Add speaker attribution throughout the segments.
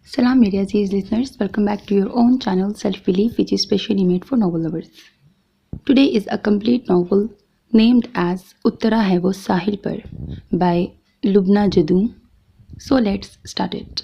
Speaker 1: Salam media Aziz listeners, welcome back to your own channel Self Belief, which is specially made for novel lovers. Today is a complete novel named as Uttara Hai Wo Sahil Par by Lubna Jadoon. So let's start it.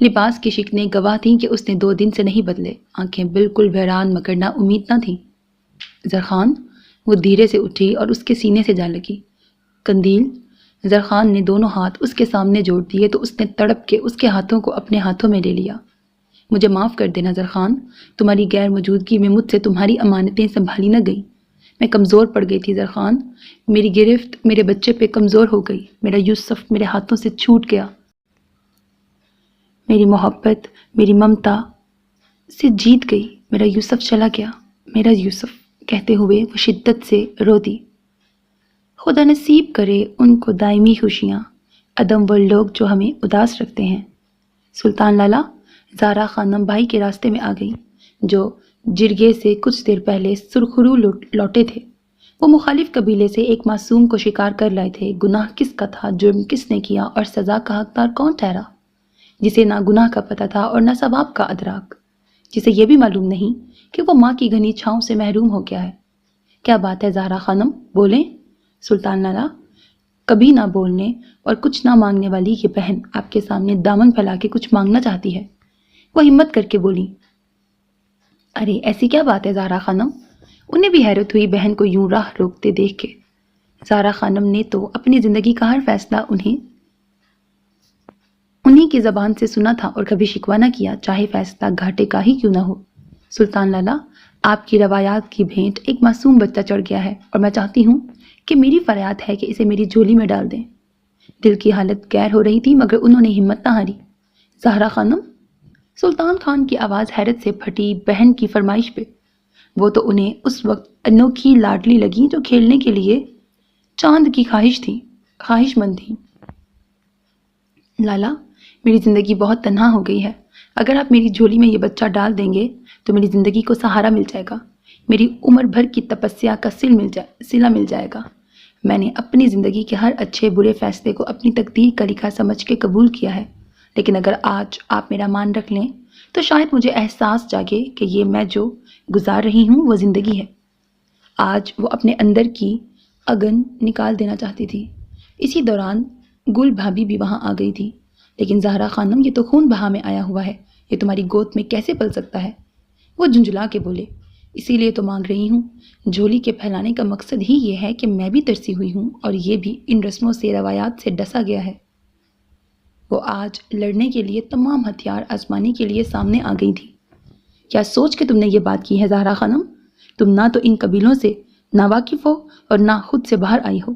Speaker 1: لباس کی شکنیں گواہ تھیں کہ اس نے 2 دن سے نہیں بدلے، آنکھیں بالکل ویران مگر نا امید نہ تھیں۔ زرخان، وہ دھیرے سے اٹھی اور اس کے سینے سے جا لگی۔ قندیل۔ زرخان نے دونوں ہاتھ اس کے سامنے جوڑ دیے تو اس نے تڑپ کے اس کے ہاتھوں کو اپنے ہاتھوں میں لے لیا۔ مجھے معاف کر دینا زرخان، تمہاری غیر موجودگی میں مجھ سے تمہاری امانتیں سنبھالی نہ گئیں۔ میں کمزور پڑ گئی تھی زرخان، میری گرفت میرے بچے پہ کمزور ہو گئی، میرا یوسف میرے ہاتھوں سے چھوٹ گیا، میری محبت، میری ممتا سے جیت گئی، میرا یوسف چلا گیا، میرا یوسف، کہتے ہوئے وہ شدت سے رو دی۔ خدا نصیب کرے ان کو دائمی خوشیاں، عدم وہ لوگ جو ہمیں اداس رکھتے ہیں۔ سلطان لالا، زہرا خانم بھائی کے راستے میں آ گئی، جو جرگے سے کچھ دیر پہلے سرخرو لوٹے تھے۔ وہ مخالف قبیلے سے ایک معصوم کو شکار کر لائے تھے۔ گناہ کس کا تھا، جرم کس نے کیا اور سزا کا حقدار کون ٹھہرا؟ جسے نہ گناہ کا پتہ تھا اور نہ ثواب کا ادراک، جسے یہ بھی معلوم نہیں کہ وہ ماں کی گھنی چھاؤں سے محروم ہو گیا ہے۔ کیا بات ہے زہرا خانم، بولیں۔ سلطان لالا، کبھی نہ بولنے اور کچھ نہ مانگنے والی یہ بہن آپ کے سامنے دامن پھیلا کے کچھ مانگنا چاہتی ہے۔ وہ ہمت کر کے بولی۔ ارے ایسی کیا بات ہے زہرا خانم؟ انہیں بھی حیرت ہوئی بہن کو یوں راہ روکتے دیکھ کے۔ زہرا خانم نے تو اپنی زندگی کا ہر فیصلہ انہی کی زبان سے سنا تھا اور کبھی شکوہ نہ کیا، چاہے فیصلہ گھاٹے کا ہی کیوں نہ ہو۔ سلطان لالا، آپ کی روایات کی بھینٹ ایک معصوم بچہ چڑھ گیا ہے اور میں چاہتی ہوں کہ میری فریاد ہے کہ اسے میری جھولی میں ڈال دیں۔ دل کی حالت غیر ہو رہی تھی مگر انہوں نے ہمت نہ ہاری۔ زہرا خانم، سلطان خان کی آواز حیرت سے پھٹی بہن کی فرمائش پہ۔ وہ تو انہیں اس وقت انوکھی لاڈلی لگی جو کھیلنے کے لیے چاند کی خواہش مند تھی۔ لالا، میری زندگی بہت تنہا ہو گئی ہے، اگر آپ میری جھولی میں یہ بچہ ڈال دیں گے تو میری زندگی کو سہارا مل جائے گا، میری عمر بھر کی تپسیا کا صلہ مل جائے گا۔ میں نے اپنی زندگی کے ہر اچھے برے فیصلے کو اپنی تقدیر کا لکھا سمجھ کے قبول کیا ہے، لیکن اگر آج آپ میرا مان رکھ لیں تو شاید مجھے احساس جاگے کہ یہ میں جو گزار رہی ہوں وہ زندگی ہے۔ آج وہ اپنے اندر کی اگن نکال دینا چاہتی تھی۔ اسی دوران گل بھابھی بھی وہاں آ گئی تھی۔ لیکن زہرا خانم، یہ تو خون بہا میں آیا ہوا ہے، یہ تمہاری گود میں کیسے پل سکتا ہے؟ وہ جھنجھلا کے بولے۔ اسی لیے تو مانگ رہی ہوں، جھولی کے پھیلانے کا مقصد ہی یہ ہے کہ میں بھی ترسی ہوئی ہوں اور یہ بھی ان رسموں سے روایات سے ڈسا گیا ہے۔ وہ آج لڑنے کے لیے تمام ہتھیار آزمانے کے لیے سامنے آ گئی تھی۔ کیا سوچ کے تم نے یہ بات کی ہے زہرا خانم؟ تم نہ تو ان قبیلوں سے ناواقف ہو اور نہ خود سے باہر آئی ہو۔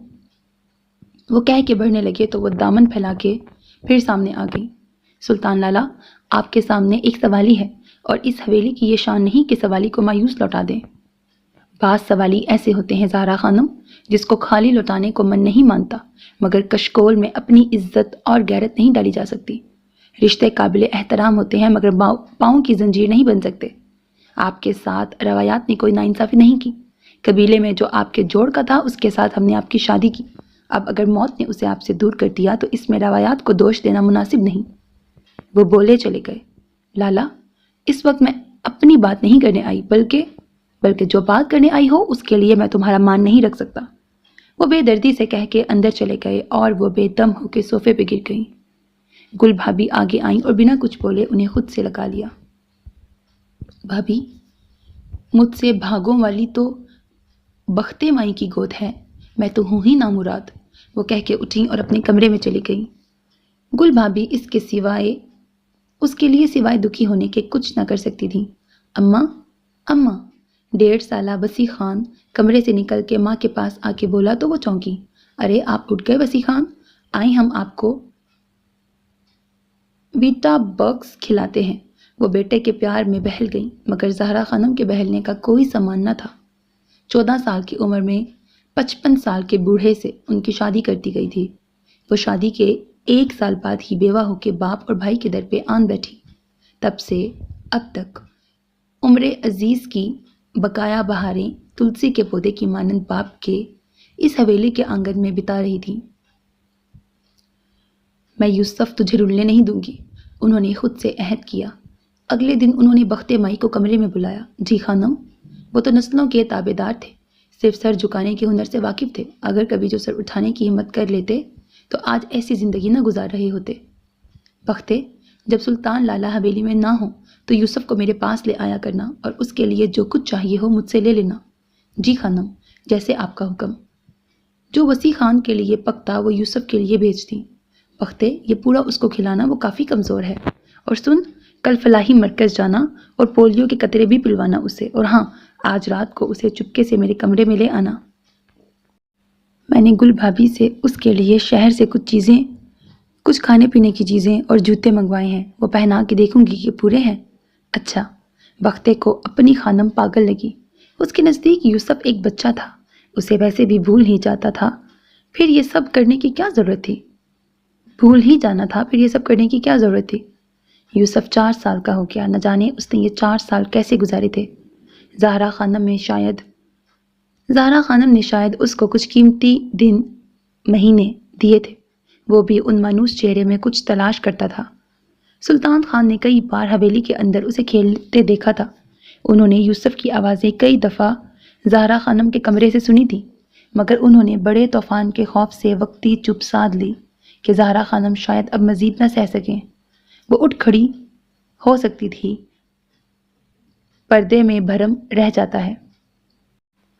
Speaker 1: وہ کہہ کے بڑھنے لگے تو وہ دامن پھیلا کے پھر سامنے آ گئی۔ سلطان لالا، آپ کے سامنے ایک سوالی ہے اور اس حویلی کی یہ شان نہیں کہ سوالی کو مایوس لوٹا دیں۔ بعض سوالی ایسے ہوتے ہیں زہرا خانم جس کو خالی لوٹانے کو من نہیں مانتا، مگر کشکول میں اپنی عزت اور غیرت نہیں ڈالی جا سکتی۔ رشتے قابل احترام ہوتے ہیں مگر پاؤں کی زنجیر نہیں بن سکتے۔ آپ کے ساتھ روایات نے کوئی ناانصافی نہیں کی۔ قبیلے میں جو آپ کے جوڑ کا تھا اس کے ساتھ ہم نے آپ کی شادی کی، اب اگر موت نے اسے آپ سے دور کر دیا تو اس میں روایات کو دوش دینا مناسب نہیں۔ وہ بولے چلے گئے۔ لالا، اس وقت میں اپنی بات نہیں کرنے آئی، بلکہ جو بات کرنے آئی ہو اس کے لیے میں تمہارا مان نہیں رکھ سکتا۔ وہ بے دردی سے کہہ کے اندر چلے گئے اور وہ بے دم ہو کے صوفے پہ گر گئیں۔ گل بھابھی آگے آئیں اور بنا کچھ بولے انہیں خود سے لگا لیا۔ بھابھی، مجھ سے بھاگوں والی تو بختے مائی کی گود ہے، میں تو ہوں ہی نامراد، وہ کہہ کے اٹھیں اور اپنے کمرے میں چلی گئیں۔ گل بھابھی اس کے لیے سوائے دکھی ہونے کے کچھ نہ کر سکتی تھیں۔ اماں، 1.5 سالہ وسیع خان کمرے سے نکل کے ماں کے پاس آ کے بولا تو وہ چونکی۔ ارے آپ اٹھ گئے وسیع خان، آئیں ہم آپ کو ویٹا بکس کھلاتے ہیں۔ وہ بیٹے کے پیار میں بہل گئیں مگر زہرا خانم کے بہلنے کا کوئی سامان نہ تھا۔ 14 سال کی عمر میں 55 سال کے بوڑھے سے ان کی شادی کر دی گئی تھی۔ وہ شادی کے 1 سال بعد ہی بیوہ ہو کے باپ اور بھائی کے در پہ آن بیٹھی۔ تب سے اب تک عمر عزیز کی بقایا بہاریں تلسی کے پودے کی مانند باپ کے اس حویلی کے آنگن میں بتا رہی تھی۔ میں یوسف تجھے رلنے نہیں دوں گی، انہوں نے خود سے عہد کیا۔ اگلے دن انہوں نے بختے مائی کو کمرے میں بلایا۔ جی خانم، وہ تو نسلوں کے تابع دار تھے، صرف سر جھکانے کے ہنر سے واقف تھے، اگر کبھی جو سر اٹھانے کی ہمت کر لیتے تو آج ایسی زندگی نہ گزار رہے ہوتے۔ بختے، جب سلطان لالا حویلی میں نہ ہو تو یوسف کو میرے پاس لے آیا کرنا اور اس کے لیے جو کچھ چاہیے ہو مجھ سے لے لینا۔ جی خانم، جیسے آپ کا حکم۔ جو وسیع خان کے لیے پکتا وہ یوسف کے لیے بھیجتی۔ پختے یہ پورا اس کو کھلانا، وہ کافی کمزور ہے۔ اور سن، کل فلاحی مرکز جانا اور پولیو کے قطرے بھی پلوانا اسے، اور ہاں، آج رات کو اسے چپکے سے میرے کمرے میں لے آنا۔ میں نے گل بھابھی سے اس کے لیے شہر سے کچھ کھانے پینے کی چیزیں اور جوتے منگوائے ہیں، وہ پہنا کے دیکھوں گی کہ پورے ہیں۔ اچھا۔ بختے کو اپنی خانم پاگل لگی۔ اس کے نزدیک یوسف ایک بچہ تھا، اسے ویسے بھی بھول ہی جاتا تھا، پھر یہ سب کرنے کی کیا ضرورت تھی؟ یوسف 4 سال کا ہو گیا، نہ جانے اس نے یہ 4 سال کیسے گزارے تھے۔ زہرا خانم نے شاید اس کو کچھ قیمتی دن مہینے دیے تھے، وہ بھی ان مانوس چہرے میں کچھ تلاش کرتا تھا۔ سلطان خان نے کئی بار حویلی کے اندر اسے کھیلتے دیکھا تھا۔ انہوں نے یوسف کی آوازیں کئی دفعہ زہرا خانم کے کمرے سے سنی تھی، مگر انہوں نے بڑے طوفان کے خوف سے وقتی چپ سادھ لی کہ زہرا خانم شاید اب مزید نہ سہ سکیں۔ وہ اٹھ کھڑی ہو سکتی تھی، پردے میں بھرم رہ جاتا ہے۔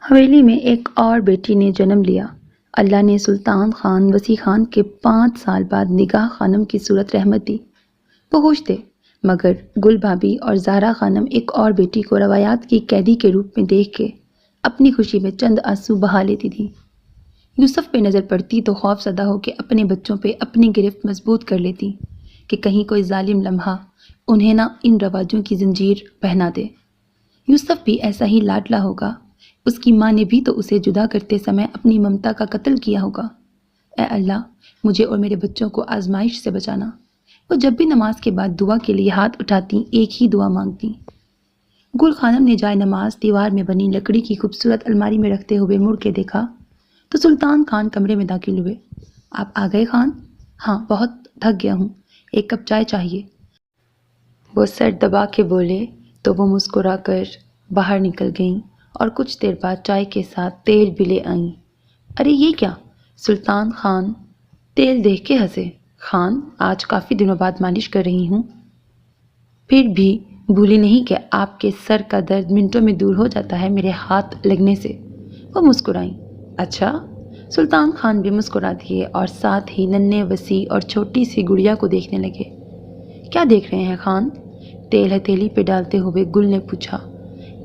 Speaker 1: حویلی میں ایک اور بیٹی نے جنم لیا۔ اللہ نے سلطان خان وسیع خان کے 5 سال بعد نگاہ خانم کی صورت رحمت دی۔ وہ خوش تھے، مگر گل بھابھی اور زہرا خانم ایک اور بیٹی کو روایات کی قیدی کے روپ میں دیکھ کے اپنی خوشی میں چند آنسو بہا لیتی تھی۔ یوسف پہ نظر پڑتی تو خوف زدہ ہو کے اپنے بچوں پہ اپنی گرفت مضبوط کر لیتی کہ کہیں کوئی ظالم لمحہ انہیں نہ ان رواجوں کی زنجیر پہنا دے۔ یوسف بھی ایسا ہی لاڈلا ہوگا، اس کی ماں نے بھی تو اسے جدا کرتے سمے اپنی ممتا کا قتل کیا ہوگا۔ اے اللہ، مجھے اور میرے بچوں کو آزمائش سے بچانا۔ وہ جب بھی نماز کے بعد دعا کے لیے ہاتھ اٹھاتی ایک ہی دعا مانگتی۔ گل خانم نے جائے نماز دیوار میں بنی لکڑی کی خوبصورت الماری میں رکھتے ہوئے مڑ کے دیکھا تو سلطان خان کمرے میں داخل ہوئے۔ آپ آ گئے خان؟ ہاں، بہت تھک گیا ہوں، ایک کپ چائے چاہیے۔ وہ سر دبا کے بولے تو وہ مسکرا کر باہر نکل گئیں اور کچھ دیر بعد چائے کے ساتھ تیل بھی لے آئیں۔ ارے یہ کیا؟ سلطان خان تیل دیکھ کے ہنسے۔ خان، آج کافی دنوں بعد مالش کر رہی ہوں، پھر بھی بھولی نہیں کہ آپ کے سر کا درد منٹوں میں دور ہو جاتا ہے میرے ہاتھ لگنے سے۔ وہ مسکرائیں۔ اچھا؟ سلطان خان بھی مسکرا دیے اور ساتھ ہی ننھے وسیع اور چھوٹی سی گڑیا کو دیکھنے لگے۔ کیا دیکھ رہے ہیں خان؟ تیل ہتھیلی پہ ڈالتے ہوئے گل نے پوچھا۔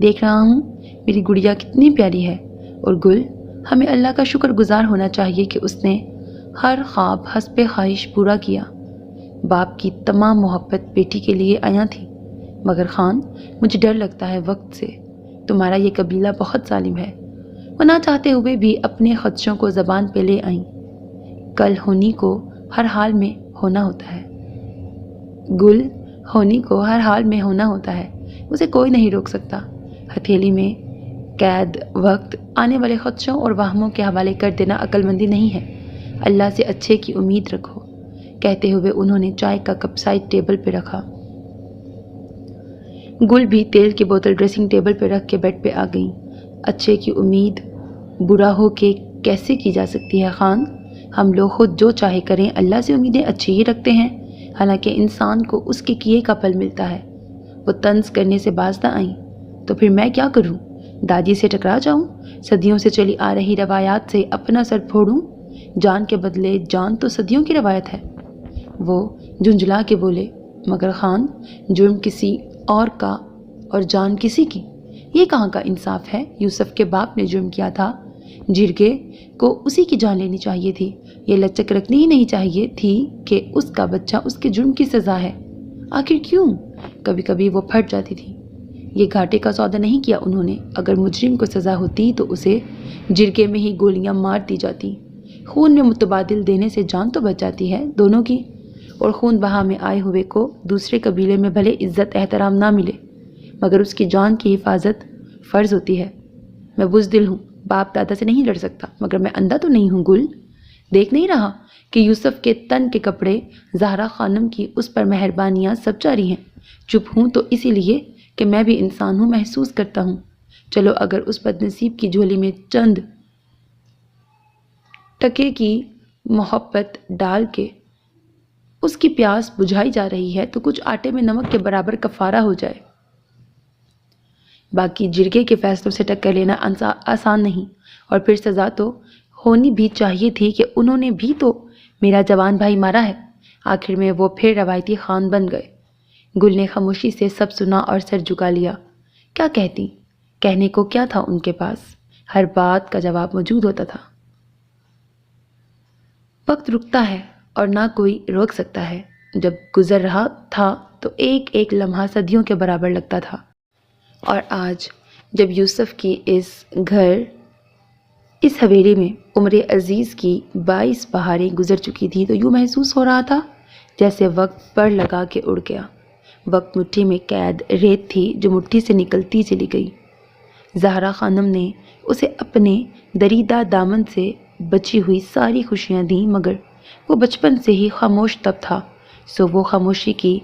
Speaker 1: دیکھ رہا ہوں میری گڑیا کتنی پیاری ہے، اور گل، ہمیں اللہ کا شکر گزار ہونا چاہیے کہ اس نے ہر خواب حسب خواہش پورا کیا۔ باپ کی تمام محبت بیٹی کے لیے آیا تھی، مگر خان، مجھے ڈر لگتا ہے وقت سے۔ تمہارا یہ قبیلہ بہت ظالم ہے۔ وہ نہ چاہتے ہوئے بھی اپنے خدشوں کو زبان پہ لے آئیں۔ کل ہونی کو ہر حال میں ہونا ہوتا ہے گل، ہونی کو ہر حال میں ہونا ہوتا ہے، اسے کوئی نہیں روک سکتا۔ ہتھیلی میں قید وقت آنے والے خدشوں اور وہموں کے حوالے کر دینا عقل مندی نہیں ہے۔ اللہ سے اچھے کی امید رکھو۔ کہتے ہوئے انہوں نے چائے کا کپ سائڈ ٹیبل پہ رکھا۔ گل بھی تیل کی بوتل ڈریسنگ ٹیبل پہ رکھ کے بیڈ پہ آ گئیں۔ اچھے کی امید برا ہو کے کیسے کی جا سکتی ہے خان؟ ہم لوگ خود جو چاہے کریں، اللہ سے امیدیں اچھی ہی رکھتے ہیں، حالانکہ انسان کو اس کے کیے کا پھل ملتا ہے۔ وہ طنز کرنے سے باز نہ آئیں۔ تو پھر میں کیا کروں؟ دادی سے ٹکرا جاؤں؟ صدیوں سے چلی آ رہی روایات سے اپنا سر پھوڑوں؟ جان کے بدلے جان تو صدیوں کی روایت ہے۔ وہ جھنجھلا کے بولے، مگر خان، جرم کسی اور کا اور جان کسی کی، یہ کہاں کا انصاف ہے؟ یوسف کے باپ نے جرم کیا تھا، جرگے کو اسی کی جان لینی چاہیے تھی، یہ لچک رکھنی ہی نہیں چاہیے تھی کہ اس کا بچہ اس کے جرم کی سزا ہے۔ آخر کیوں؟ کبھی کبھی وہ پھٹ جاتی تھی۔ یہ گھاٹے کا سودا نہیں کیا انہوں نے، اگر مجرم کو سزا ہوتی تو اسے جرگے میں ہی گولیاں مار دی جاتی۔ خون میں متبادل دینے سے جان تو بچ جاتی ہے دونوں کی، اور خون بہا میں آئے ہوئے کو دوسرے قبیلے میں بھلے عزت احترام نہ ملے، مگر اس کی جان کی حفاظت فرض ہوتی ہے۔ میں بزدل ہوں، باپ دادا سے نہیں لڑ سکتا، مگر میں اندھا تو نہیں ہوں گل۔ دیکھ نہیں رہا کہ یوسف کے تن کے کپڑے، زہرا خانم کی اس پر مہربانیاں سب جاری ہیں۔ چپ ہوں تو اسی لیے کہ میں بھی انسان ہوں، محسوس کرتا ہوں۔ چلو اگر اس بد نصیب کی جھولی میں چند ٹکے کی محبت ڈال کے اس کی پیاس بجھائی جا رہی ہے تو کچھ آٹے میں نمک کے برابر کفارہ ہو جائے۔ باقی جرگے کے فیصلوں سے ٹکر لینا آسان نہیں، اور پھر سزا تو ہونی بھی چاہیے تھی کہ انہوں نے بھی تو میرا جوان بھائی مارا ہے۔ آخر میں وہ پھر روایتی خان بن گئے۔ گل نے خاموشی سے سب سنا اور سر جھکا لیا۔ کیا کہتی؟ کہنے کو کیا تھا ان کے پاس؟ ہر بات کا جواب موجود ہوتا تھا۔ وقت رکتا ہے اور نہ کوئی روک سکتا ہے۔ جب گزر رہا تھا تو ایک ایک لمحہ صدیوں کے برابر لگتا تھا، اور آج جب یوسف کی اس حویلی میں عمر عزیز کی 22 بہاریں گزر چکی تھی تو یوں محسوس ہو رہا تھا جیسے وقت پر لگا کے اڑ گیا۔ وقت مٹھی میں قید ریت تھی جو مٹھی سے نکلتی چلی گئی۔ زہرا خانم نے اسے اپنے دریدہ دامن سے بچی ہوئی ساری خوشیاں دیں، مگر وہ بچپن سے ہی خاموش طب تھا، سو وہ خاموشی کی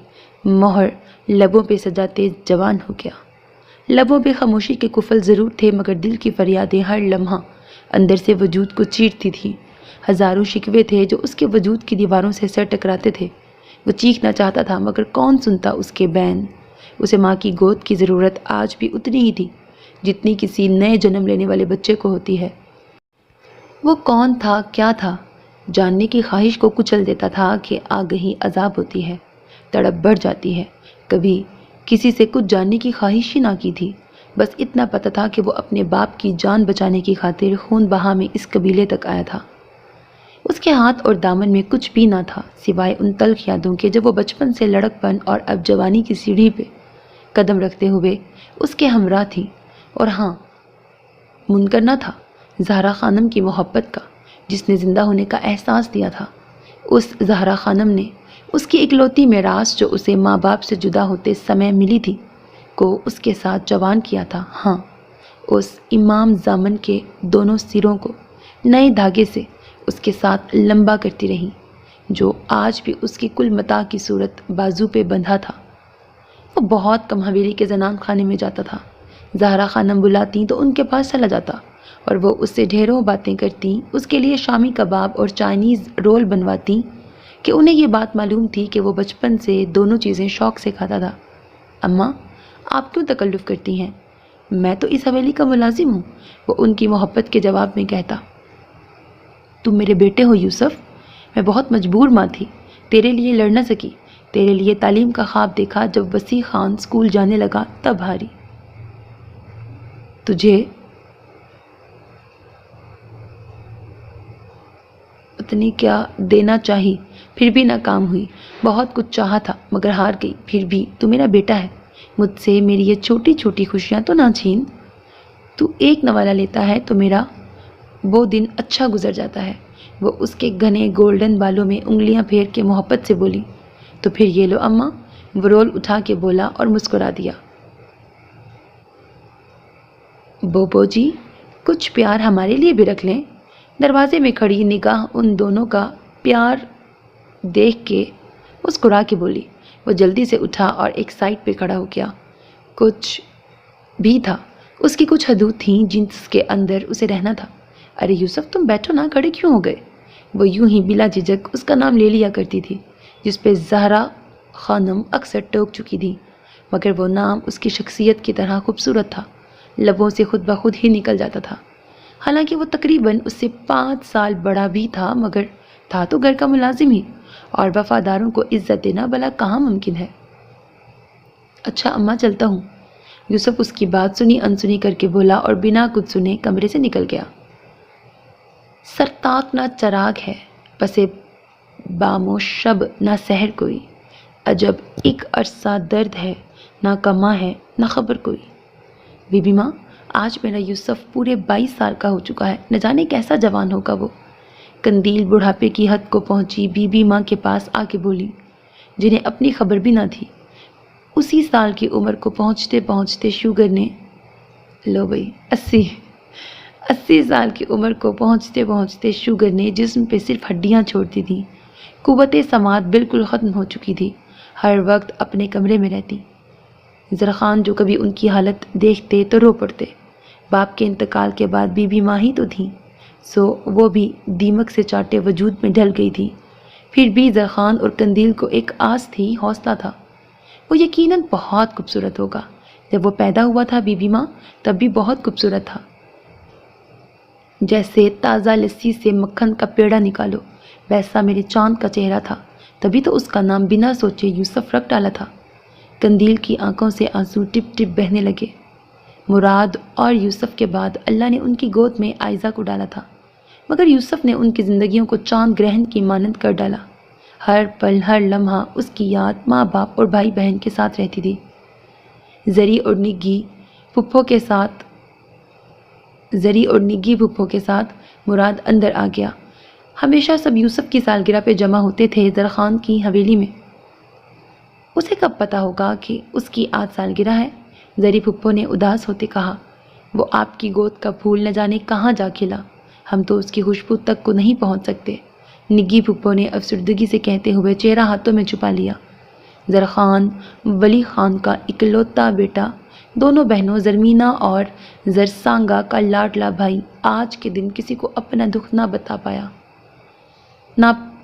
Speaker 1: مہر لبوں پہ سجاتے جوان ہو گیا۔ لبوں پہ خاموشی کے کفل ضرور تھے، مگر دل کی فریادیں ہر لمحہ اندر سے وجود کو چیرتی تھیں۔ ہزاروں شکوے تھے جو اس کے وجود کی دیواروں سے سر ٹکراتے تھے۔ وہ چیخنا چاہتا تھا مگر کون سنتا اس کے بین۔ اسے ماں کی گود کی ضرورت آج بھی اتنی ہی تھی جتنی کسی نئے جنم لینے والے بچے کو ہوتی ہے۔ وہ کون تھا، کیا تھا، جاننے کی خواہش کو کچل دیتا تھا کہ آگہی عذاب ہوتی ہے، تڑپ بڑھ جاتی ہے۔ کبھی کسی سے کچھ جاننے کی خواہش ہی نہ کی تھی، بس اتنا پتہ تھا کہ وہ اپنے باپ کی جان بچانے کی خاطر خون بہا میں اس قبیلے تک آیا تھا۔ اس کے ہاتھ اور دامن میں کچھ بھی نہ تھا سوائے ان تلخ یادوں کے جب وہ بچپن سے لڑک پن اور اب جوانی کی سیڑھی پہ قدم رکھتے ہوئے اس کے ہمراہ تھی۔ اور ہاں، منکر نہ تھا زہرا خانم کی محبت کا، جس نے زندہ ہونے کا احساس دیا تھا۔ اس زہرا خانم نے اس کی اکلوتی میراث جو اسے ماں باپ سے جدا ہوتے سمے ملی تھی کو اس کے ساتھ جوان کیا تھا۔ ہاں، اس امام زامن کے دونوں سروں کو نئے دھاگے سے اس کے ساتھ لمبا کرتی رہی، جو آج بھی اس کی کل متاع کی صورت بازو پہ بندھا تھا۔ وہ بہت کم حویلی کے زنان خانے میں جاتا تھا۔ زہرا خانم بلاتی تو ان کے پاس چلا جاتا اور وہ اس سے ڈھیروں باتیں کرتی، اس کے لیے شامی کباب اور چائنیز رول بنواتی کہ انہیں یہ بات معلوم تھی کہ وہ بچپن سے دونوں چیزیں شوق سے کھاتا تھا۔ اماں، آپ کیوں تکلف کرتی ہیں؟ میں تو اس حویلی کا ملازم ہوں، وہ ان کی محبت کے جواب میں کہتا۔ تم میرے بیٹے ہو یوسف، میں بہت مجبور ماں تھی، تیرے لیے لڑ نہ سکی، تیرے لیے تعلیم کا خواب دیکھا، جب وسیع خان اسکول جانے لگا تب ہاری۔ تجھے پتنی کیا دینا چاہی، پھر بھی ناکام ہوئی، بہت کچھ چاہا تھا مگر ہار گئی، پھر بھی تو میرا بیٹا ہے، مجھ سے میری یہ چھوٹی چھوٹی خوشیاں تو نہ چھین۔ تو ایک نوالہ لیتا ہے تو میرا وہ دن اچھا گزر جاتا ہے۔ وہ اس کے گھنے گولڈن بالوں میں انگلیاں پھیر کے محبت سے بولی۔ تو پھر یہ لو اماں، وہ رول اٹھا کے بولا اور مسکرا دیا۔ بوبو جی، کچھ پیار ہمارے لیے بھی رکھ لیں۔ دروازے میں کھڑی نگاہ ان دونوں کا پیار دیکھ کے مسکرا کے بولی۔ وہ جلدی سے اٹھا اور ایک سائڈ پہ کھڑا ہو گیا۔ کچھ بھی تھا، اس کی کچھ حدود تھیں جن کے اندر اسے رہنا تھا۔ ارے یوسف، تم بیٹھو نا، کھڑے کیوں ہو گئے؟ وہ یوں ہی بلا جھجک اس کا نام لے لیا کرتی تھی، جس پہ زہرا خانم اکثر ٹوک چکی تھی، مگر وہ نام اس کی شخصیت کی طرح خوبصورت تھا، لبوں سے خود بخود ہی نکل جاتا تھا۔ حالانکہ وہ تقریباً اس سے 5 سال بڑا بھی تھا، مگر تھا تو گھر کا ملازم ہی، اور وفاداروں کو عزت دینا بھلا کہاں ممکن ہے۔ اچھا اماں، چلتا ہوں۔ یوسف اس کی بات سنی انسنی کر کے بولا اور بنا کچھ سنے کمرے سے نکل گیا۔ سرتاک نہ چراغ ہے، پسے بام و شب نہ سحر کوئی، عجب ایک عرصہ درد ہے، نہ کما ہے نہ خبر کوئی۔ بی بی ماں، آج میرا یوسف پورے 22 سال کا ہو چکا ہے، نہ جانے کیسا جوان ہوگا وہ۔ قندیل بڑھاپے کی حد کو پہنچی بی بی ماں کے پاس آ کے بولی، جنہیں اپنی خبر بھی نہ تھی۔ اسی سال کی عمر کو پہنچتے پہنچتے شوگر نے لو بھئی 80 سال کی عمر کو پہنچتے پہنچتے شوگر نے جسم پہ صرف ہڈیاں چھوڑتی تھیں۔ قوت سماعت بالکل ختم ہو چکی تھی، ہر وقت اپنے کمرے میں رہتی۔ زرخان جو کبھی ان کی حالت دیکھتے تو رو پڑتے۔ باپ کے انتقال کے بعد بی بی ماں ہی تو تھیں، سو وہ بھی دیمک سے چاٹے وجود میں ڈھل گئی تھی۔ پھر بھی زرخان اور قندیل کو ایک آس تھی، حوصلہ تھا، وہ یقیناً بہت خوبصورت ہوگا۔ جب وہ پیدا ہوا تھا بی بی ماں تب بھی بہت خوبصورت تھا، جیسے تازہ لسی سے مکھن کا پیڑا نکالو ویسا میرے چاند کا چہرہ تھا، تبھی تو اس کا نام بنا سوچے یوسف رکھ ڈالا تھا۔ قندیل کی آنکھوں سے آنسو ٹپ ٹپ بہنے لگے۔ مراد اور یوسف کے بعد اللہ نے ان کی گود میں عائزہ کو ڈالا تھا، مگر یوسف نے ان کی زندگیوں کو چاند گرہن کی مانند کر ڈالا۔ ہر پل ہر لمحہ اس کی یاد ماں باپ اور بھائی بہن کے ساتھ رہتی تھی۔ زری اور نگی پھپھو کے ساتھ مراد اندر آ گیا۔ ہمیشہ سب یوسف کی سالگرہ پہ جمع ہوتے تھے زرخان کی حویلی میں۔ اسے کب پتا ہوگا کہ اس کی آج سالگرہ ہے؟ زری پھپھو نے اداس ہوتے کہا۔ وہ آپ کی گود کا پھول نہ جانے کہاں جا کھلا، ہم تو اس کی خوشبو تک کو نہیں پہنچ سکتے، نگی پھپھو نے افسردگی سے کہتے ہوئے چہرہ ہاتھوں میں چھپا لیا۔ زرخان ولی خان کا اکلوتا بیٹا، دونوں بہنوں زرمینہ اور زرسانگا کا لاڈلا بھائی، آج کے دن کسی کو اپنا دکھ نہ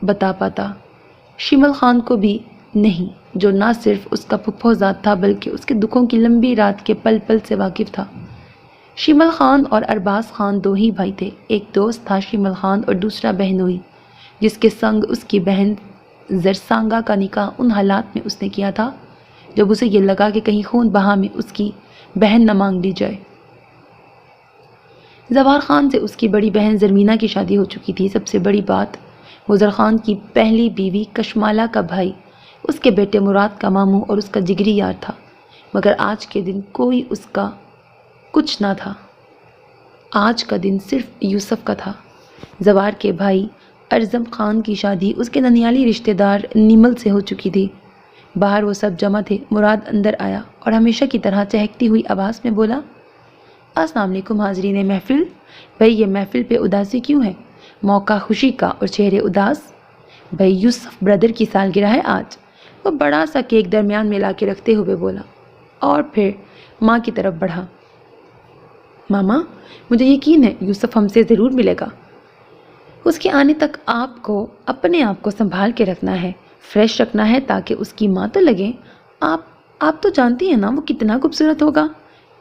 Speaker 1: بتا پاتا، شمل خان کو بھی نہیں، جو نہ صرف اس کا پھپھو زاد تھا بلکہ اس کے دکھوں کی لمبی رات کے پل پل سے واقف تھا۔ شمل خان اور ارباز خان دو ہی بھائی تھے، ایک دوست تھا شمل خان اور دوسرا بہنوئی، جس کے سنگ اس کی بہن زرسانگا کا نکاح ان حالات میں اس نے کیا تھا جب اسے یہ لگا کہ کہیں خون بہا میں اس کی بہن نہ مانگ لی جائے۔ زوار خان سے اس کی بڑی بہن زرمینہ کی شادی ہو چکی تھی۔ سب سے بڑی بات، وہ زرخان کی پہلی بیوی کشمالہ کا بھائی، اس کے بیٹے مراد کا ماموں اور اس کا جگری یار تھا، مگر آج کے دن کوئی اس کا کچھ نہ تھا۔ آج کا دن صرف یوسف کا تھا۔ زوار کے بھائی ارزم خان کی شادی اس کے ننیالی رشتہ دار نیمل سے ہو چکی تھی۔ باہر وہ سب جمع تھے۔ مراد اندر آیا اور ہمیشہ کی طرح چہکتی ہوئی آواز میں بولا، السلام علیکم حاضرین محفل۔ بھائی یہ محفل پہ اداسی کیوں ہے؟ موقع خوشی کا اور چہرے اداس۔ بھائی یوسف بردر کی سالگرہ ہے آج۔ وہ بڑا سا کیک درمیان میں لا کے رکھتے ہوئے بولا اور پھر ماں کی طرف بڑھا، ماما مجھے یقین ہے یوسف ہم سے ضرور ملے گا۔ اس کے آنے تک آپ کو اپنے آپ کو سنبھال کے رکھنا ہے، فریش رکھنا ہے تاکہ اس کی ماں تو لگے۔ آپ تو جانتی ہیں نا وہ کتنا خوبصورت ہوگا،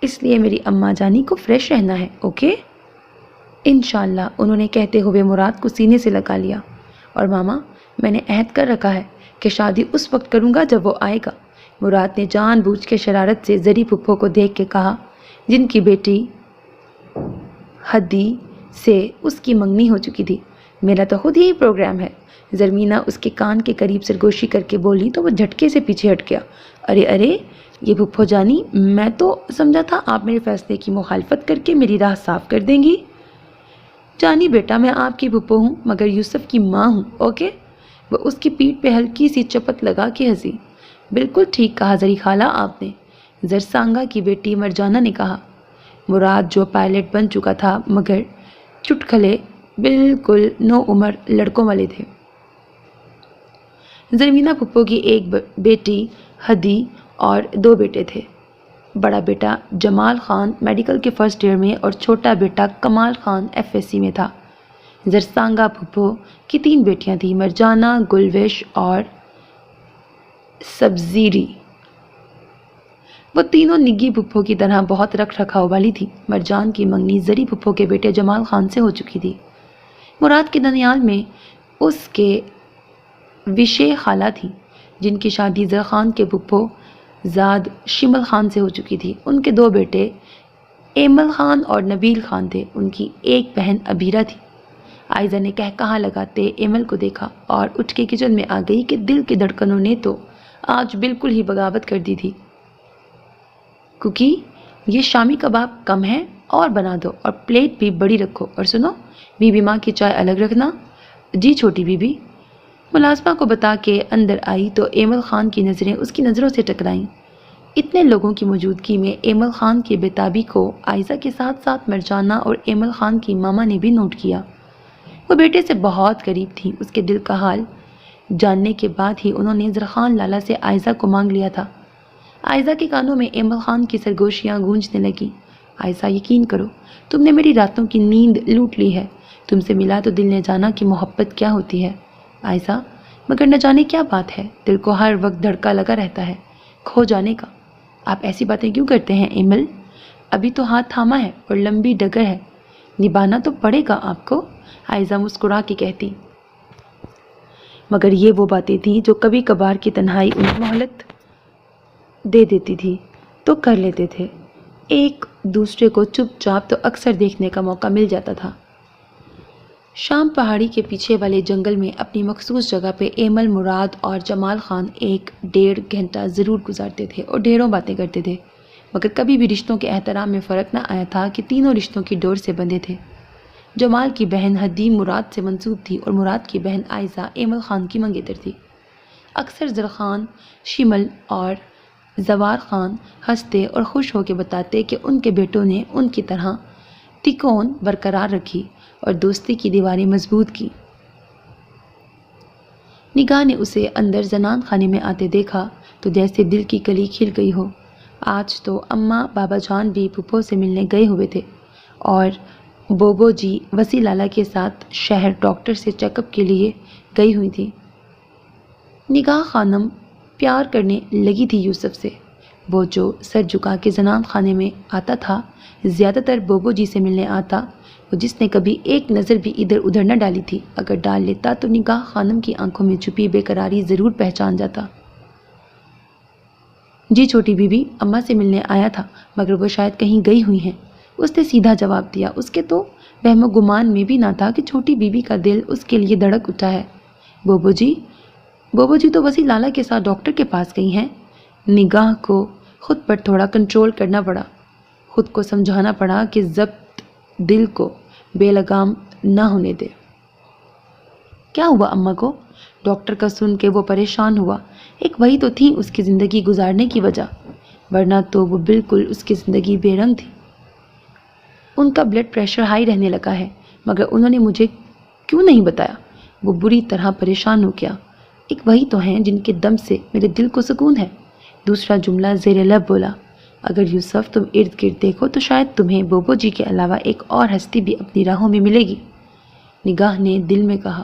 Speaker 1: اس لیے میری اماں جانی کو فریش رہنا ہے، اوکے؟ انشاءاللہ، انہوں نے کہتے ہوئے مراد کو سینے سے لگا لیا۔ اور ماما میں نے عہد کر رکھا ہے کہ شادی اس وقت کروں گا جب وہ آئے گا، مراد نے جان بوجھ کے شرارت سے زری پھپھو کو دیکھ کے کہا، جن کی بیٹی ہدی سے اس کی منگنی ہو چکی تھی۔ میرا تو خود یہی پروگرام ہے۔ زرمینہ اس کے کان کے قریب سرگوشی کر کے بولی تو وہ جھٹکے سے پیچھے ہٹ گیا۔ ارے یہ پھپھو جانی، میں تو سمجھا تھا آپ میرے فیصلے کی مخالفت کر کے میری راہ صاف کر دیں گی۔ جانی بیٹا، میں آپ کی پھپھو ہوں مگر یوسف کی ماں ہوں، اوکے؟ وہ اس کی پیٹھ پہ ہلکی سی چپت لگا کے ہنسی۔ بالکل ٹھیک کہا زری خالہ آپ نے، زرسانگا کی بیٹی مرجانہ نے کہا۔ مراد جو پائلٹ بن چکا تھا مگر چٹکلے بالکل نو عمر لڑکوں والے تھے۔ زرمینہ پھپھو کی ایک بیٹی ہدی اور دو بیٹے تھے۔ بڑا بیٹا جمال خان میڈیکل کے فرسٹ ایئر میں اور چھوٹا بیٹا کمال خان FSC میں تھا۔ زرسانگا پھپھو کی 3 بیٹیاں تھیں، مرجانہ، گلوش اور سبزیری۔ وہ تینوں نگی پھپھو کی طرح بہت رکھ رکھاؤ والی تھی۔ مرجان کی منگنی زری پھپھو کے بیٹے جمال خان سے ہو چکی تھی۔ مراد کے ننیال میں اس کے وشے خالہ تھی جن کی شادی زرخان کے پھپھو زاد شمل خان سے ہو چکی تھی۔ ان کے 2 بیٹے ایمل خان اور نبیل خان تھے، ان کی ایک بہن ابیرہ تھی۔ عائزہ نے کہا لگاتے ایمل کو دیکھا اور اٹھ کے کچن میں آ گئی کہ دل کی دھڑکنوں نے تو آج بالکل ہی بغاوت کر دی تھی۔ کوکی یہ شامی کباب کم ہے اور بنا دو اور پلیٹ بھی بڑی رکھو، اور سنو بی بی ماں کی چائے الگ رکھنا۔ جی چھوٹی بی بی۔ ملازمہ کو بتا کے اندر آئی تو ایمل خان کی نظریں اس کی نظروں سے ٹکرائیں۔ اتنے لوگوں کی موجودگی میں ایمل خان کی بےتابی کو عائزہ کے ساتھ ساتھ مرجانہ اور ایمل خان کی ماما نے بھی نوٹ کیا۔ وہ بیٹے سے بہت قریب تھی، اس کے دل کا حال جاننے کے بعد ہی انہوں نے زرخان لالا سے عائزہ کو مانگ لیا تھا۔ عائزہ کے کانوں میں ایمل خان کی سرگوشیاں گونجنے لگیں۔ عائزہ یقین کرو، تم نے میری راتوں کی نیند لوٹ لی ہے، تم سے ملا تو دل نے جانا کہ محبت کیا ہوتی ہے۔ عائزہ مگر نہ جانے کیا بات ہے، دل کو ہر وقت دھڑکا لگا رہتا ہے کھو جانے کا۔ آپ ایسی باتیں کیوں کرتے ہیں ایمل؟ ابھی تو ہاتھ تھاما ہے اور لمبی ڈگر ہے، نبھانا تو پڑے گا آپ کو، عائزہ مسکرا کے کہتی۔ مگر یہ وہ باتیں تھیں جو کبھی کبھار کی تنہائی انہیں مہلت دے دیتی تھی تو کر لیتے تھے۔ ایک دوسرے کو چپ چاپ تو اکثر دیکھنے کا موقع مل جاتا تھا۔ شام پہاڑی کے پیچھے والے جنگل میں اپنی مخصوص جگہ پہ ایمل، مراد اور جمال خان 1-1.5 گھنٹہ ضرور گزارتے تھے اور ڈھیروں باتیں کرتے تھے، مگر کبھی بھی رشتوں کے احترام میں فرق نہ آیا تھا کہ تینوں رشتوں کی ڈور سے بندھے تھے۔ جمال کی بہن حدیم مراد سے منسوب تھی اور مراد کی بہن عائزہ ایمل خان کی منگیتر تھی۔ اکثر زرخان، شمل اور زوار خان ہنستے اور خوش ہو کے بتاتے کہ ان کے بیٹوں نے ان کی طرح تکون برقرار رکھی اور دوستی کی دیواریں مضبوط کی۔ نگاہ نے اسے اندر زنان خانے میں آتے دیکھا تو جیسے دل کی کلی کھل گئی ہو۔ آج تو اماں بابا جان بھی پھپھو سے ملنے گئے ہوئے تھے اور بوبو جی وسیع لالا کے ساتھ شہر ڈاکٹر سے چیک اپ کے لیے گئی ہوئی تھی۔ نگاہ خانم پیار کرنے لگی تھی یوسف سے۔ وہ جو سر جھکا کے زنان خانے میں آتا تھا، زیادہ تر بوبو جی سے ملنے آتا، وہ جس نے کبھی ایک نظر بھی ادھر ادھر نہ ڈالی تھی، اگر ڈال لیتا تو نگاہ خانم کی آنکھوں میں چھپی بے قراری ضرور پہچان جاتا۔ جی چھوٹی بی بی اماں سے ملنے آیا تھا، مگر وہ شاید کہیں گئی ہوئی ہیں، اس نے سیدھا جواب دیا۔ اس کے تو وہم و گمان میں بھی نہ تھا کہ چھوٹی بی بی کا دل اس کے لیے دھڑک اٹھا ہے۔ بوبو جی تو وسیع لالا کے ساتھ ڈاکٹر کے پاس گئی ہیں۔ نگاہ کو خود پر تھوڑا کنٹرول کرنا پڑا، خود کو سمجھانا پڑا کہ ضبط دل کو بے لگام نہ ہونے دے۔ کیا ہوا اماں کو؟ ڈاکٹر کا سن کے وہ پریشان ہوا۔ ایک وہی تو تھی اس کی زندگی گزارنے کی وجہ، ورنہ تو وہ بالکل اس کی زندگی بے رنگ تھی۔ ان کا بلڈ پریشر ہائی رہنے لگا ہے، مگر انہوں نے مجھے کیوں نہیں بتایا؟ وہ بری طرح پریشان ہو گیا۔ ایک وہی تو ہیں جن کے دم سے میرے دل کو سکون ہے۔ دوسرا جملہ زیر لب بولا۔ اگر یوسف تم ارد گرد دیکھو تو شاید تمہیں بوبو جی کے علاوہ ایک اور ہستی بھی اپنی راہوں میں ملے گی، نگاہ نے دل میں کہا۔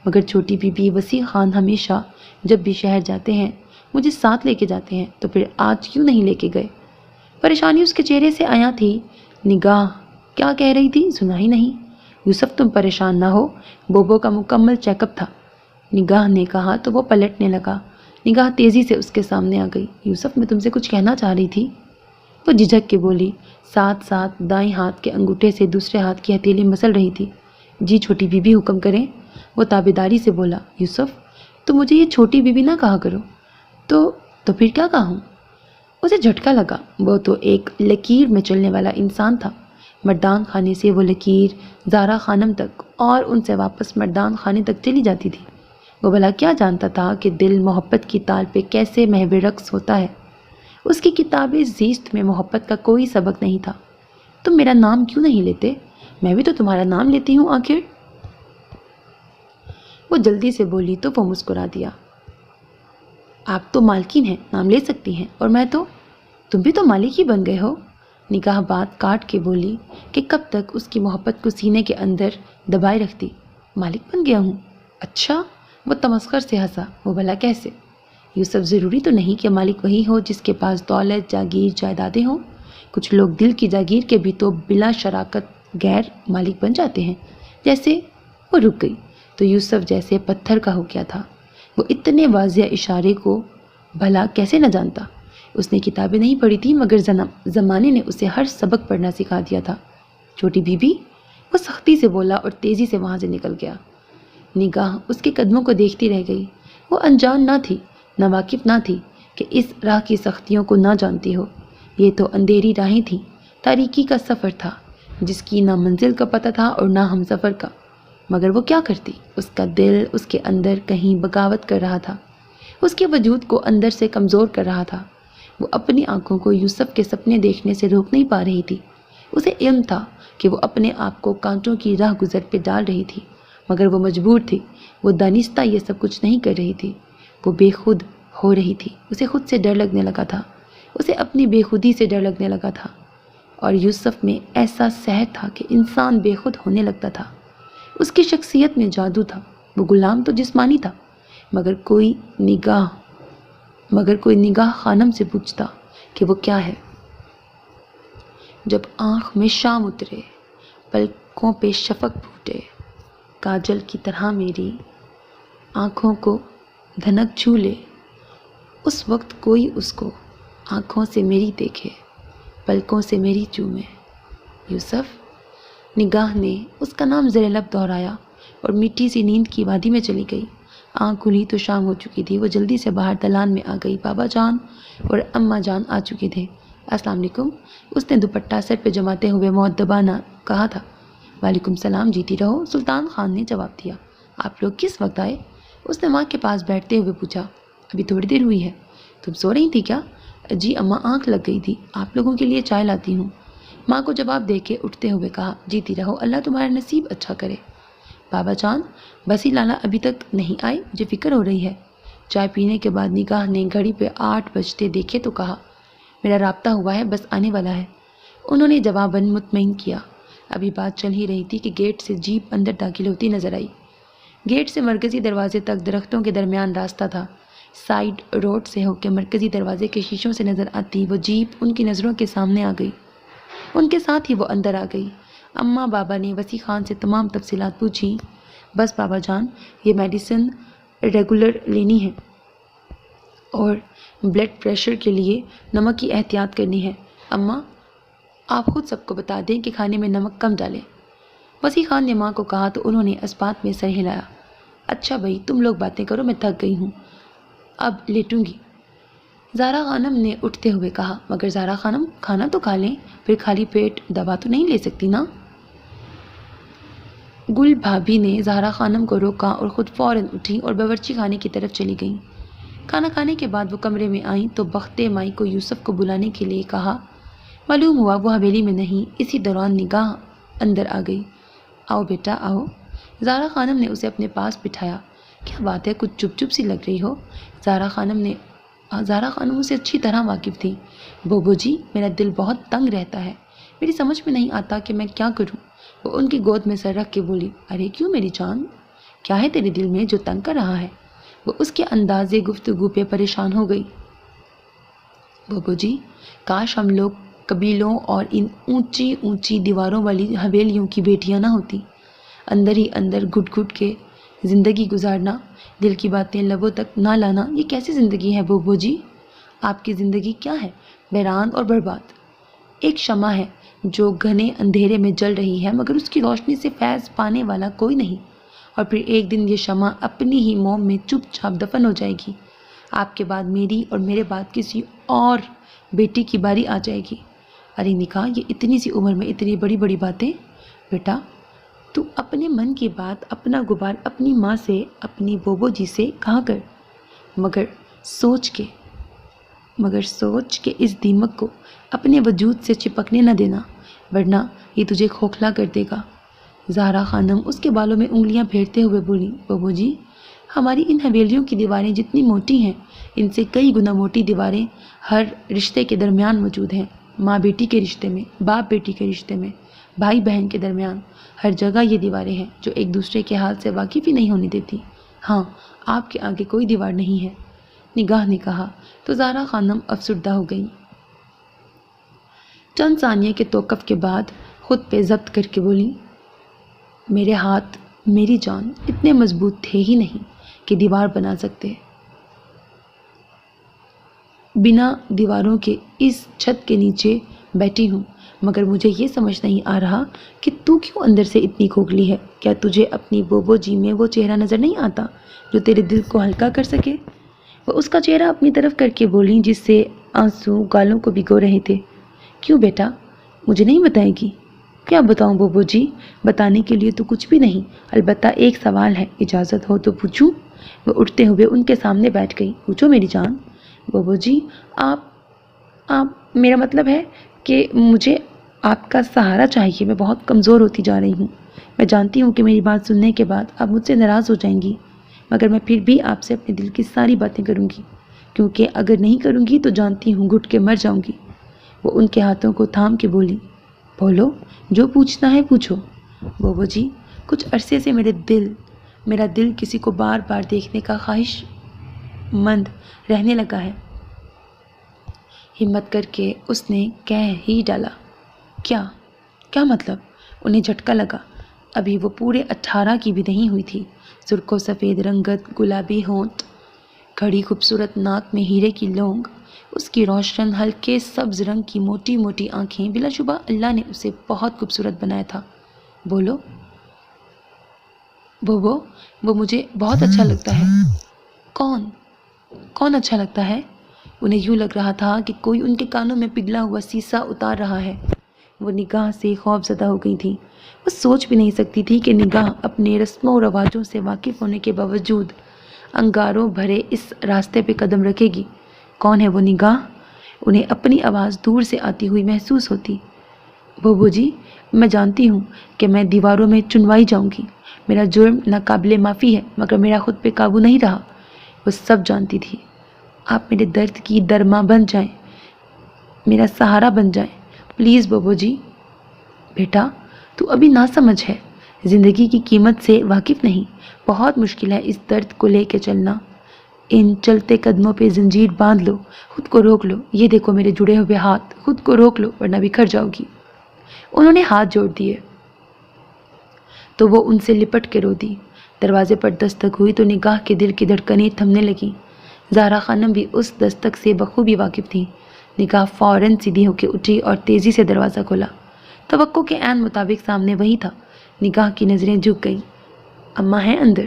Speaker 1: مگر چھوٹی بی بی وسیع خان ہمیشہ جب بھی شہر جاتے ہیں مجھے ساتھ لے کے جاتے ہیں، تو پھر آج کیوں نہیں لے کے گئے؟ پریشانی اس کے چہرے سے عیاں تھی۔ نگاہ کیا کہہ رہی تھی سنا ہی نہیں۔ یوسف تم پریشان نہ ہو، بوبو کا مکمل چیک اپ تھا، نگاہ نے کہا تو وہ پلٹنے لگا۔ نگاہ تیزی سے اس کے سامنے آ گئی۔ یوسف میں تم سے کچھ کہنا چاہ رہی تھی، وہ جھجک کے بولی، ساتھ ساتھ دائیں ہاتھ کے انگوٹھے سے دوسرے ہاتھ کی ہتھیلی مسل رہی تھی۔ جی چھوٹی بی بی حکم کریں، وہ تابیداری سے بولا۔ یوسف تو مجھے یہ چھوٹی بی بی نہ کہا کرو، تو پھر کیا کہوں؟ اسے جھٹکا لگا، وہ تو ایک لکیر میں چلنے والا انسان تھا۔ مردان خانے سے وہ لکیر زارا خانم تک اور ان سے واپس مردان خانے تک چلی جاتی تھی۔ وہ بھلا کیا جانتا تھا کہ دل محبت کی تال پہ کیسے محو رقص ہوتا ہے؟ اس کی کتاب زیست میں محبت کا کوئی سبق نہیں تھا۔ تم میرا نام کیوں نہیں لیتے؟ میں بھی تو تمہارا نام لیتی ہوں آخر۔ وہ جلدی سے بولی تو وہ مسکرا دیا۔ آپ تو مالکین ہیں، نام لے سکتی ہیں، اور میں تو، تم بھی تو مالک ہی بن گئے ہو۔ نگاہ بات کاٹ کے بولی کہ کب تک اس کی محبت کو سینے کے اندر دبائے رکھتی۔ مالک بن گیا ہوں؟ اچھا، وہ تمسخر سے ہنسا۔ وہ بھلا کیسے؟ یوسف ضروری تو نہیں کہ مالک وہی ہو جس کے پاس دولت، جاگیر، جائیدادیں ہوں۔ کچھ لوگ دل کی جاگیر کے بھی تو بلا شراکت غیر مالک بن جاتے ہیں۔ جیسے وہ رک گئی تو یوسف جیسے پتھر کا ہو گیا تھا۔ وہ اتنے واضح اشارے کو بھلا کیسے نہ جانتا؟ اس نے کتابیں نہیں پڑھی تھی، مگر زمانے نے اسے ہر سبق پڑھنا سکھا دیا تھا۔ چھوٹی بی بی، وہ سختی سے بولا اور تیزی سے وہاں سے نکل گیا۔ نگاہ اس کے قدموں کو دیکھتی رہ گئی۔ وہ انجان نہ تھی، نہ واقف نہ تھی کہ اس راہ کی سختیوں کو نہ جانتی ہو۔ یہ تو اندھیری راہیں تھیں، تاریکی کا سفر تھا، جس کی نہ منزل کا پتہ تھا اور نہ ہم سفر کا۔ مگر وہ کیا کرتی؟ اس کا دل اس کے اندر کہیں بغاوت کر رہا تھا، اس کے وجود کو اندر سے کمزور کر رہا تھا۔ وہ اپنی آنکھوں کو یوسف کے سپنے دیکھنے سے روک نہیں پا رہی تھی۔ اسے علم تھا کہ وہ اپنے آپ کو کانٹوں کی راہ گزر پہ ڈال رہی تھی، مگر وہ مجبور تھی۔ وہ دانستہ یہ سب کچھ نہیں کر رہی تھی، وہ بے خود ہو رہی تھی۔ اسے خود سے ڈر لگنے لگا تھا، اسے اپنی بے خودی سے ڈر لگنے لگا تھا۔ اور یوسف میں ایسا سحر تھا کہ انسان بے خود ہونے لگتا تھا۔ اس کی شخصیت میں جادو تھا۔ وہ غلام تو جسمانی تھا، مگر کوئی نگاہ خانم سے پوچھتا کہ وہ کیا ہے۔ جب آنکھ میں شام اترے، پلکوں پہ شفق پھوٹے، کاجل کی طرح میری آنکھوں کو دھنک چھو لے، اس وقت کوئی اس کو آنکھوں سے میری دیکھے، پلکوں سے میری چومے۔ یوسف، نگاہ نے اس کا نام زیر لب دہرایا اور میٹھی سی نیند کی وادی میں چلی گئی۔ آنکھ کھلی تو شام ہو چکی تھی۔ وہ جلدی سے باہر دالان میں آ گئی۔ بابا جان اور اماں جان آ چکے تھے۔ السلام علیکم، اس نے دوپٹہ سر پہ جماتے ہوئے مؤدبانہ کہا تھا۔ وعلیکم السلام، جیتی رہو، سلطان خان نے جواب دیا۔ آپ لوگ کس وقت آئے؟ اس نے ماں کے پاس بیٹھتے ہوئے پوچھا۔ ابھی تھوڑی دیر ہوئی ہے۔ تم سو رہی تھی کیا؟ جی اماں، آنکھ لگ گئی تھی، آپ لوگوں کے لیے چائے لاتی ہوں۔ ماں کو جواب دے کے اٹھتے ہوئے کہا، جیتی رہو، اللہ تمہارا نصیب اچھا کرے۔ بابا جان، بسی لالا ابھی تک نہیں آئے، مجھے فکر ہو رہی ہے۔ چائے پینے کے بعد نگاہ نے گھڑی پہ 8 بجتے دیکھے تو کہا، میرا رابطہ ہوا ہے، بس آنے والا ہے۔ انہوں نے جواباً مطمئن کیا۔ ابھی بات چل ہی رہی تھی کہ گیٹ سے جیپ اندر داخل ہوتی نظر آئی۔ گیٹ سے مرکزی دروازے تک درختوں کے درمیان راستہ تھا۔ سائیڈ روڈ سے ہو کے مرکزی دروازے کے شیشوں سے نظر آتی وہ جیپ ان کی نظروں کے سامنے آ گئی۔ ان کے ساتھ ہی وہ اندر آ گئی۔ اماں بابا نے وسیع خان سے تمام تفصیلات پوچھیں۔ بس بابا جان، یہ میڈیسن ریگولر لینی ہے اور بلڈ پریشر کے لیے نمک کی احتیاط کرنی ہے۔ اماں، آپ خود سب کو بتا دیں کہ کھانے میں نمک کم ڈالیں۔ وسیع خان نے ماں کو کہا تو انہوں نے اس بات میں سر ہلایا۔ اچھا بھائی، تم لوگ باتیں کرو، میں تھک گئی ہوں، اب لیٹوں گی، زہرا خانم نے اٹھتے ہوئے کہا۔ مگر زہرا خانم، کھانا تو کھا لیں، پھر خالی پیٹ دوا تو نہیں لے سکتی نا؟ گل بھابھی نے زہرا خانم کو روکا اور خود فوراً اٹھی اور باورچی خانے کی طرف چلی گئیں۔ کھانا کھانے کے بعد وہ کمرے میں آئیں تو بختِ مائی کو یوسف کو بلانے کے لیے کہا۔ معلوم ہوا وہ حویلی میں نہیں۔ اسی دوران نگاہ اندر آ گئی۔ آؤ بیٹا آؤ۔ زہرا خانم نے اسے اپنے پاس بٹھایا۔ کیا بات ہے، کچھ چپ چپ سی لگ رہی ہو؟ زہرا خانم اسے اچھی طرح واقف تھی۔ بوبو جی، میرا دل بہت تنگ رہتا ہے، میری سمجھ میں نہیں آتا کہ میں کیا کروں۔ وہ ان کی گود میں سر رکھ کے بولی۔ ارے کیوں میری جان، کیا ہے تیرے دل میں جو تنگ کر رہا ہے؟ وہ اس کے انداز گفتگو پہ پریشان ہو گئی۔ بوبو جی، کاش ہم لوگ قبیلوں اور ان اونچی اونچی دیواروں والی حویلیوں کی بیٹیاں نہ ہوتی۔ اندر ہی اندر گھٹ گھٹ کے زندگی گزارنا، دل کی باتیں لبوں تک نہ لانا، یہ کیسی زندگی ہے بوبو جی؟ آپ کی زندگی کیا ہے؟ ویران اور برباد۔ ایک شمع ہے جو گھنے اندھیرے میں جل رہی ہے، مگر اس کی روشنی سے فیض پانے والا کوئی نہیں، اور پھر ایک دن یہ شمع اپنی ہی موم میں چپ چاپ دفن ہو جائے گی۔ آپ کے بعد میری اور میرے بعد کسی اور بیٹی کی باری آ جائے گی۔ ارے نکاح، یہ اتنی سی عمر میں اتنی بڑی بڑی باتیں؟ بیٹا، تو اپنے من کی بات، اپنا غبار اپنی ماں سے، اپنی بوبو جی سے کہا کر، مگر سوچ کے اس دیمک کو اپنے وجود سے چپکنے نہ دینا، ورنہ یہ تجھے کھوکھلا کر دے گا۔ زہرا خانم اس کے بالوں میں انگلیاں پھیرتے ہوئے بولی۔ بوبو جی، ہماری ان حویلیوں کی دیواریں جتنی موٹی ہیں، ان سے کئی گنا موٹی دیواریں ہر رشتے کے درمیان موجود ہیں۔ ماں بیٹی کے رشتے میں، باپ بیٹی کے رشتے میں، بھائی بہن کے درمیان، ہر جگہ یہ دیواریں ہیں جو ایک دوسرے کے حال سے واقف ہی نہیں ہونے دیتی۔ ہاں، آپ کے آگے کوئی دیوار نہیں ہے، نگاہ نے کہا تو زہرا خانم افسردہ ہو گئی۔ چند ثانیے کے توقف کے بعد خود پہ ضبط کر کے بولی، میرے ہاتھ، میری جان اتنے مضبوط تھے ہی نہیں کہ دیوار بنا سکتے۔ بنا دیواروں کے اس چھت کے نیچے بیٹھی ہوں، مگر مجھے یہ سمجھ نہیں آ رہا کہ تو کیوں اندر سے اتنی کھوکھلی ہے۔ کیا تجھے اپنی بوبو جی میں وہ چہرہ نظر نہیں آتا جو تیرے دل کو ہلکا کر سکے؟ وہ اس کا چہرہ اپنی طرف کر کے بولی، جس سے آنسو گالوں کو بھگو رہے تھے۔ کیوں بیٹا، مجھے نہیں بتائے گی؟ کیا بتاؤں بوبو جی، بتانے کے لیے تو کچھ بھی نہیں، البتہ ایک سوال ہے، اجازت ہو تو پوچھوں؟ وہ اٹھتے ہوئے ان کے سامنے بیٹھ گئی۔ پوچھو میری جان۔ بوبو جی، آپ میرا مطلب ہے کہ مجھے آپ کا سہارا چاہیے، میں بہت کمزور ہوتی جا رہی ہوں۔ میں جانتی ہوں کہ میری بات سننے کے بعد آپ مجھ سے ناراض ہو جائیں گی، مگر میں پھر بھی آپ سے اپنے دل کی ساری باتیں کروں گی، کیونکہ اگر نہیں کروں گی تو جانتی ہوں گھٹ کے مر جاؤں گی۔ وہ ان کے ہاتھوں کو تھام کے بولی، بولو، جو پوچھنا ہے پوچھو۔ بوبو جی، کچھ عرصے سے میرے دل میرا دل کسی کو بار بار دیکھنے کا خواہش مند رہنے لگا ہے۔ ہمت کر کے اس نے کہہ ہی ڈالا، کیا مطلب؟ انہیں جھٹکا لگا۔ ابھی وہ پورے 18 کی بھی نہیں ہوئی تھی۔ سرخ و سفید رنگت، گلابی ہونٹ، کھڑی خوبصورت ناک میں ہیرے کی لونگ، اس کی روشن ہلکے سبز رنگ کی موٹی موٹی آنکھیں، بلا شبہ اللہ نے اسے بہت خوبصورت بنایا تھا۔ بولو بوبو، وہ مجھے بہت اچھا لگتا ہے۔ کون اچھا لگتا ہے؟ انہیں یوں لگ رہا تھا کہ کوئی ان کے کانوں میں پگھلا ہوا سیسا اتار رہا ہے۔ وہ نگاہ سے خوف زدہ ہو گئی تھی۔ وہ سوچ بھی نہیں سکتی تھی کہ نگاہ اپنے رسموں و رواجوں سے واقف ہونے کے باوجود انگاروں بھرے اس راستے پہ قدم رکھے گی۔ کون ہے وہ نگاہ؟ انہیں اپنی آواز دور سے آتی ہوئی محسوس ہوتی۔ بوبو جی، میں جانتی ہوں کہ میں دیواروں میں چنوائی جاؤں گی۔ میرا جرم ناقابل معافی ہے، مگر میرا خود پہ قابو نہیں رہا۔ وہ سب جانتی تھی۔ آپ میرے درد کی درماں بن جائیں، میرا سہارا بن جائیں، پلیز بوبو جی۔ بیٹا، تو ابھی ناسمجھ ہے، زندگی کی قیمت سے واقف نہیں۔ بہت مشکل ہے اس درد کو لے کے چلنا۔ ان چلتے قدموں پہ زنجیر باندھ لو، خود کو روک لو۔ یہ دیکھو میرے جڑے ہوئے ہاتھ، خود کو روک لو ورنہ بکھر جاؤ گی۔ انہوں نے ہاتھ جوڑ دیے تو وہ ان سے لپٹ کے رو دی۔ دروازے پر دستک ہوئی تو نگاہ کے دل کی دھڑکنیں تھمنے لگیں۔ زہرا خانم بھی اس دستک سے بخوبی واقف تھی۔ نگاہ فوراً سیدھی ہو کے اٹھی اور تیزی سے دروازہ کھولا۔ توقع کے عین مطابق سامنے وہی تھا۔ نگاہ کی نظریں جھک گئیں۔ اماں ہیں اندر؟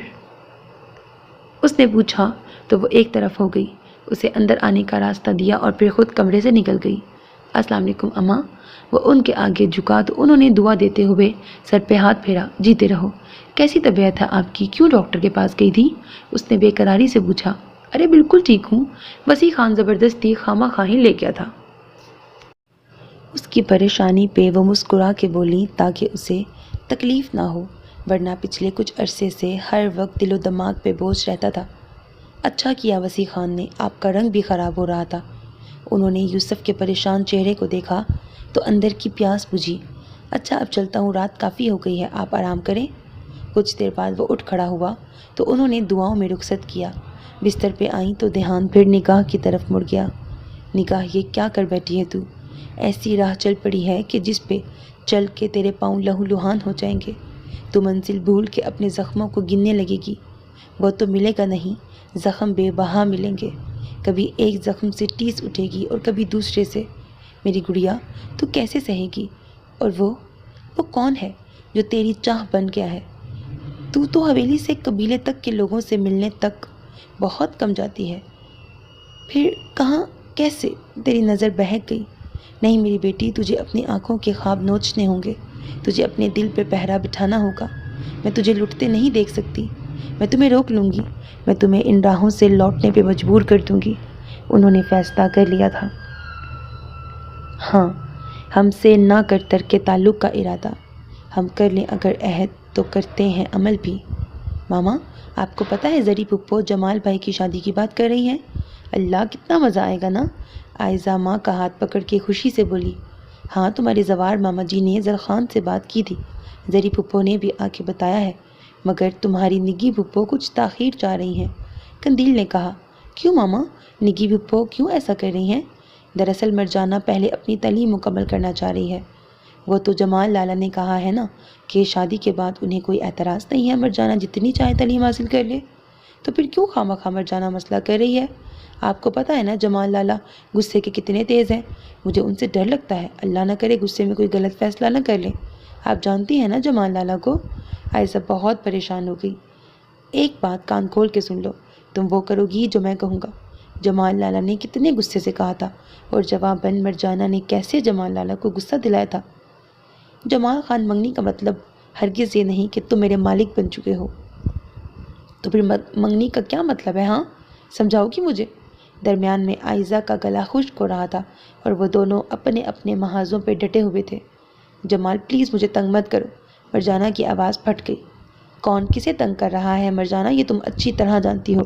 Speaker 1: اس نے پوچھا تو وہ ایک طرف ہو گئی، اسے اندر آنے کا راستہ دیا اور پھر خود کمرے سے نکل گئی۔ السلام علیکم اماں۔ وہ ان کے آگے جھکا تو انہوں نے دعا دیتے ہوئے سر پہ ہاتھ پھیرا۔ جیتے رہو۔ کیسی طبیعت ہے آپ کی؟ کیوں ڈاکٹر کے پاس گئی تھی؟ اس نے بے قراری سے پوچھا۔ ارے بالکل ٹھیک ہوں، وسیع خان زبردستی خامہ خواہی لے گیا تھا۔ اس کی پریشانی پہ وہ مسکرا کے بولی تاکہ اسے تکلیف نہ ہو، ورنہ پچھلے کچھ عرصے سے ہر وقت دل و دماغ پہ بوجھ رہتا تھا۔ اچھا کیا وسیع خان نے، آپ کا رنگ بھی خراب ہو رہا تھا۔ انہوں نے یوسف کے پریشان چہرے کو دیکھا تو اندر کی پیاس بجھی۔ اچھا اب چلتا ہوں، رات کافی ہو گئی ہے، آپ آرام کریں۔ کچھ دیر بعد وہ اٹھ کھڑا ہوا تو انہوں نے دعاؤں میں رخصت کیا۔ بستر پہ آئیں تو دھیان پھر نگاہ کی طرف مڑ گیا۔ نگاہ، یہ کیا کر بیٹھی ہے تو؟ ایسی راہ چل پڑی ہے کہ جس پہ چل کے تیرے پاؤں لہو لہان ہو جائیں گے۔ تو منزل بھول کے اپنے زخموں کو گننے لگے گی۔ وہ تو ملے گا نہیں، زخم بے بہا ملیں گے۔ کبھی ایک زخم سے ٹیس اٹھے گی اور کبھی دوسرے سے۔ میری گڑیا، تو کیسے سہے گی؟ اور وہ کون ہے جو تیری چاہ بن گیا ہے؟ تو حویلی سے قبیلے تک کے لوگوں سے ملنے تک بہت کم جاتی ہے، پھر کہاں کیسے تیری نظر بہک گئی؟ نہیں میری بیٹی، تجھے اپنی آنکھوں کے خواب نوچنے ہوں گے، تجھے اپنے دل پہ پہرا بٹھانا ہوگا۔ میں تجھے لٹتے نہیں دیکھ سکتی، میں تمہیں روک لوں گی، میں تمہیں ان راہوں سے لوٹنے پہ مجبور کر دوں گی۔ انہوں نے فیصلہ کر لیا تھا۔ ہاں، ہم سے نہ کر ترک تعلق کا ارادہ، ہم کر لیں اگر عہد تو کرتے ہیں عمل بھی۔ ماما، آپ کو پتہ ہے زری پھپھو جمال بھائی کی شادی کی بات کر رہی ہیں؟ اللہ، کتنا مزہ آئے گا نا؟ عائزہ ماں کا ہاتھ پکڑ کے خوشی سے بولی۔ ہاں، تمہارے زوار ماما جی نے زرخان سے بات کی تھی، زری پھپھو نے بھی آ کے بتایا ہے، مگر تمہاری نگی پھپھو کچھ تاخیر چاہ رہی ہیں۔ قندیل نے کہا۔ کیوں ماما؟ نگی پھپھو کیوں ایسا کر رہی ہیں؟ دراصل مرجانہ پہلے اپنی تعلیم مکمل کرنا چاہ رہی ہے۔ وہ تو جمال لالا نے کہا ہے نا کہ شادی کے بعد انہیں کوئی اعتراض نہیں ہے، مرجانہ جتنی چاہے تعلیم حاصل کر لے، تو پھر کیوں خواہ مخواہ مرجانہ مسئلہ کر رہی ہے؟ آپ کو پتہ ہے نا جمال لالا غصے کے کتنے تیز ہیں، مجھے ان سے ڈر لگتا ہے، اللہ نہ کرے غصے میں کوئی غلط فیصلہ نہ کر لیں۔ آپ جانتی ہیں نا جمال لالا کو؟ عائزہ بہت پریشان ہو گئی۔ ایک بات کان کھول کے سن لو، تم وہ کرو گی جو میں کہوں گا۔ جمال لالا نے کتنے غصے سے کہا تھا، اور جواباً مرجانہ نے کیسے جمال لالا کو غصہ دلایا تھا۔ جمال خان منگنی کا مطلب ہرگز یہ نہیں کہ تم میرے مالک بن چکے ہو۔ تو پھر منگنی کا کیا مطلب ہے؟ ہاں، سمجھاؤ گی مجھے؟ درمیان میں عائزہ کا گلا خشک ہو رہا تھا اور وہ دونوں اپنے اپنے محاذوں پہ ڈٹے ہوئے تھے۔ جمال پلیز مجھے تنگ مت کرو، مرجانہ کی آواز پھٹ گئی۔ کون کسے تنگ کر رہا ہے مرجانہ، یہ تم اچھی طرح جانتی ہو۔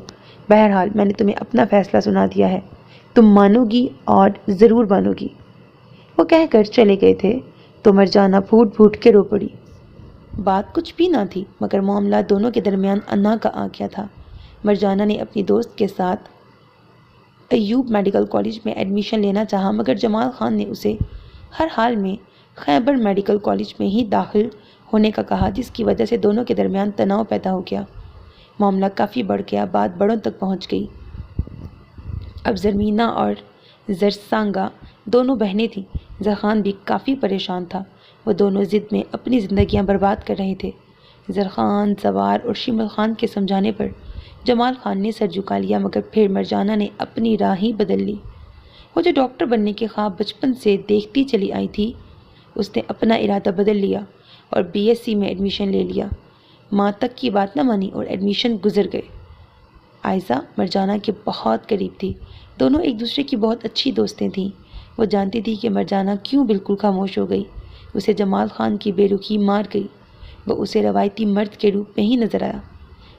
Speaker 1: بہرحال میں نے تمہیں اپنا فیصلہ سنا دیا ہے، تم مانو گی اور ضرور مانو گی۔ وہ کہہ کر چلے گئے تھے تو مرجانہ پھوٹ پھوٹ کے رو پڑی۔
Speaker 2: بات کچھ بھی نہ تھی، مگر معاملہ دونوں کے درمیان انا کا آ گیا تھا۔ مرجانہ نے اپنی دوست کے ساتھ ایوب میڈیکل کالج میں ایڈمیشن لینا چاہا، مگر جمال خان نے اسے ہر حال میں خیبر میڈیکل کالج میں ہی داخل ہونے کا کہا، جس کی وجہ سے دونوں کے درمیان تناؤ پیدا ہو گیا۔ معاملہ کافی بڑھ گیا، بات بڑوں تک پہنچ گئی۔ اب زرمینہ اور زرسانگا دونوں بہنیں تھیں۔ زرخان بھی کافی پریشان تھا، وہ دونوں ضد میں اپنی زندگیاں برباد کر رہے تھے۔ زرخان، زوار اور شیمل خان کے سمجھانے پر جمال خان نے سر جھکا لیا، مگر پھر مرجانہ نے اپنی راہ ہی بدل لی۔ وہ جو ڈاکٹر بننے کے خواب بچپن سے دیکھتی چلی آئی تھی، اس نے اپنا ارادہ بدل لیا اور BSc میں ایڈمیشن لے لیا۔ ماں تک کی بات نہ مانی اور ایڈمیشن گزر گئے۔ عائزہ مرجانہ کے بہت قریب تھی، دونوں ایک دوسرے کی بہت اچھی دوستیں تھیں۔ وہ جانتی تھی کہ مرجانہ کیوں بالکل خاموش ہو گئی۔ اسے جمال خان کی بے رخی مار گئی، وہ اسے روایتی مرد کے روپ میں ہی نظر آیا۔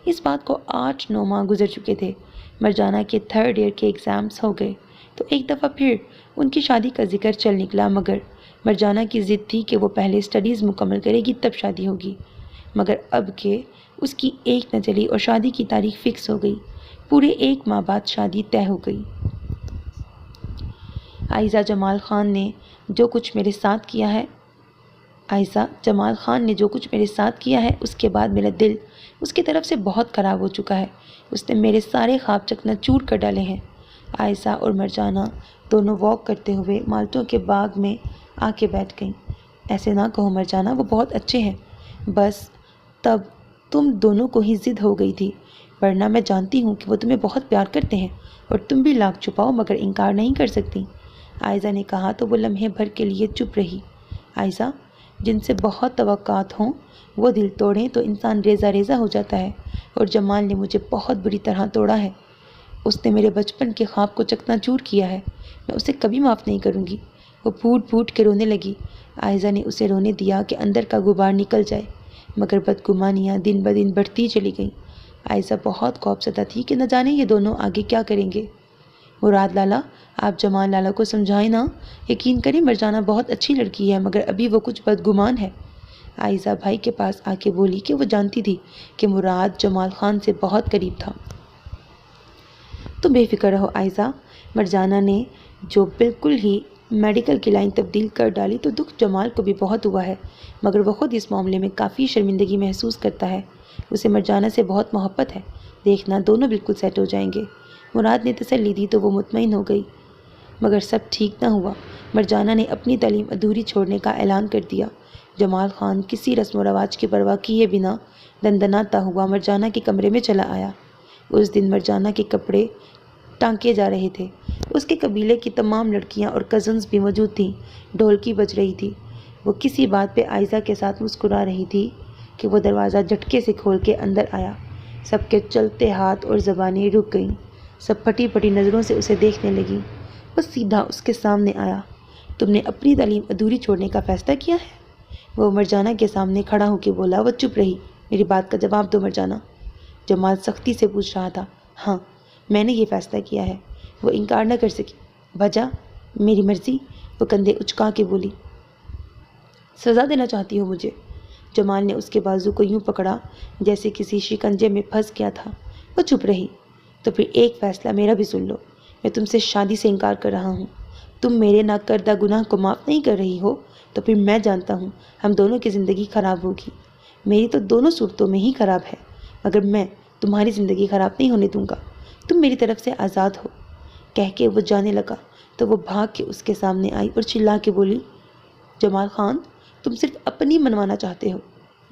Speaker 2: اس بات کو 8-9 ماہ گزر چکے تھے۔ مرجانہ کے 3rd ایئر کے ایگزامز ہو گئے تو ایک دفعہ پھر ان کی شادی کا ذکر چل نکلا، مگر مرجانہ کی ضد تھی کہ وہ پہلے اسٹڈیز مکمل کرے گی تب شادی ہوگی۔ مگر اب کہ اس کی ایک نہ چلی اور شادی کی تاریخ فکس ہو گئی، پورے 1 ماہ بعد شادی طے ہو گئی۔ عائزہ جمال خان نے جو کچھ میرے ساتھ کیا ہے اس کے بعد میرا دل اس کی طرف سے بہت خراب ہو چکا ہے۔ اس نے میرے سارے خواب چکنا چور کر ڈالے ہیں۔ عائزہ اور مرجانہ دونوں واک کرتے ہوئے مالٹوں کے باغ میں آ کے بیٹھ گئیں۔ ایسے نہ کہو مرجانہ، وہ بہت اچھے ہیں، بس تب تم دونوں کو ہی ضد ہو گئی تھی، ورنہ میں جانتی ہوں کہ وہ تمہیں بہت پیار کرتے ہیں اور تم بھی لاکھ چھپاؤ مگر انکار نہیں کر سکتی۔ عائزہ نے کہا تو وہ لمحے بھر کے لیے چپ رہی۔ عائزہ، جن سے بہت توقعات ہوں وہ دل توڑیں تو انسان ریزہ ریزہ ہو جاتا ہے، اور جمال نے مجھے بہت بری طرح توڑا ہے۔ اس نے میرے بچپن کے خواب کو چکنا چور کیا ہے، میں اسے کبھی معاف نہیں کروں گی۔ وہ پھوٹ پھوٹ کے رونے لگی۔ عائزہ نے اسے رونے دیا کہ اندر کا غبار نکل جائے، مگر بدگمانیاں دن بدن بڑھتی چلی گئیں۔ عائزہ بہت خوفزدہ تھی کہ نہ جانے یہ دونوں آگے کیا کریں گے۔ مراد لالا، آپ جمال لالا کو سمجھائیں نا، یقین کریں مرجانہ بہت اچھی لڑکی ہے، مگر ابھی وہ کچھ بدگمان ہے۔ عائزہ بھائی کے پاس آ کے بولی کہ وہ جانتی تھی کہ مراد جمال خان سے بہت قریب تھا۔ تم بے فکر رہو عائزہ، مرجانہ نے جو بالکل ہی میڈیکل کی لائن تبدیل کر ڈالی تو دکھ جمال کو بھی بہت ہوا ہے، مگر وہ خود اس معاملے میں کافی شرمندگی محسوس کرتا ہے۔ اسے مرجانہ سے بہت محبت ہے، دیکھنا دونوں بالکل سیٹ ہو جائیں گے۔ مراد نے تسلی دی تو وہ مطمئن ہو گئی، مگر سب ٹھیک نہ ہوا۔ مرجانہ نے اپنی تعلیم ادھوری چھوڑنے کا اعلان کر دیا۔ جمال خان کسی رسم و رواج کی پرواہ کیے بنا دندناتا ہوا مرجانہ کے کمرے میں چلا آیا۔ اس دن مرجانہ کے کپڑے ٹانکے جا رہے تھے۔ اس کے قبیلے کی تمام لڑکیاں اور کزنز بھی موجود تھیں۔ ڈھولکی بج رہی تھی۔ وہ کسی بات پہ عائزہ کے ساتھ مسکرا رہی تھی کہ وہ دروازہ جھٹکے سے کھول کے اندر آیا۔ سب کے چلتے ہاتھ اور زبانیں رک گئیں، سب پھٹی پھٹی نظروں سے اسے دیکھنے لگی۔ وہ سیدھا اس کے سامنے آیا۔ تم نے اپنی تعلیم ادھوری چھوڑنے کا فیصلہ کیا ہے؟ وہ مرجانہ کے سامنے کھڑا ہو کے بولا۔ وہ چپ رہی۔ میری بات کا جواب دو مرجانہ، جمال سختی سے پوچھ رہا تھا۔ ہاں، میں نے یہ فیصلہ کیا ہے، وہ انکار نہ کر سکی۔ وجہ؟ میری مرضی، وہ کندھے اچکا کے بولی۔ سزا دینا چاہتی ہو مجھے؟ جمال نے اس کے بازو کو یوں پکڑا جیسے کسی شکنجے میں پھنس گیا تھا۔ وہ چپ رہی۔ تو پھر ایک فیصلہ میرا بھی سن لو، میں تم سے شادی سے انکار کر رہا ہوں۔ تم میرے نہ کردہ گناہ کو معاف نہیں کر رہی ہو تو پھر میں جانتا ہوں ہم دونوں کی زندگی خراب ہوگی۔ میری تو دونوں صورتوں میں ہی خراب ہے، مگر میں تمہاری زندگی خراب نہیں ہونے دوں گا۔ تم میری طرف سے آزاد ہو۔ کہہ کے وہ جانے لگا تو وہ بھاگ کے اس کے سامنے آئی اور چلا کے بولی، جمال خان، تم صرف اپنی منوانا چاہتے ہو،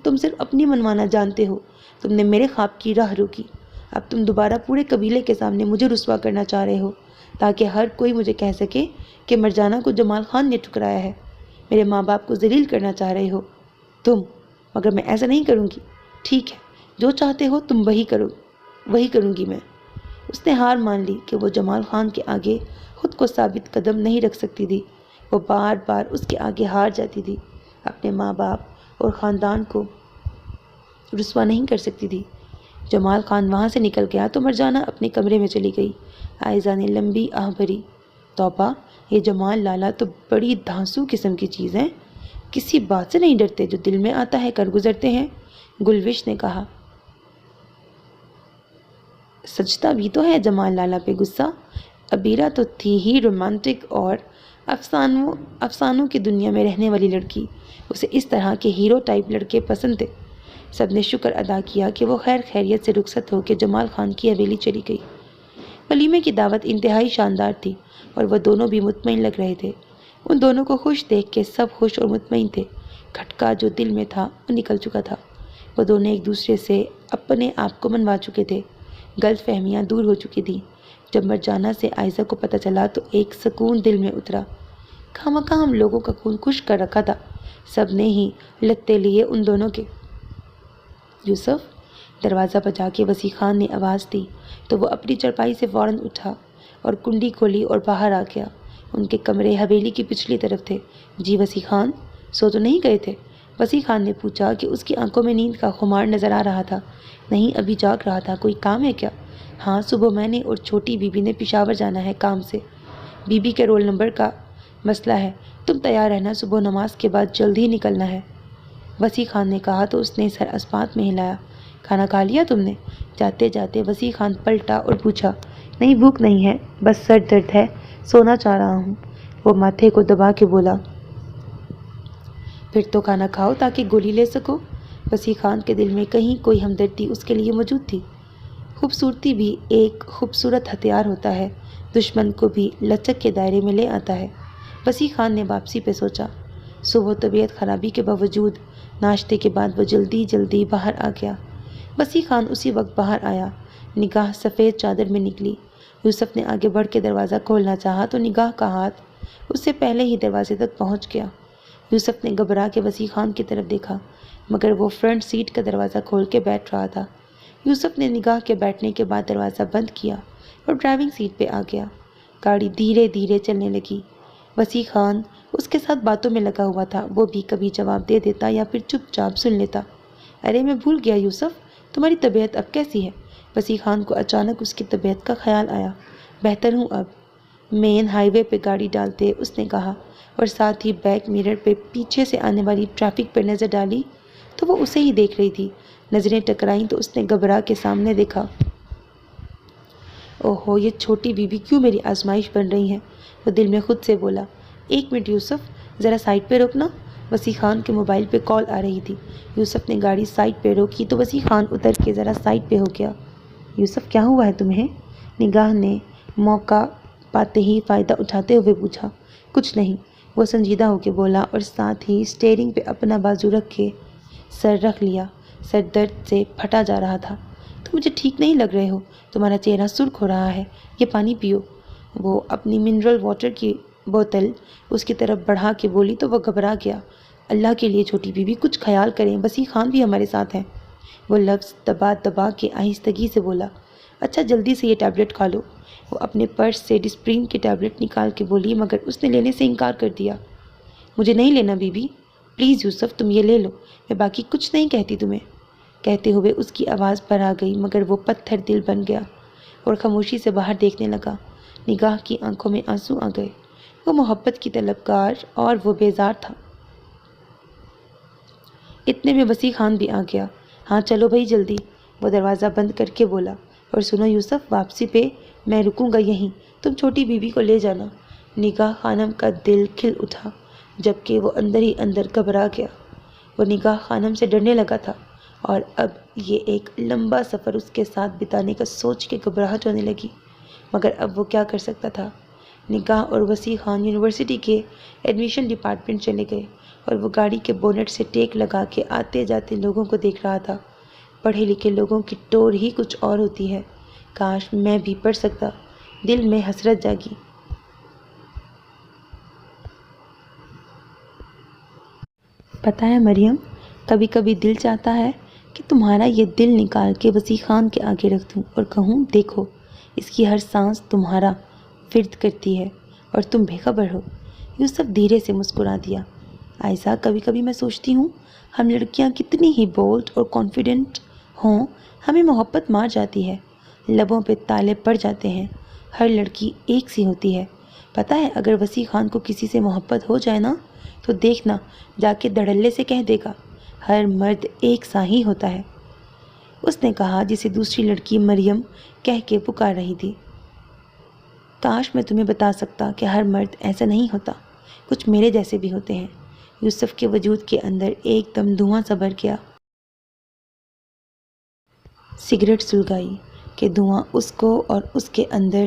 Speaker 2: تم صرف اپنی منوانا جانتے ہو۔ تم نے میرے خواب کی راہ روکی، اب تم دوبارہ پورے قبیلے کے سامنے مجھے رسوا کرنا چاہ رہے ہو تاکہ ہر کوئی مجھے کہہ سکے کہ مرجانہ کو جمال خان نے ٹھکرایا ہے۔ میرے ماں باپ کو ذلیل کرنا چاہ رہے ہو تم، مگر میں ایسا نہیں کروں گی۔ ٹھیک ہے، جو چاہتے ہو تم وہی کروں گی میں۔ اس نے ہار مان لی کہ وہ جمال خان کے آگے خود کو ثابت قدم نہیں رکھ سکتی تھی۔ وہ بار بار اس کے آگے ہار جاتی تھی، اپنے ماں باپ اور خاندان کو رسوا نہیں کر سکتی تھی۔ جمال خان وہاں سے نکل گیا تو مرجانہ اپنے کمرے میں چلی گئی۔ عائزہ نے لمبی آہ بھری۔ توبہ، یہ جمال لالا تو بڑی دھانسو قسم کی چیز ہے، کسی بات سے نہیں ڈرتے، جو دل میں آتا ہے کر گزرتے ہیں، گلوش نے کہا۔ سچتا بھی تو ہے جمال لالا پہ غصہ۔ ابیرہ تو تھی ہی رومانٹک اور افسانوں کی دنیا میں رہنے والی لڑکی، اسے اس طرح کے ہیرو ٹائپ لڑکے پسند تھے۔ سب نے شکر ادا کیا کہ وہ خیر خیریت سے رخصت ہو کے جمال خان کی حویلی چلی گئی۔ ولیمے کی دعوت انتہائی شاندار تھی اور وہ دونوں بھی مطمئن لگ رہے تھے۔ ان دونوں کو خوش دیکھ کے سب خوش اور مطمئن تھے۔ کھٹکا جو دل میں تھا وہ نکل چکا تھا۔ وہ دونوں ایک دوسرے سے اپنے آپ کو منوا چکے تھے۔ غلط فہمیاں دور ہو چکی تھیں۔ جب مرجانہ سے عائزہ کو پتہ چلا تو ایک سکون دل میں اترا۔ خامخواہ ہم لوگوں کا خون خشک کر رکھا تھا، سب نے ہی لتے لیے ان دونوں کے۔ یوسف، دروازہ بجا کے وسیع خان نے آواز دی تو وہ اپنی چرپائی سے فوراً اٹھا اور کنڈی کھولی اور باہر آ گیا۔ ان کے کمرے حویلی کی پچھلی طرف تھے۔ جی وسیع خان، سو تو نہیں گئے تھے؟ وسیع خان نے پوچھا کہ اس کی آنکھوں میں نیند کا خمار نظر آ رہا تھا۔ نہیں، ابھی جاگ رہا تھا۔ کوئی کام ہے کیا؟ ہاں، صبح میں نے اور چھوٹی بی بی نے پشاور جانا ہے کام سے۔ بی بی کے رول نمبر کا مسئلہ ہے، تم تیار رہنا، صبح نماز کے بعد جلد ہی نکلنا ہے، وسیع خان نے کہا تو اس نے سر اسبات میں ہلایا۔ کھانا کھا لیا تم نے؟ جاتے جاتے وسیع خان پلٹا اور پوچھا۔ نہیں، بھوک نہیں ہے، بس سر درد ہے، سونا چاہ رہا ہوں، وہ ماتھے کو دبا کے بولا۔ پھر تو کھانا کھاؤ تاکہ گولی لے سکو۔ وسیع خان کے دل میں کہیں کوئی ہمدردی اس کے لیے موجود تھی۔ خوبصورتی بھی ایک خوبصورت ہتھیار ہوتا ہے، دشمن کو بھی لچک کے دائرے میں لے آتا ہے۔ وسیع خان نے واپسی پہ سوچا۔ صبح طبیعت خرابی کے باوجود ناشتے کے بعد وہ جلدی باہر آ گیا۔ وسیع خان اسی وقت باہر آیا، نگاہ سفید چادر میں نکلی۔ یوسف نے آگے بڑھ کے دروازہ کھولنا چاہا تو نگاہ کا ہاتھ اس سے پہلے ہی دروازے تک پہنچ گیا۔ یوسف نے گھبرا کے وسیع خان کی طرف دیکھا، مگر وہ فرنٹ سیٹ کا دروازہ کھول کے بیٹھ رہا تھا۔ یوسف نے نگاہ کے بیٹھنے کے بعد دروازہ بند کیا اور ڈرائیونگ سیٹ پہ آ گیا۔ گاڑی دھیرے دھیرے چلنے لگی۔ وسیع خان اس کے ساتھ باتوں میں لگا ہوا تھا، وہ بھی کبھی جواب دے دیتا یا پھر چپ چاپ سن لیتا۔ ارے میں بھول گیا یوسف، تمہاری طبیعت اب کیسی ہے؟ وسیع خان کو اچانک اس کی طبیعت کا خیال آیا۔ بہتر ہوں اب، مین ہائی وے پہ گاڑی ڈالتے اس نے کہا، اور ساتھ ہی بیک میرر پہ پیچھے سے آنے والی ٹریفک پر نظر ڈالی تو وہ اسے ہی دیکھ رہی تھی۔ نظریں ٹکرائیں تو اس نے گھبرا کے سامنے دیکھا۔ اوہو، یہ چھوٹی بی بی کیوں میری آزمائش بن رہی ہیں؟ وہ دل میں خود سے بولا۔ ایک منٹ یوسف، ذرا سائڈ پہ روکنا۔ وسیع خان کے موبائل پہ کال آ رہی تھی۔ یوسف نے گاڑی سائڈ پہ روکی تو وسیع خان اتر کے ذرا سائڈ پہ ہو گیا۔ یوسف، کیا ہوا ہے تمہیں؟ نگاہ نے موقع پاتے ہی فائدہ اٹھاتے ہوئے پوچھا۔ کچھ نہیں، وہ سنجیدہ ہو کے بولا اور ساتھ ہی اسٹیئرنگ پہ اپنا بازو رکھ کے سر رکھ لیا۔ سر درد سے پھٹا جا رہا تھا۔ تم مجھے ٹھیک نہیں لگ رہے ہو، تمہارا چہرہ سرخ ہو رہا ہے، یہ پانی پیو۔ وہ اپنی منرل واٹر کی بوتل اس کی طرف بڑھا کے بولی تو وہ گھبرا گیا۔ اللہ کے لیے چھوٹی بی بی کچھ خیال کریں، وسیع خان بھی ہمارے ساتھ ہیں، وہ لفظ دبا دبا کے آہستگی سے بولا۔ اچھا، جلدی سے یہ ٹیبلٹ کھا لو۔ وہ اپنے پرس سے ڈسپرین کی ٹیبلٹ نکال کے بولی، مگر اس نے لینے سے انکار کر دیا۔ مجھے نہیں لینا بی بی، پلیز یوسف تم یہ لے لو، میں باقی کچھ نہیں کہتی تمہیں۔ کہتے ہوئے اس کی آواز پر آ گئی، مگر وہ پتھر دل بن گیا اور خاموشی سے باہر دیکھنے لگا۔ نگاہ کی آنکھوں میں آنسو آ گئے۔ وہ محبت کی طلبگار اور وہ بیزار تھا۔ اتنے میں وسیع خان بھی آ گیا۔ ہاں چلو بھائی جلدی، وہ دروازہ بند کر کے بولا۔ اور سنو یوسف، واپسی پہ میں رکوں گا یہیں، تم چھوٹی بی بی کو لے جانا۔ نگاہ خانم کا دل کھل اٹھا، جبکہ وہ اندر ہی اندر گھبرا گیا۔ وہ نگاہ خانم سے ڈرنے لگا تھا اور اب یہ ایک لمبا سفر اس کے ساتھ بتانے کا سوچ کے گھبراہٹ ہونے لگی، مگر اب وہ کیا کر سکتا تھا؟ نگاہ اور وسیع خان یونیورسٹی کے ایڈمیشن ڈپارٹمنٹ چلے گئے اور وہ گاڑی کے بونٹ سے ٹیک لگا کے آتے جاتے لوگوں کو دیکھ رہا تھا۔ پڑھے لکھے لوگوں کی ٹور ہی کچھ اور ہوتی ہے، کاش میں بھی پڑھ سکتا، دل میں حسرت جاگی۔ پتہ ہے مریم، کبھی کبھی دل چاہتا ہے کہ تمہارا یہ دل نکال کے وسیع خان کے آگے رکھ دوں اور کہوں، دیکھو اس کی ہر سانس تمہارا ورد کرتی ہے اور تم بے خبر ہو۔ یوسف دھیرے سے مسکرا دیا۔ عائزہ، کبھی کبھی میں سوچتی ہوں ہم لڑکیاں کتنی ہی بولڈ اور کانفیڈنٹ ہوں، ہمیں محبت مار جاتی ہے، لبوں پہ تالے پڑ جاتے ہیں، ہر لڑکی ایک سی ہوتی ہے۔ پتہ ہے اگر وسیع خان کو کسی سے محبت ہو جائے نا تو دیکھنا جا کے دھڑلے سے کہہ دے گا، ہر مرد ایک سا ہی ہوتا ہے، اس نے کہا جسے دوسری لڑکی مریم کہہ کے پکار رہی تھی۔ کاش میں تمہیں بتا سکتا کہ ہر مرد ایسا نہیں ہوتا، کچھ میرے جیسے بھی ہوتے ہیں۔ یوسف کے وجود کے اندر ایک دم دھواں سا بھر گیا۔ سگریٹ سلگائی کہ دھواں اس کو اور اس کے اندر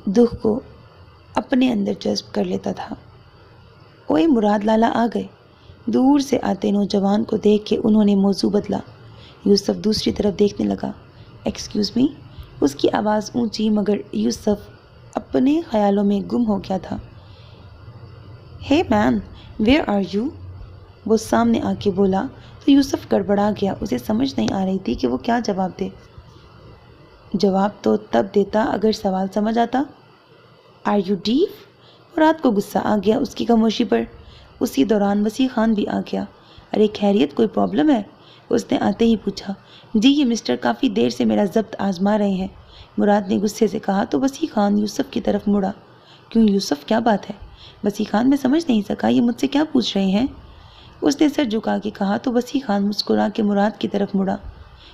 Speaker 2: دکھ کو اپنے اندر جذب کر لیتا تھا۔ اوئے مراد لالا آ گئے۔ دور سے آتے نوجوان کو دیکھ کے انہوں نے موضوع بدلا۔ یوسف دوسری طرف دیکھنے لگا۔ ایکسکیوز می، اس کی آواز اونچی مگر یوسف اپنے خیالوں میں گم ہو گیا تھا۔ ہے مین، ویئر آر یو؟ وہ سامنے آ کے بولا تو یوسف گڑبڑا گیا۔ اسے سمجھ نہیں آ رہی تھی کہ وہ کیا جواب دے۔ جواب تو تب دیتا اگر سوال سمجھ آتا۔ Are you ڈیف؟ مراد کو غصہ آ گیا اس کی خاموشی پر۔ اسی دوران وسیع خان بھی آ گیا۔ ارے خیریت، کوئی پرابلم ہے؟ اس نے آتے ہی پوچھا۔ جی، یہ مسٹر کافی دیر سے میرا ضبط آزما رہے ہیں، مراد نے غصے سے کہا تو وسیع خان یوسف کی طرف مڑا۔ کیوں یوسف، کیا بات ہے؟ وسیع خان میں سمجھ نہیں سکا یہ مجھ سے کیا پوچھ رہے ہیں۔ اس نے سر جھکا کے کہا تو وسیع خان مسکرا کے مراد کی طرف مڑا۔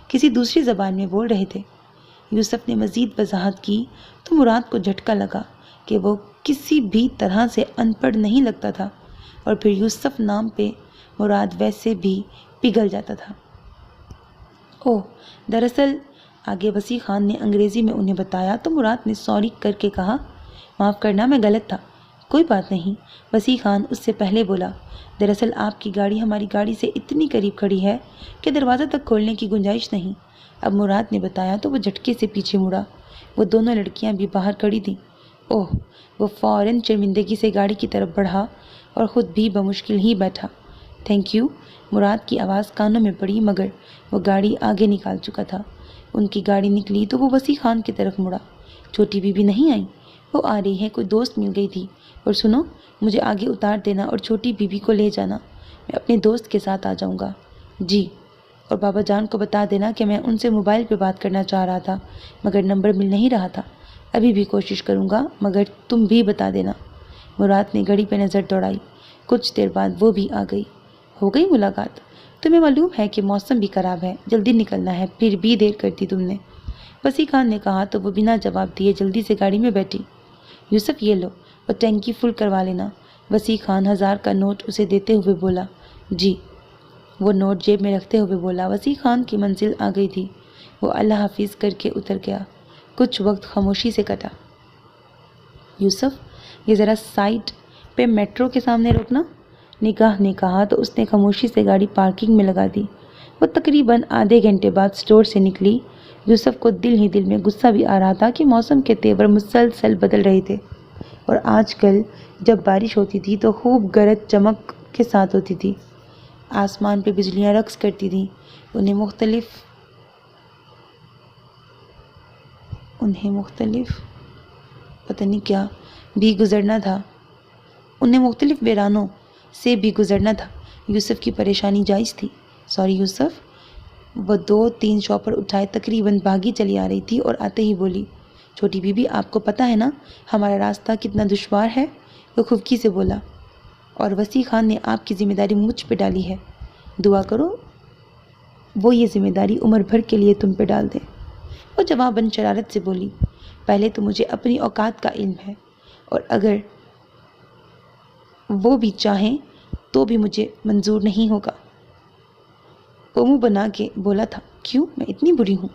Speaker 2: کسی دوسری زبان میں بول رہے تھے۔ یوسف نے مزید وضاحت کی تو مراد کو جھٹکا لگا کہ وہ کسی بھی طرح سے ان پڑھ نہیں لگتا تھا، اور پھر یوسف نام پہ مراد ویسے بھی پگھل جاتا تھا۔ اوہ، دراصل آگے وسیع خان نے انگریزی میں انہیں بتایا تو مراد نے سوری کر کے کہا، معاف کرنا، میں غلط تھا۔ کوئی بات نہیں، وسیع خان اس سے پہلے بولا۔ دراصل آپ کی گاڑی ہماری گاڑی سے اتنی قریب کھڑی ہے کہ دروازہ تک کھولنے کی گنجائش نہیں۔ اب مراد نے بتایا تو وہ جھٹکے سے پیچھے مڑا۔ وہ دونوں لڑکیاں بھی باہر کھڑی تھیں۔ اوہ، وہ فوراً شرمندگی سے گاڑی کی طرف بڑھا اور خود بھی بمشکل ہی بیٹھا۔ تھینک یو، مراد کی آواز کانوں میں پڑی مگر وہ گاڑی آگے نکال چکا تھا۔ ان کی گاڑی نکلی تو وہ وسیع خان کی طرف مڑا۔ چھوٹی بی بی نہیں آئی؟ وہ آ رہی ہے، کوئی دوست مل گئی تھی۔ اور سنو، مجھے آگے اتار دینا اور چھوٹی بی بی کو لے جانا، میں اپنے دوست کے ساتھ آ جاؤں گا۔ جی، اور بابا جان کو بتا دینا کہ میں ان سے موبائل پہ بات کرنا چاہ رہا تھا مگر نمبر مل نہیں رہا تھا۔ ابھی بھی کوشش کروں گا مگر تم بھی بتا دینا۔ مراد نے گھڑی پہ نظر دوڑائی۔ کچھ دیر بعد وہ بھی آ گئی۔ ہو گئی ملاقات؟ تمہیں معلوم ہے کہ موسم بھی خراب ہے، جلدی نکلنا ہے، پھر بھی دیر کر دی تم نے، وسیع خان نے کہا تو وہ بنا جواب دیے جلدی سے گاڑی میں بیٹھی۔ یوسف، یہ لو اور ٹینکی فل کروا لینا، وسیع خان 1000 کا نوٹ اسے دیتے ہوئے بولا۔ جی، وہ نوٹ جیب میں رکھتے ہوئے بولا۔ وسیع خان کی منزل آ گئی تھی۔ وہ اللہ حافظ کر کے اتر گیا۔ کچھ وقت خاموشی سے کٹا۔ یوسف، یہ ذرا سائٹ پہ میٹرو کے سامنے روکنا، نگاہ نے کہا تو اس نے خاموشی سے گاڑی پارکنگ میں لگا دی۔ وہ تقریباً آدھے گھنٹے بعد اسٹور سے نکلی۔ یوسف کو دل ہی دل میں غصہ بھی آ رہا تھا کہ موسم کے تیور مسلسل بدل رہے تھے، اور آج کل جب بارش ہوتی تھی تو خوب گرج چمک کے ساتھ ہوتی تھی۔ آسمان پہ بجلیاں رقص کرتی تھیں۔ انہیں مختلف پتہ نہیں کیا بھی گزرنا تھا، انہیں مختلف ویرانوں سے بھی گزرنا تھا۔ یوسف کی پریشانی جائز تھی۔ سوری یوسف، وہ 2-3 شاپر اٹھائے تقریباً بھاگی چلی آ رہی تھی اور آتے ہی بولی، چھوٹی بی بی، آپ کو پتہ ہے نا ہمارا راستہ کتنا دشوار ہے؟ وہ خفکی سے بولا، اور وسیع خان نے آپ کی ذمہ داری مجھ پہ ڈالی ہے، دعا کرو وہ یہ ذمہ داری عمر بھر کے لیے تم پہ ڈال دیں۔ وہ جواباً شرارت سے بولی، پہلے تو مجھے اپنی اوقات کا علم ہے، اور اگر وہ بھی چاہیں تو بھی مجھے منظور نہیں ہوگا۔ وہ منہ بنا کے بولا تھا، کیوں، میں اتنی بری ہوں؟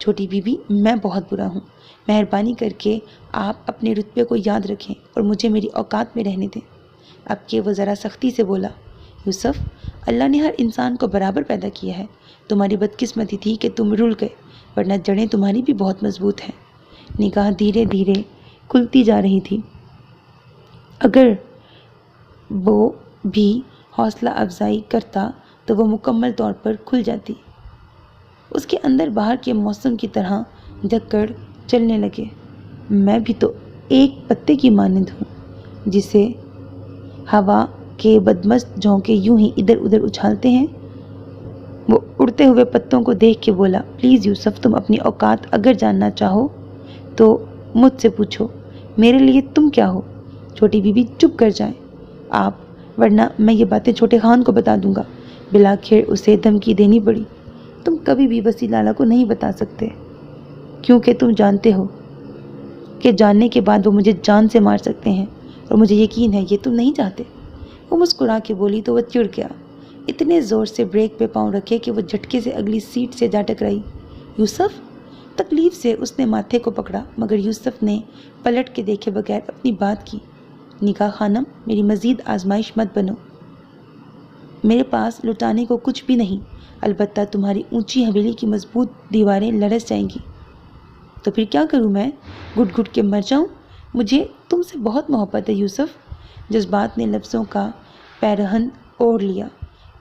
Speaker 2: چھوٹی بی بی، میں بہت برا ہوں، مہربانی کر کے آپ اپنے رتبے کو یاد رکھیں اور مجھے میری اوقات میں رہنے دیں۔ اب کہ وہ ذرا سختی سے بولا، یوسف، اللہ نے ہر انسان کو برابر پیدا کیا ہے، تمہاری بدقسمتی تھی کہ تم رل گئے، ورنہ جڑیں تمہاری بھی بہت مضبوط ہیں۔ نگاہ دھیرے دھیرے کھلتی جا رہی تھی۔ اگر وہ بھی حوصلہ افزائی کرتا تو وہ مکمل طور پر کھل جاتی۔ اس کے اندر باہر کے موسم کی طرح جھکڑ چلنے لگے۔ میں بھی تو ایک پتے کی مانند ہوں جسے ہوا کے بدمست جھونکے یوں ہی ادھر ادھر اچھالتے ہیں۔ وہ اڑتے ہوئے پتوں کو دیکھ کے بولا، پلیز یوسف، تم اپنی اوقات اگر جاننا چاہو تو مجھ سے پوچھو، میرے لیے تم کیا ہو؟ چھوٹی بی بی چپ کر جائیں آپ، ورنہ میں یہ باتیں چھوٹے خان کو بتا دوں گا۔ بلاخر اسے دھمکی دینی پڑی۔ تم کبھی بھی وسیع لالا کو نہیں بتا سکتے، کیونکہ تم جانتے ہو کہ جاننے کے بعد وہ مجھے جان سے مار سکتے ہیں، اور مجھے یقین ہے یہ تم نہیں چاہتے۔ وہ مسکرا کے بولی تو وہ چڑ گیا، اتنے زور سے بریک پہ پاؤں رکھے کہ وہ جھٹکے سے اگلی سیٹ سے جا ٹکرائی۔ یوسف! تکلیف سے اس نے ماتھے کو پکڑا، مگر یوسف نے پلٹ کے دیکھے بغیر اپنی بات کی۔ نگاہ خانم، میری مزید آزمائش مت بنو۔ میرے پاس لٹانے کو کچھ بھی نہیں، البتہ تمہاری اونچی حویلی کی مضبوط دیواریں لرز جائیں گی۔ تو پھر کیا کروں میں؟ گھٹ گھٹ کے مر جاؤں؟ مجھے تم سے بہت محبت ہے یوسف۔ جذبات نے لفظوں کا پیرہن اوڑھ لیا۔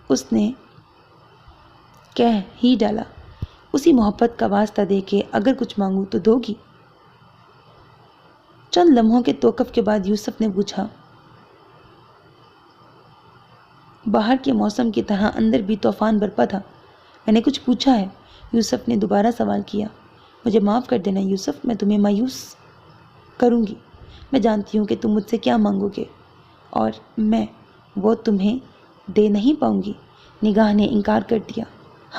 Speaker 2: اس نے کہہ ہی ڈالا، اسی محبت کا واسطہ دے کے اگر کچھ مانگوں تو دو گی؟ چند لمحوں کے توقف کے بعد یوسف نے پوچھا۔ باہر کے موسم کی طرح اندر بھی طوفان برپا تھا۔ میں نے کچھ پوچھا ہے؟ یوسف نے دوبارہ سوال کیا۔ مجھے معاف کر دینا یوسف، میں تمہیں مایوس کروں گی۔ میں جانتی ہوں کہ تم مجھ سے کیا مانگو گے، اور میں وہ تمہیں دے نہیں پاؤں گی۔ نگاہ نے انکار کر دیا۔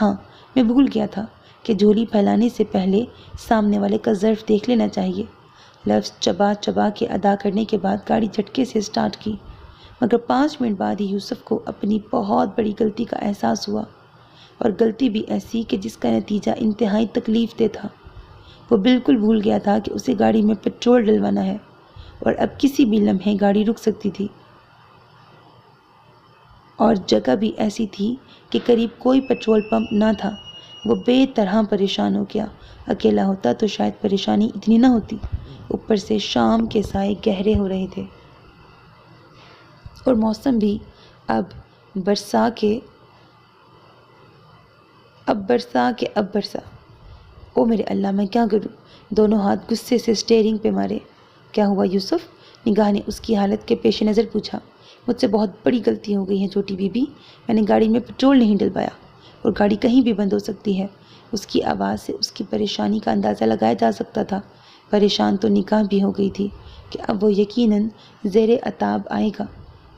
Speaker 2: ہاں، میں بھول گیا تھا کہ جھولی پھیلانے سے پہلے سامنے والے کا ظرف دیکھ لینا چاہیے۔ لفظ چبا چبا کے ادا کرنے کے بعد گاڑی جھٹکے سے سٹارٹ کی، مگر 5 منٹ بعد ہی یوسف کو اپنی بہت بڑی غلطی کا احساس ہوا، اور غلطی بھی ایسی کہ جس کا نتیجہ انتہائی تکلیف دہ تھا۔ وہ بالکل بھول گیا تھا کہ اسے گاڑی میں پٹرول ڈلوانا ہے، اور اب کسی بھی لمحے گاڑی رک سکتی تھی، اور جگہ بھی ایسی تھی کہ قریب کوئی پٹرول پمپ نہ تھا۔ وہ بے طرح پریشان ہو گیا۔ اکیلا ہوتا تو شاید پریشانی اتنی نہ ہوتی، اوپر سے شام کے سائے گہرے ہو رہے تھے، اور موسم بھی اب برسا۔ او میرے اللہ، میں کیا کروں؟ دونوں ہاتھ غصے سے اسٹیئرنگ پہ مارے۔ کیا ہوا یوسف؟ نگاہ نے اس کی حالت کے پیش نظر پوچھا۔ مجھ سے بہت بڑی غلطی ہو گئی ہے چھوٹی بی بی، میں نے گاڑی میں پٹرول نہیں ڈلوایا، اور گاڑی کہیں بھی بند ہو سکتی ہے۔ اس کی آواز سے اس کی پریشانی کا اندازہ لگایا جا سکتا تھا۔ پریشان تو نگاہ بھی ہو گئی تھی کہ اب وہ یقیناً زیر عتاب آئے گا۔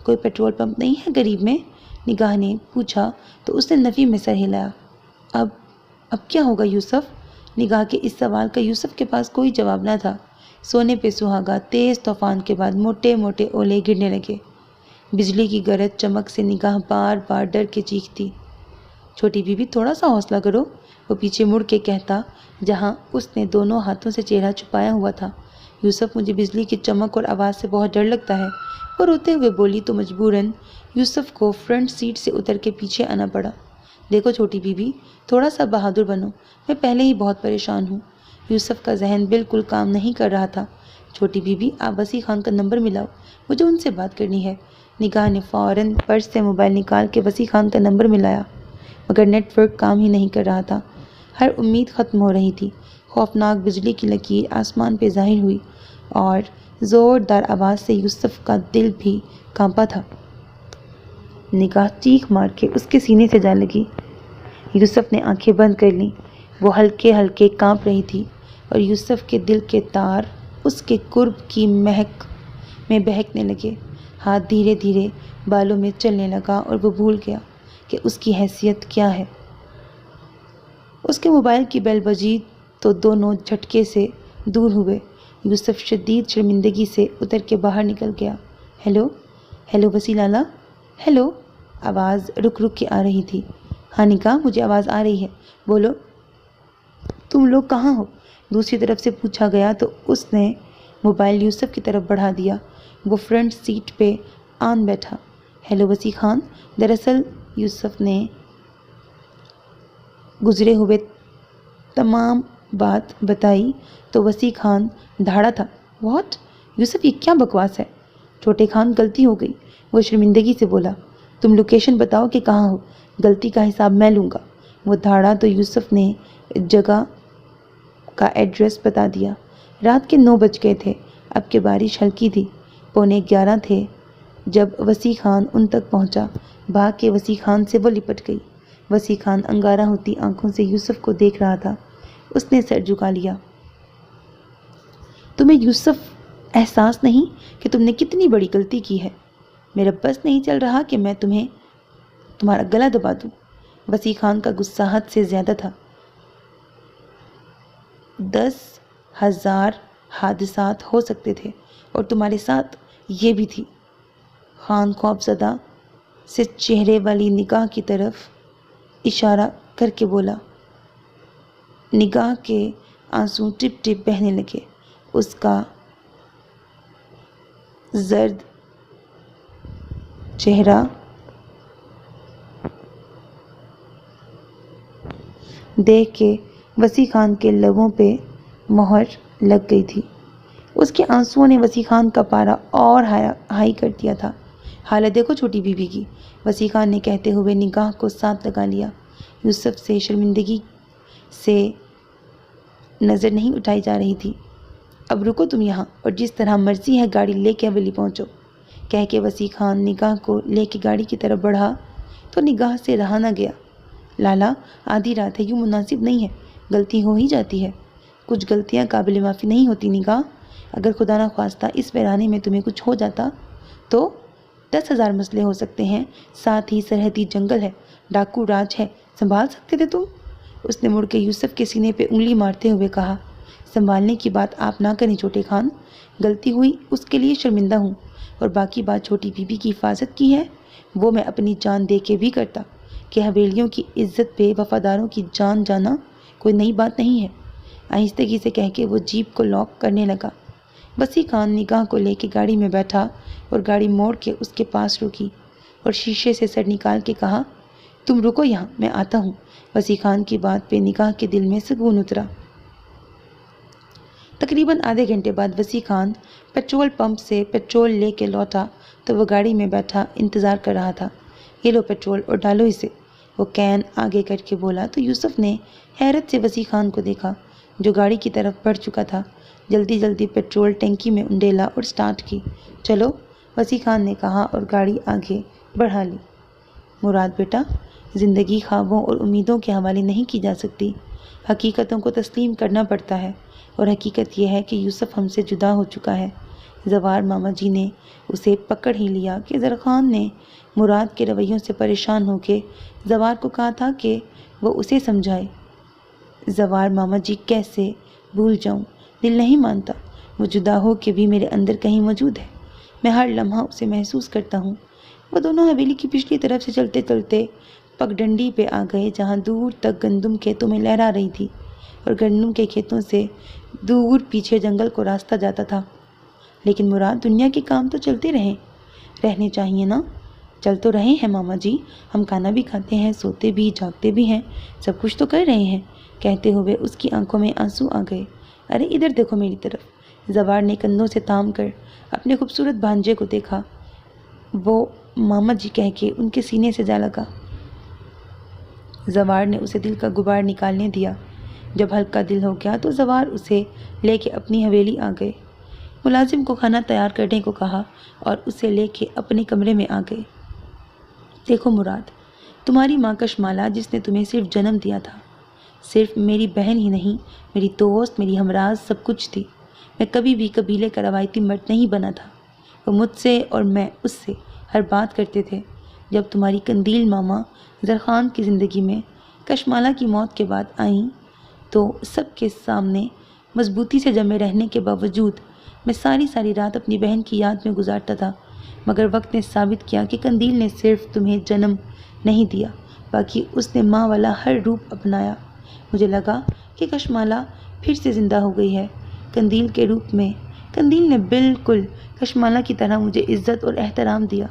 Speaker 2: کوئی پٹرول پمپ نہیں ہے قریب میں؟ نگاہ نے پوچھا تو اس نے نفی میں سر ہلایا۔ اب کیا ہوگا یوسف؟ نگاہ کے اس سوال کا یوسف کے پاس کوئی جواب نہ تھا۔ سونے پہ سہاگا تیز طوفان کے بعد موٹے موٹے اولے گرنے لگے۔ بجلی کی گرج چمک سے نگاہ بار بار ڈر کے چیختی۔ چھوٹی بی بی، تھوڑا سا حوصلہ کرو، وہ پیچھے مڑ کے کہتا، جہاں اس نے دونوں ہاتھوں سے چہرہ چھپایا ہوا تھا۔ یوسف، مجھے بجلی کی چمک اور آواز سے بہت ڈر لگتا ہے، وہ روتے ہوئے بولی تو مجبوراً یوسف کو فرنٹ سیٹ سے اتر کے پیچھے آنا پڑا۔ دیکھو چھوٹی بی بی، تھوڑا سا بہادر بنو، میں پہلے ہی بہت پریشان ہوں۔ یوسف کا ذہن بالکل کام نہیں کر رہا تھا۔ چھوٹی بی بی، آپ وسیع خان کا نمبر ملاؤ، مجھے ان سے بات کرنی ہے۔ نگاہ نے فوراً پرس سے موبائل نکال کے وسیع خان کا نمبر ملایا، مگر نیٹ ورک کام ہی نہیں کر رہا تھا۔ ہر امید ختم ہو رہی تھی۔ خوفناک بجلی کی لکیر آسمان پہ ظاہر ہوئی، اور زوردار آواز سے یوسف کا دل بھی کانپا تھا۔ نگاہ چیخ مار کے اس کے سینے سے جا لگی۔ یوسف نے آنکھیں بند کر لیں۔ وہ ہلکے ہلکے کانپ رہی تھی، اور یوسف کے دل کے تار اس کے قرب کی مہک میں بہکنے لگے۔ ہاتھ دھیرے دھیرے بالوں میں چلنے لگا، اور وہ بھول گیا کہ اس کی حیثیت کیا ہے۔ اس کے موبائل کی بیل بجی تو دونوں جھٹکے سے دور ہوئے۔ یوسف شدید شرمندگی سے اتر کے باہر نکل گیا۔ ہیلو وسیع لالا، ہیلو۔ آواز رک رک کے آ رہی تھی۔ ہاں نگاہ، مجھے آواز آ رہی ہے، بولو۔ تم لوگ کہاں ہو؟ دوسری طرف سے پوچھا گیا تو اس نے موبائل یوسف کی طرف بڑھا دیا۔ وہ فرنٹ سیٹ پہ آن بیٹھا۔ ہیلو وسیع خان، دراصل یوسف نے گزرے ہوئے تمام بات بتائی تو وسیع خان دھاڑا تھا۔ واٹ؟ یوسف، یہ کیا بکواس ہے؟ چھوٹے خان، غلطی ہو گئی، وہ شرمندگی سے بولا۔ تم لوکیشن بتاؤ کہ کہاں ہو، غلطی کا حساب میں لوں گا۔ وہ دھاڑا تو یوسف نے جگہ کا ایڈریس بتا دیا۔ رات کے 9 بج گئے تھے، اب کہ بارش ہلکی تھی۔ 11:15 تھے جب وسیع خان ان تک پہنچا۔ بھاگ کے وسیع خان سے وہ لپٹ گئی۔ وسیع خان انگارہ ہوتی آنکھوں سے یوسف کو دیکھ رہا تھا۔ اس نے سر جھکا لیا۔ تمہیں یوسف احساس نہیں کہ تم نے کتنی بڑی غلطی کی ہے؟ میرا بس نہیں چل رہا کہ میں تمہارا گلا دبا دوں۔ وسیع خان کا غصہ حد سے زیادہ تھا۔ 10,000 حادثات ہو سکتے تھے اور تمہارے ساتھ یہ بھی تھی۔ خان خوفزدہ سے چہرے والی نگاہ کی طرف اشارہ کر کے بولا۔ نگاہ کے آنسو ٹپ ٹپ بہنے لگے۔ اس کا زرد چہرہ دیکھ کے وسیع خان کے لبوں پہ مہر لگ گئی تھی۔ اس کے آنسوؤں نے وسیع خان کا پارا اور ہائی کر دیا تھا۔ حالت دیکھو چھوٹی بی بی کی، وسیع خان نے کہتے ہوئے نگاہ کو ساتھ لگا لیا۔ یوسف سے شرمندگی سے نظر نہیں اٹھائی جا رہی تھی۔ اب رکو تم یہاں اور جس طرح مرضی ہے گاڑی لے کے حویلی پہنچو، کہہ کے وسیع خان نگاہ کو لے کے گاڑی کی طرف بڑھا تو نگاہ سے رہا نہ گیا۔ لالا، آدھی رات ہے، یوں مناسب نہیں ہے، غلطی ہو ہی جاتی ہے۔ کچھ غلطیاں قابل معافی نہیں ہوتی نگاہ۔ اگر خدا نہ خواستہ اس ویرانے میں تمہیں کچھ ہو جاتا تو 10,000 مسئلے ہو سکتے ہیں، ساتھ ہی سرحدی جنگل ہے، ڈاکو راج ہے، سنبھال سکتے تھے تم؟ اس نے مڑ کے یوسف کے سینے پہ انگلی مارتے ہوئے کہا۔ سنبھالنے کی بات آپ نہ کریں چھوٹے خان، غلطی ہوئی اس کے لیے شرمندہ ہوں، اور باقی بات چھوٹی بی بی کی حفاظت کی ہے وہ میں اپنی جان دے کے بھی کرتا، کہ حویلیوں کی عزت پہ وفاداروں کی جان جانا کوئی نئی بات نہیں ہے۔ آہستگی سے کہہ کے وہ جیپ کو لاک کرنے لگا۔ وسیع خان نگاہ کو لے کے گاڑی میں بیٹھا اور گاڑی موڑ کے اس کے پاس رکی اور شیشے سے سر نکال کے کہا، تم رکو یہاں، میں آتا ہوں۔ وسیع خان کی بات پہ نگاہ کے دل میں سکون اترا۔ تقریباً آدھے گھنٹے بعد وسیع خان پیٹرول پمپ سے پیٹرول لے کے لوٹا تو وہ گاڑی میں بیٹھا انتظار کر رہا تھا۔ یہ لو پیٹرول اور ڈالو اسے، وہ کین آگے کر کے بولا تو یوسف نے حیرت سے وسیع خان کو دیکھا جو گاڑی کی طرف بڑھ چکا تھا۔ جلدی جلدی پیٹرول ٹینکی میں انڈیلا اور سٹارٹ کی۔ چلو، وسیع خان نے کہا اور گاڑی آگے بڑھا لی۔ مراد بیٹا، زندگی خوابوں اور امیدوں کے حوالے نہیں کی جا سکتی، حقیقتوں کو تسلیم کرنا پڑتا ہے، اور حقیقت یہ ہے کہ یوسف ہم سے جدا ہو چکا ہے۔ زوار ماما جی نے اسے پکڑ ہی لیا کہ زرخان نے مراد کے رویوں سے پریشان ہو کے زوار کو کہا تھا کہ وہ اسے سمجھائے۔ زوار ماما جی کیسے بھول جاؤں، دل نہیں مانتا، وہ جدا ہو کے بھی میرے اندر کہیں موجود ہے، میں ہر لمحہ اسے محسوس کرتا ہوں۔ وہ دونوں حویلی کی پچھلی طرف سے چلتے چلتے پگڈنڈی پہ آ گئے جہاں دور تک گندم کھیتوں میں لہرا رہی تھی، اور گندم کے کھیتوں سے دور پیچھے جنگل کو راستہ جاتا تھا۔ لیکن مراد، دنیا کے کام تو چلتے رہنے چاہیے نا؟ چل تو رہے ہیں ماما جی، ہم کھانا بھی کھاتے ہیں، سوتے بھی، جاگتے بھی ہیں، سب کچھ تو کر رہے ہیں۔ کہتے ہوئے اس کی آنکھوں میں آنسو آ گئے۔ ارے ادھر دیکھو میری طرف۔ زوار نے کندھوں سے تھام کر اپنے خوبصورت بھانجے کو دیکھا۔ وہ ماما جی کہہ کے ان کے سینے سے جا لگا۔ زوار نے اسے دل کا غبار نکالنے دیا۔ جب ہلکا دل ہو گیا تو زوار اسے لے کے اپنی حویلی آ گئے۔ ملازم کو کھانا تیار کرنے کو کہا اور اسے لے کے اپنے کمرے میں آ گئے۔ دیکھو مراد، تمہاری ماں کشمالا جس نے تمہیں صرف جنم دیا تھا، صرف میری بہن ہی نہیں، میری دوست، میری ہمراز، سب کچھ تھی۔ میں کبھی بھی قبیلے کا روایتی مرد نہیں بنا تھا۔ وہ مجھ سے اور میں اس سے ہر بات کرتے تھے۔ جب تمہاری قندیل ماما زرخان کی زندگی میں کشمالا کی موت کے بعد آئیں تو سب کے سامنے مضبوطی سے جمے رہنے کے باوجود میں ساری رات اپنی بہن کی یاد میں گزارتا تھا، مگر وقت نے ثابت کیا کہ قندیل نے صرف تمہیں جنم نہیں دیا، باقی اس نے ماں والا ہر روپ اپنایا۔ مجھے لگا کہ کشمالا پھر سے زندہ ہو گئی ہے قندیل کے روپ میں۔ قندیل نے بالکل کشمالا کی طرح مجھے عزت اور احترام دیا،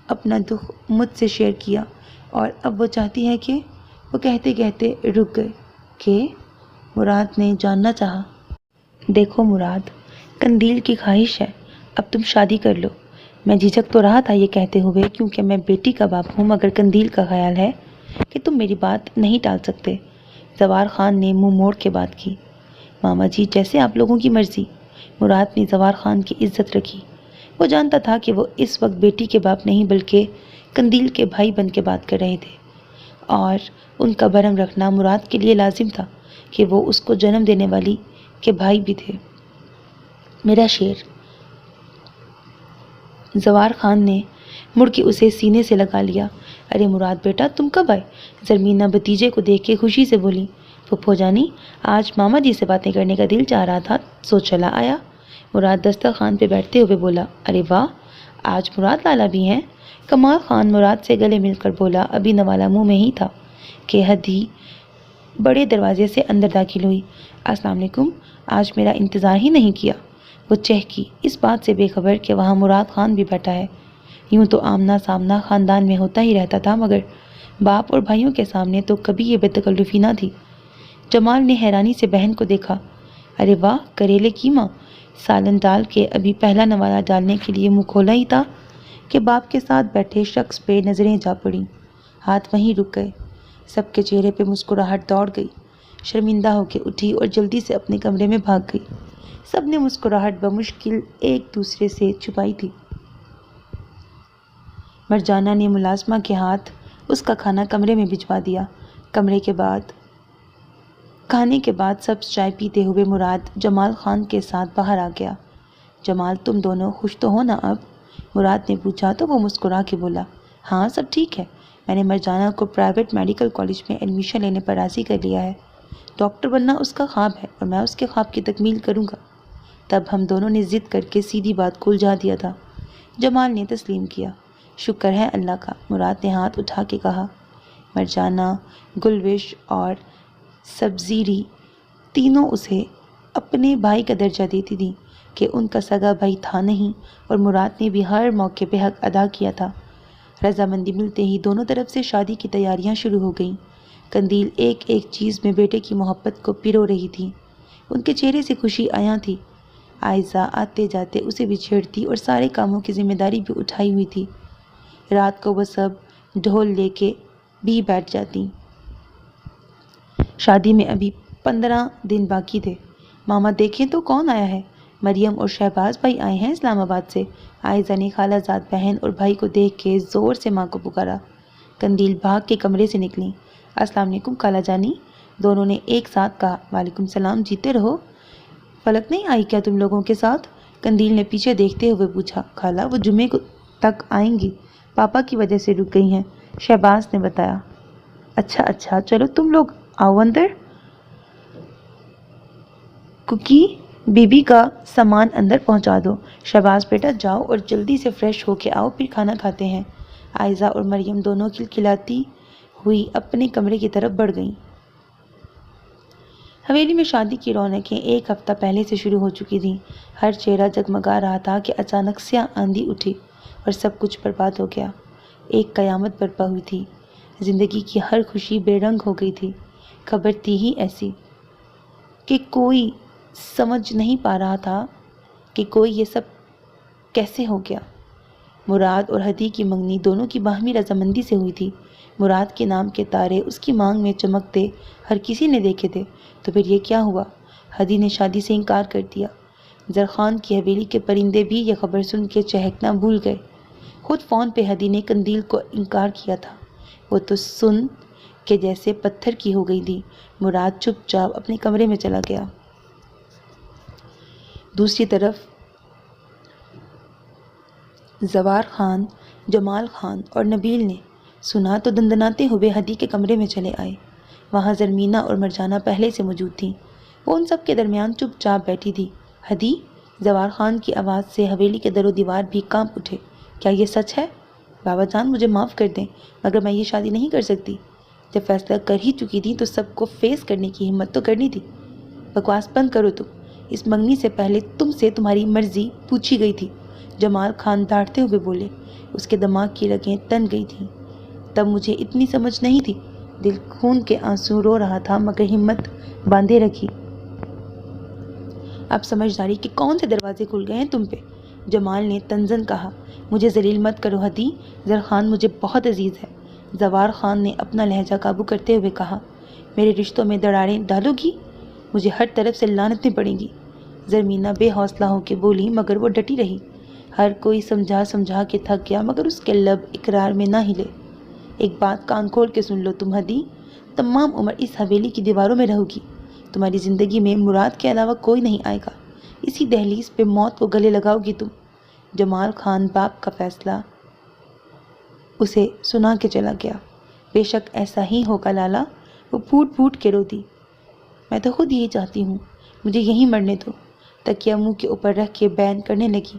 Speaker 2: اپنا دکھ مجھ سے شیئر کیا، اور اب وہ چاہتی ہے کہ… وہ کہتے کہتے رک گئے۔ کہ… مراد نے جاننا چاہا۔ دیکھو مراد، قندیل کی خواہش ہے اب تم شادی کر لو۔ میں جھجک تو رہا تھا یہ کہتے ہوئے کیونکہ میں بیٹی کا باپ ہوں، مگر قندیل کا خیال ہے کہ تم میری بات نہیں ٹال سکتے۔ زوار خان نے منہ موڑ کے بات کی۔ ماما جی، جیسے آپ لوگوں کی مرضی۔ مراد نے زوار خان کی عزت رکھی۔ وہ جانتا تھا کہ وہ اس وقت بیٹی کے باپ نہیں بلکہ قندیل کے بھائی بن کے بات کر رہے تھے، اور ان کا بھرم رکھنا مراد کے لیے لازم تھا کہ وہ اس کو جنم دینے والی کے بھائی بھی تھے۔ میرا شیر، زوار خان نے مڑ کے اسے سینے سے لگا لیا۔ ارے مراد بیٹا، تم کب آئے؟ زرمینہ بھتیجے کو دیکھ کے خوشی سے بولی۔ پھپھو جانی، آج ماما جی سے باتیں کرنے کا دل چاہ رہا تھا، سو چلا آیا۔ مراد دسترخوان پہ بیٹھتے ہوئے بولا۔ ارے واہ، آج مراد لالا بھی ہیں؟ کمال خان مراد سے گلے مل کر بولا۔ ابھی نوالا منہ میں ہی تھا کہ ہدی بڑے دروازے سے اندر داخل ہوئی۔ السلام علیکم، آج میرا انتظار ہی نہیں کیا۔ وہ چہکی، اس بات سے بے خبر کہ وہاں مراد خان بھی بیٹھا ہے۔ یوں تو آمنا سامنا خاندان میں ہوتا ہی رہتا تھا، مگر باپ اور بھائیوں کے سامنے تو کبھی یہ بے تکلفی نہ تھی۔ جمال نے حیرانی سے بہن کو دیکھا۔ ارے واہ، کریلے کیما! سالن ڈال کے ابھی پہلا نوالا ڈالنے کے لیے منہ کھولا ہی تھا کہ باپ کے ساتھ بیٹھے شخص پہ نظریں جا پڑیں۔ ہاتھ وہیں رک گئے۔ سب کے چہرے پہ مسکراہٹ دوڑ گئی۔ شرمندہ ہو کے اٹھی اور جلدی سے اپنے کمرے میں بھاگ گئی۔ سب نے مسکراہٹ بمشکل ایک دوسرے سے چھپائی تھی۔ مرجانہ نے ملازمہ کے ہاتھ اس کا کھانا کمرے میں بھجوا دیا۔ کھانے کے بعد سب چائے پیتے ہوئے مراد جمال خان کے ساتھ باہر آ گیا۔ جمال، تم دونوں خوش تو ہو نا اب؟ مراد نے پوچھا تو وہ مسکرا کے بولا، ہاں سب ٹھیک ہے۔ میں نے مرجانہ کو پرائیویٹ میڈیکل کالج میں ایڈمیشن لینے پر راضی کر لیا ہے۔ ڈاکٹر بننا اس کا خواب ہے اور میں اس کے خواب کی تکمیل کروں گا۔ تب ہم دونوں نے ضد کر کے سیدھی بات کو الجھا دیا تھا۔ جمال نے تسلیم کیا۔ شکر ہے اللہ کا، مراد نے ہاتھ اٹھا کے کہا۔ مرجانہ، گلوش اور سبزیری تینوں اسے اپنے بھائی کا درجہ دیتی تھیں کہ ان کا سگا بھائی تھا نہیں، اور مراد نے بھی ہر موقع پہ حق ادا کیا تھا۔ رضامندی ملتے ہی دونوں طرف سے شادی کی تیاریاں شروع ہو گئیں۔ قندیل ایک ایک چیز میں بیٹے کی محبت کو پرو رہی تھی۔ ان کے چہرے سے خوشی عیاں تھی۔ عائزہ آتے جاتے اسے بھی چھیڑتی اور سارے کاموں کی ذمہ داری بھی اٹھائی ہوئی تھی۔ رات کو وہ سب ڈھول لے کے بھی بیٹھ جاتی۔ شادی میں ابھی 15 دن باقی تھے۔ ماما دیکھیں تو کون آیا ہے؟ مریم اور شہباز بھائی آئے ہیں اسلام آباد سے۔ عائزہ نے خالہ زاد بہن اور بھائی کو دیکھ کے زور سے ماں کو پکارا۔ قندیل بھاگ کے کمرے سے نکلی۔ السلام علیکم خالہ جانی، دونوں نے ایک ساتھ کہا۔ وعلیکم السلام، جیتے رہو۔ فلک نہیں آئی کیا تم لوگوں کے ساتھ؟ قندیل نے پیچھے دیکھتے ہوئے پوچھا۔ خالہ وہ جمعے تک آئیں گی، پاپا کی وجہ سے رک گئی ہیں، شہباز نے بتایا۔ اچھا چلو تم لوگ آؤ اندر۔ کوکی بی بی کا سامان اندر پہنچا دو۔ شہباز بیٹا جاؤ اور جلدی سے فریش ہو کے آؤ، پھر کھانا کھاتے ہیں۔ عائزہ اور مریم دونوں کھلکھلاتی ہوئی اپنے کمرے کی طرف بڑھ گئیں۔ حویلی میں شادی کی رونقیں ایک ہفتہ پہلے سے شروع ہو چکی تھیں۔ ہر چہرہ جگمگا رہا تھا کہ اچانک سیاہ آندھی اٹھی اور سب کچھ برباد ہو گیا۔ ایک قیامت برپا ہوئی تھی۔ زندگی کی ہر خوشی بے رنگ ہو گئی تھی۔ خبر تھی ہی ایسی کہ کوئی سمجھ نہیں پا رہا تھا کہ یہ سب کیسے ہو گیا۔ مراد اور ہدی کی منگنی دونوں کی باہمی رضامندی سے ہوئی تھی۔ مراد کے نام کے تارے اس کی مانگ میں چمکتے ہر کسی نے دیکھے تھے، تو پھر یہ کیا ہوا؟ ہدی نے شادی سے انکار کر دیا۔ زرخان کی حویلی کے پرندے بھی یہ خبر سن کے چہکنا بھول گئے۔ خود فون پہ ہدی نے قندیل کو انکار کیا تھا۔ وہ تو سن کے جیسے پتھر کی ہو گئی تھی۔ مراد چپ چاپ اپنے کمرے میں چلا گیا۔ دوسری طرف زوار خان، جمال خان اور نبیل نے سنا تو دندناتے ہوئے ہدی کے کمرے میں چلے آئے۔ وہاں زرمینہ اور مرجانہ پہلے سے موجود تھیں۔ وہ ان سب کے درمیان چپ چاپ بیٹھی تھی۔ ہدی، زوار خان کی آواز سے حویلی کے در و دیوار بھی کانپ اٹھے۔ کیا یہ سچ ہے؟ بابا جان مجھے معاف کر دیں، مگر میں یہ شادی نہیں کر سکتی۔ جب فیصلہ کر ہی چکی تھی تو سب کو فیس کرنے کی ہمت تو کرنی تھی۔ بکواس بند کرو تم، اس منگنی سے پہلے تم سے تمہاری مرضی پوچھی گئی تھی، جمال خان ڈانٹتے ہوئے بولے۔ اس کے دماغ کی رگیں تن گئی تھیں۔ تب مجھے اتنی سمجھ نہیں تھی، دل خون کے آنسو رو رہا تھا مگر ہمت باندھے رکھی۔ اب سمجھداری کے کون سے دروازے کھل گئے ہیں تم پہ؟ جمال نے تنزن کہا۔ مجھے ذلیل مت کرو ہدی، زرخان مجھے بہت عزیز ہے۔ زوار خان نے اپنا لہجہ قابو کرتے ہوئے کہا۔ میرے رشتوں میں دراڑیں ڈالو گی؟ مجھے ہر طرف سے لعنتیں پڑیں گی۔ زرمینہ بے حوصلہ ہو کے بولی مگر وہ ڈٹی رہی۔ ہر کوئی سمجھا کے تھک گیا مگر اس کے لب اقرار میں نہ ہلے۔ ایک بات کان کھول کے سن لو تم ہدی، تمام عمر اس حویلی کی دیواروں میں رہو گی۔ تمہاری زندگی میں مراد کے علاوہ کوئی نہیں آئے گا۔ اسی دہلیز پہ موت کو گلے لگاؤ گی تم۔ جمال خان باپ کا فیصلہ اسے سنا کے چلا گیا۔ بے شک ایسا ہی ہوگا لالا، وہ پھوٹ پھوٹ کے رو دی۔ میں تو خود یہی چاہتی ہوں، مجھے یہیں مرنے دو، تکیہ منہ کے اوپر رکھ کے بیان کرنے لگی۔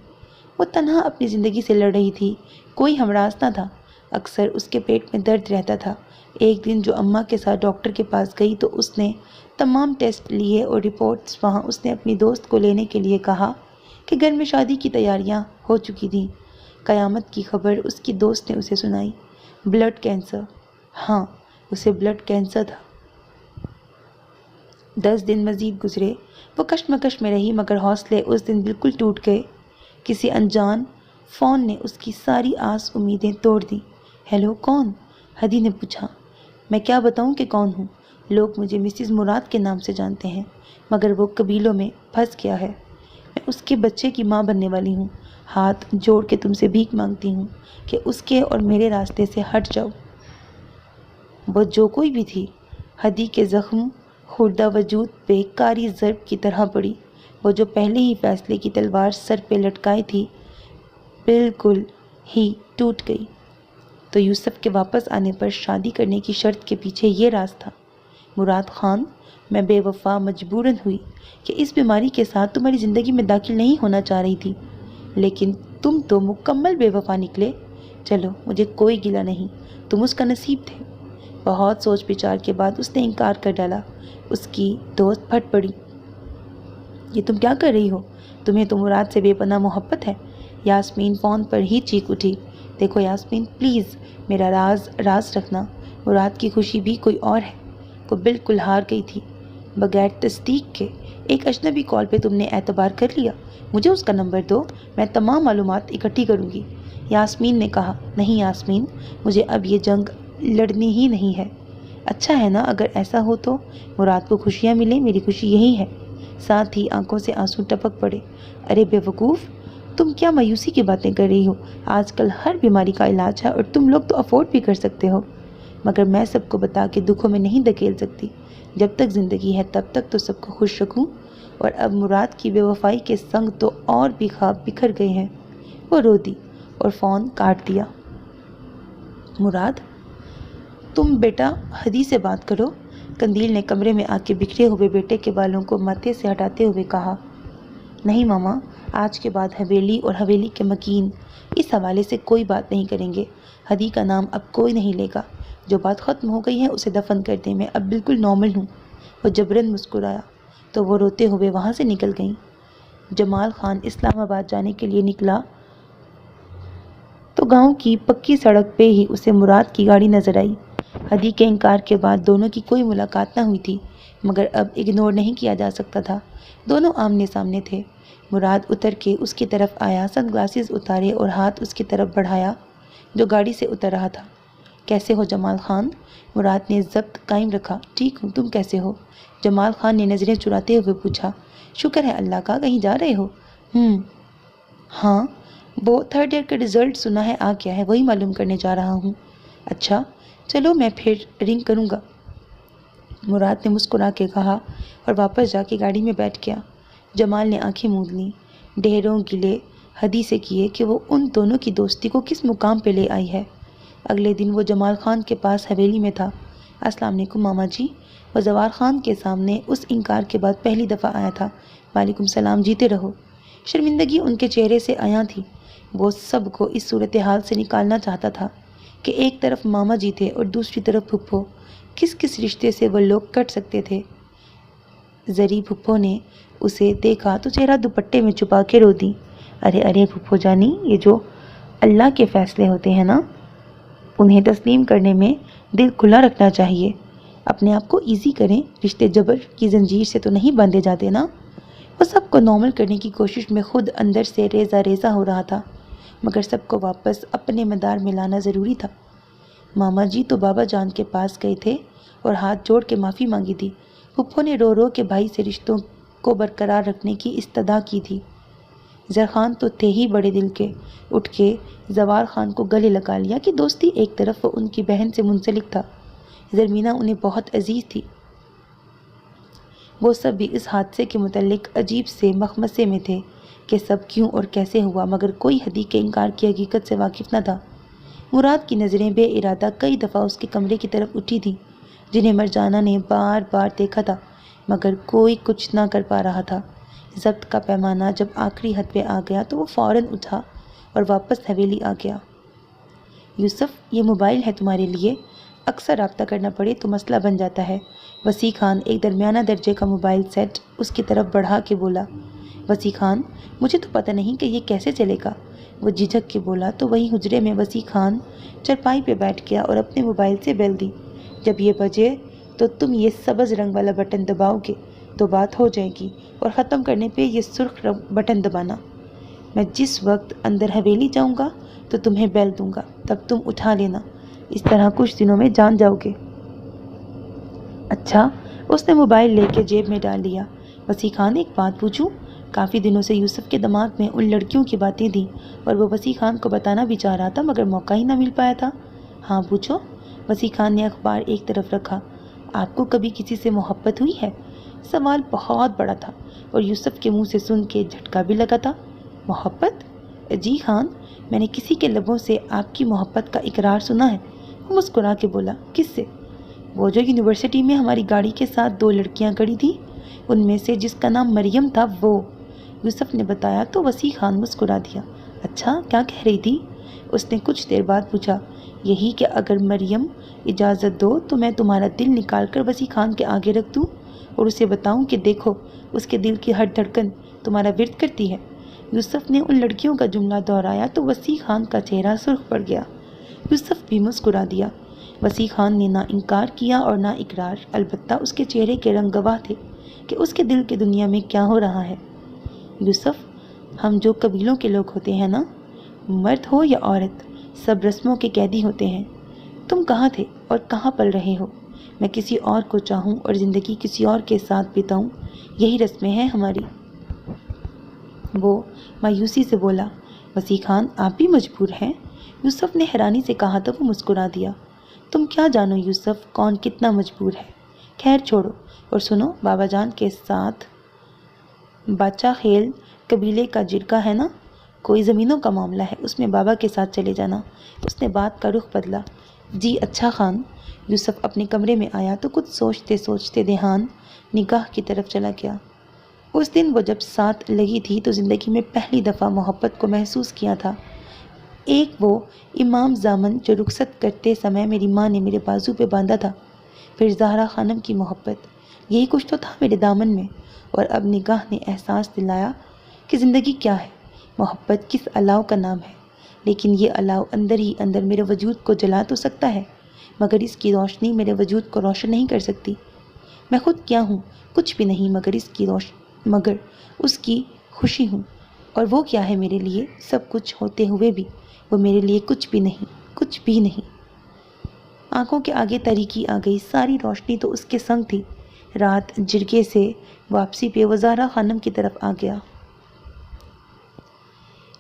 Speaker 2: وہ تنہا اپنی زندگی سے لڑ رہی تھی، کوئی ہمراز نہ تھا، اکثر اس کے پیٹ میں درد رہتا تھا۔ ایک دن جو اماں کے ساتھ ڈاکٹر کے پاس گئی تو اس نے تمام ٹیسٹ لیے اور رپورٹس وہاں اس نے اپنی دوست کو لینے کے لیے کہا کہ گھر میں شادی کی تیاریاں ہو چکی تھیں۔ قیامت کی خبر اس کی دوست نے اسے سنائی، بلڈ کینسر۔ ہاں، اسے بلڈ کینسر تھا۔ 10 دن مزید گزرے، وہ کشمکش میں رہی مگر حوصلے اس دن بالکل ٹوٹ گئے۔ کسی انجان فون نے اس کی ساری آس امیدیں توڑ دیں۔ ہیلو، کون؟ ہدی نے پوچھا۔ میں کیا بتاؤں کہ کون ہوں؟ لوگ مجھے مسز مراد کے نام سے جانتے ہیں، مگر وہ قبیلوں میں پھنس گیا ہے۔ میں اس کے بچے کی ماں بننے والی ہوں۔ ہاتھ جوڑ کے تم سے بھیک مانگتی ہوں کہ اس کے اور میرے راستے سے ہٹ جاؤ۔ وہ جو کوئی بھی تھی، ہدی کے زخم خوردہ وجود پہ کاری ضرب کی طرح پڑی۔ وہ جو پہلے ہی فیصلے کی تلوار سر پہ لٹکائی تھی، بالکل ہی ٹوٹ گئی۔ تو یوسف کے واپس آنے پر شادی کرنے کی شرط کے پیچھے یہ راز تھا۔ مراد خان، میں بے وفا مجبوراً ہوئی کہ اس بیماری کے ساتھ تمہاری زندگی میں داخل نہیں ہونا چاہ رہی تھی، لیکن تم تو مکمل بے وفا نکلے۔ چلو، مجھے کوئی گلہ نہیں، تم اس کا نصیب تھے۔ بہت سوچ بچار کے بعد اس نے انکار کر ڈالا۔ اس کی دوست پھٹ پڑی۔ یہ تم کیا کر رہی ہو؟ تمہیں تو مراد سے بے پناہ محبت ہے۔ یاسمین فون پر ہی چیخ اٹھی۔ دیکھو یاسمین، پلیز میرا راز رکھنا، مراد کی خوشی بھی کوئی اور ہے۔ وہ بالکل ہار گئی تھی۔ بغیر تصدیق کے ایک اجنبی کال پہ تم نے اعتبار کر لیا؟ مجھے اس کا نمبر دو، میں تمام معلومات اکٹھی کروں گی۔ یاسمین نے کہا، نہیں یاسمین، مجھے اب یہ جنگ لڑنی ہی نہیں ہے۔ اچھا ہے نا اگر ایسا ہو تو؟ مراد کو خوشیاں ملیں، میری خوشی یہی ہے۔ ساتھ ہی آنکھوں سے آنسو ٹپک پڑے۔ ارے بے وقوف، تم کیا مایوسی کی باتیں کر رہی ہو؟ آج کل ہر بیماری کا علاج ہے اور تم لوگ تو افورڈ بھی کر سکتے ہو، مگر میں سب کو بتا کے دکھوں میں نہیں دھکیل سکتی۔ جب تک زندگی ہے تب تک تو سب کو خوش رکھوں، اور اب مراد کی بے وفائی کے سنگ تو اور بھی خواب بکھر گئے ہیں۔ وہ رو دی اور فون کاٹ دیا۔ مراد، تم بیٹا ہدی سے بات کرو، قندیل نے کمرے میں آ کے بکھرے ہوئے بیٹے کے بالوں کو ماتھے سے ہٹاتے ہوئے کہا۔ نہیں ماما، آج کے بعد حویلی اور حویلی کے مکین اس حوالے سے کوئی بات نہیں کریں گے۔ ہدی کا نام اب کوئی نہیں لے گا۔ جو بات ختم ہو گئی ہے اسے دفن کر دیں، میں اب بالکل نارمل ہوں۔ وہ جبراً مسکرایا تو وہ روتے ہوئے وہاں سے نکل گئیں۔ جمال خان اسلام آباد جانے کے لیے نکلا تو گاؤں کی پکی سڑک پہ ہی اسے مراد کی گاڑی نظر آئی۔ ہدی کے انکار کے بعد دونوں کی کوئی ملاقات نہ ہوئی تھی، مگر اب اگنور نہیں کیا جا سکتا تھا۔ دونوں آمنے سامنے تھے۔ مراد اتر کے اس کی طرف آیا، سن گلاسز اتارے اور ہاتھ اس کی طرف بڑھایا جو گاڑی سے اتر رہا تھا۔ کیسے ہو جمال خان؟ مراد نے ضبط قائم رکھا۔ ٹھیک ہوں، تم کیسے ہو؟ جمال خان نے نظریں چراتے ہوئے پوچھا۔ شکر ہے اللہ کا، کہیں جا رہے ہو؟ ہاں، وہ 3rd ایئر کا رزلٹ سنا ہے آ گیا ہے، وہی معلوم کرنے جا رہا ہوں۔ اچھا، چلو میں پھر رنگ کروں گا، مراد نے مسکرا کے کہا اور واپس جا کے گاڑی میں بیٹھ گیا۔ جمال نے آنکھیں موند لیں۔ ڈھیروں گلے ہدی سے کیے کہ وہ ان دونوں کی دوستی کو کس مقام پہ لے آئی ہے۔ اگلے دن وہ جمال خان کے پاس حویلی میں تھا۔ السلام علیکم ماما جی۔ وہ زوار خان کے سامنے اس انکار کے بعد پہلی دفعہ آیا تھا۔ وعلیکم السلام، جیتے رہو۔ شرمندگی ان کے چہرے سے عیاں تھی۔ وہ سب کو اس صورتحال سے نکالنا چاہتا تھا کہ ایک طرف ماما جی تھے اور دوسری طرف پھپھو۔ کس کس رشتے سے وہ لوگ کٹ سکتے تھے؟ زری پھپھو نے اسے دیکھا تو چہرہ دوپٹے میں چھپا کے رو دی۔ ارے ارے پھپھو جانی، یہ جو اللہ کے فیصلے ہوتے ہیں نا، انہیں تسلیم کرنے میں دل کھلا رکھنا چاہیے۔ اپنے آپ کو ایزی کریں، رشتے جبر کی زنجیر سے تو نہیں باندھے جاتے نا۔ وہ سب کو نارمل کرنے کی کوشش میں خود اندر سے ریزہ ریزہ ہو رہا تھا، مگر سب کو واپس اپنے مدار میں لانا ضروری تھا۔ ماما جی تو بابا جان کے پاس گئے تھے اور ہاتھ جوڑ کے معافی مانگی تھی۔ پھپھو نے رو رو کے بھائی سے رشتوں کو برقرار رکھنے کی استدعا کی تھی۔ زرخان تو تھے ہی بڑے دل کے، اٹھ کے زوار خان کو گلے لگا لیا کہ دوستی ایک طرف وہ ان کی بہن سے منسلک تھا، زرمینہ انہیں بہت عزیز تھی۔ وہ سب بھی اس حادثے کے متعلق عجیب سے مخمصے میں تھے کہ سب کیوں اور کیسے ہوا، مگر کوئی حدیق کے انکار کی حقیقت سے واقف نہ تھا۔ مراد کی نظریں بے ارادہ کئی دفعہ اس کے کمرے کی طرف اٹھی تھیں، جنہیں مرجانہ نے بار بار دیکھا تھا، مگر کوئی کچھ نہ کر پا رہا تھا۔ ضبط کا پیمانہ جب آخری حد پہ آ گیا تو وہ فوراً اٹھا اور واپس حویلی آ گیا۔ یوسف، یہ موبائل ہے تمہارے لیے، اکثر رابطہ کرنا پڑے تو مسئلہ بن جاتا ہے۔ وسیع خان ایک درمیانہ درجے کا موبائل سیٹ اس کی طرف بڑھا کے بولا۔ وسیع خان، مجھے تو پتہ نہیں کہ یہ کیسے چلے گا، وہ جھجک کے بولا تو وہیں حجرے میں وسیع خان چرپائی پہ بیٹھ گیا اور اپنے موبائل سے بیل دی۔ جب یہ بجے تو تم یہ سبز رنگ والا بٹن دباؤ گے تو بات ہو جائے گی، اور ختم کرنے پہ یہ سرخ بٹن دبانا۔ میں جس وقت اندر حویلی جاؤں گا تو تمہیں بیل دوں گا، تب تم اٹھا لینا، اس طرح کچھ دنوں میں جان جاؤ گے۔ اچھا، اس نے موبائل لے کے جیب میں ڈال لیا۔ وسیع خان، ایک بات پوچھوں؟ کافی دنوں سے یوسف کے دماغ میں ان لڑکیوں کی باتیں تھیں اور وہ وسیع خان کو بتانا بھی چاہ رہا تھا، مگر موقع ہی نہ مل پایا تھا۔ ہاں پوچھو۔ وسیع خان نے اخبار ایک طرف رکھا۔ آپ کو کبھی کسی سے محبت ہوئی ہے؟ سوال بہت بڑا تھا اور یوسف کے منہ سے سن کے جھٹکا بھی لگا تھا۔ محبت؟ جی خان، میں نے کسی کے لبوں سے آپ کی محبت کا اقرار سنا ہے۔ وہ مسکرا کے بولا۔ کس سے؟ وہ جو یونیورسٹی میں ہماری گاڑی کے ساتھ 2 لڑکیاں کھڑی تھیں، ان میں سے جس کا نام مریم تھا، وہ، یوسف نے بتایا تو وسیع خان مسکرا دیا۔ اچھا، کیا کہہ رہی تھی؟ اس نے کچھ دیر بعد پوچھا۔ یہی کہ اگر مریم اجازت دو تو میں تمہارا دل نکال کر وسیع خان کے آگے رکھ دوں اور اسے بتاؤں کہ دیکھو، اس کے دل کی ہر دھڑکن تمہارا ورد کرتی ہے۔ یوسف نے ان لڑکیوں کا جملہ دہرایا تو وسیع خان کا چہرہ سرخ پڑ گیا۔ یوسف بھی مسکرا دیا۔ وسیع خان نے نہ انکار کیا اور نہ اقرار، البتہ اس کے چہرے کے رنگ گواہ تھے کہ اس کے دل کی دنیا میں کیا ہو رہا ہے۔ یوسف، ہم جو قبیلوں کے لوگ ہوتے ہیں نا، مرد ہو یا عورت، سب رسموں کے قیدی ہوتے ہیں۔ تم کہاں تھے اور کہاں پل رہے ہو؟ میں کسی اور کو چاہوں اور زندگی کسی اور کے ساتھ بتاؤں، یہی رسمیں ہیں ہماری۔ وہ مایوسی سے بولا۔ وسیع خان، آپ بھی مجبور ہیں؟ یوسف نے حیرانی سے کہا تو وہ مسکرا دیا۔ تم کیا جانو یوسف، کون کتنا مجبور ہے؟ خیر چھوڑو اور سنو، بابا جان کے ساتھ باچا خیل قبیلے کا جرگہ ہے نا، کوئی زمینوں کا معاملہ ہے، اس میں بابا کے ساتھ چلے جانا۔ اس نے بات کا رخ بدلا۔ جی اچھا خان۔ یوسف اپنے کمرے میں آیا تو کچھ سوچتے سوچتے دھیان نگاہ کی طرف چلا گیا۔ اس دن وہ جب ساتھ لگی تھی تو زندگی میں پہلی دفعہ محبت کو محسوس کیا تھا۔ ایک وہ امام زامن جو رخصت کرتے سمے میری ماں نے میرے بازو پہ باندھا تھا، پھر زہرا خانم کی محبت، یہی کچھ تو تھا میرے دامن میں، اور اب نگاہ نے احساس دلایا کہ زندگی کیا ہے، محبت کس الاؤ کا نام ہے، لیکن یہ الاؤ اندر ہی اندر میرے وجود کو جلا تو سکتا ہے، مگر اس کی روشنی میرے وجود کو روشن نہیں کر سکتی۔ میں خود کیا ہوں؟ کچھ بھی نہیں، مگر اس کی خوشی ہوں، اور وہ کیا ہے میرے لیے؟ سب کچھ ہوتے ہوئے بھی وہ میرے لیے کچھ بھی نہیں، کچھ بھی نہیں۔ آنکھوں کے آگے تاریکی آ گئی، ساری روشنی تو اس کے سنگ تھی۔ رات جرگے سے واپسی پہ وہ زہرا خانم کی طرف آ گیا۔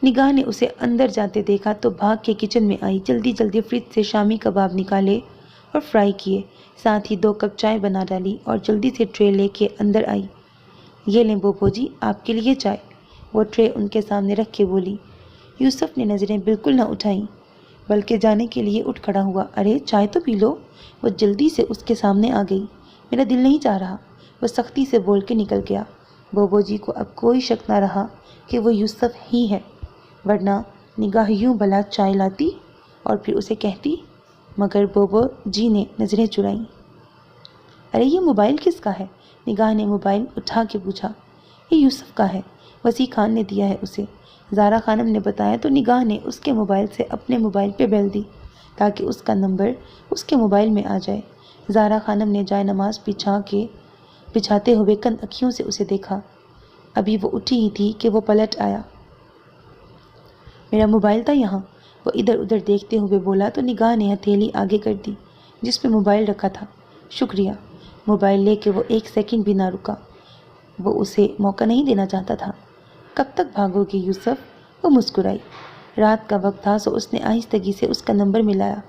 Speaker 2: نگاہ نے اسے اندر جاتے دیکھا تو بھاگ کے کچن میں آئی، جلدی جلدی فریج سے شامی کباب نکالے اور فرائی کیے، ساتھ ہی 2 کپ چائے بنا ڈالی اور جلدی سے ٹرے لے کے اندر آئی۔ یہ لیں بوبو جی، آپ کے لیے چائے، وہ ٹرے ان کے سامنے رکھ کے بولی۔ یوسف نے نظریں بالکل نہ اٹھائیں، بلکہ جانے کے لیے اٹھ کھڑا ہوا۔ ارے چائے تو پی لو، وہ جلدی سے اس کے سامنے آ گئی۔ میرا دل نہیں چاہ رہا، وہ سختی سے بول کے نکل گیا۔ بوبو جی کو اب کوئی شک نہ رہا کہ وہ یوسف ہی ہے، ورنہ نگاہ یوں بھلا چائے لاتی اور پھر اسے کہتی، مگر بوبو جی نے نظریں چرائیں۔ ارے یہ موبائل کس کا ہے؟ نگاہ نے موبائل اٹھا کے پوچھا۔ یہ یوسف کا ہے، وسیع خان نے دیا ہے اسے، زہرا خانم نے بتایا تو نگاہ نے اس کے موبائل سے اپنے موبائل پہ بیل دی تاکہ اس کا نمبر اس کے موبائل میں آ جائے۔ زہرا خانم نے جائے نماز بچھاتے ہوئے کند اکھیوں سے اسے دیکھا۔ ابھی وہ اٹھی ہی تھی کہ وہ پلٹ آیا۔ میرا موبائل تھا یہاں، وہ ادھر ادھر دیکھتے ہوئے بولا تو نگاہ نے ہتھیلی آگے کر دی جس پہ موبائل رکھا تھا۔ شکریہ۔ موبائل لے کے وہ 1 سیکنڈ بھی نہ رکا، وہ اسے موقع نہیں دینا چاہتا تھا۔ کب تک بھاگو گے یوسف؟ وہ مسکرائی۔ رات کا وقت تھا سو اس نے آہستگی سے اس کا نمبر ملایا۔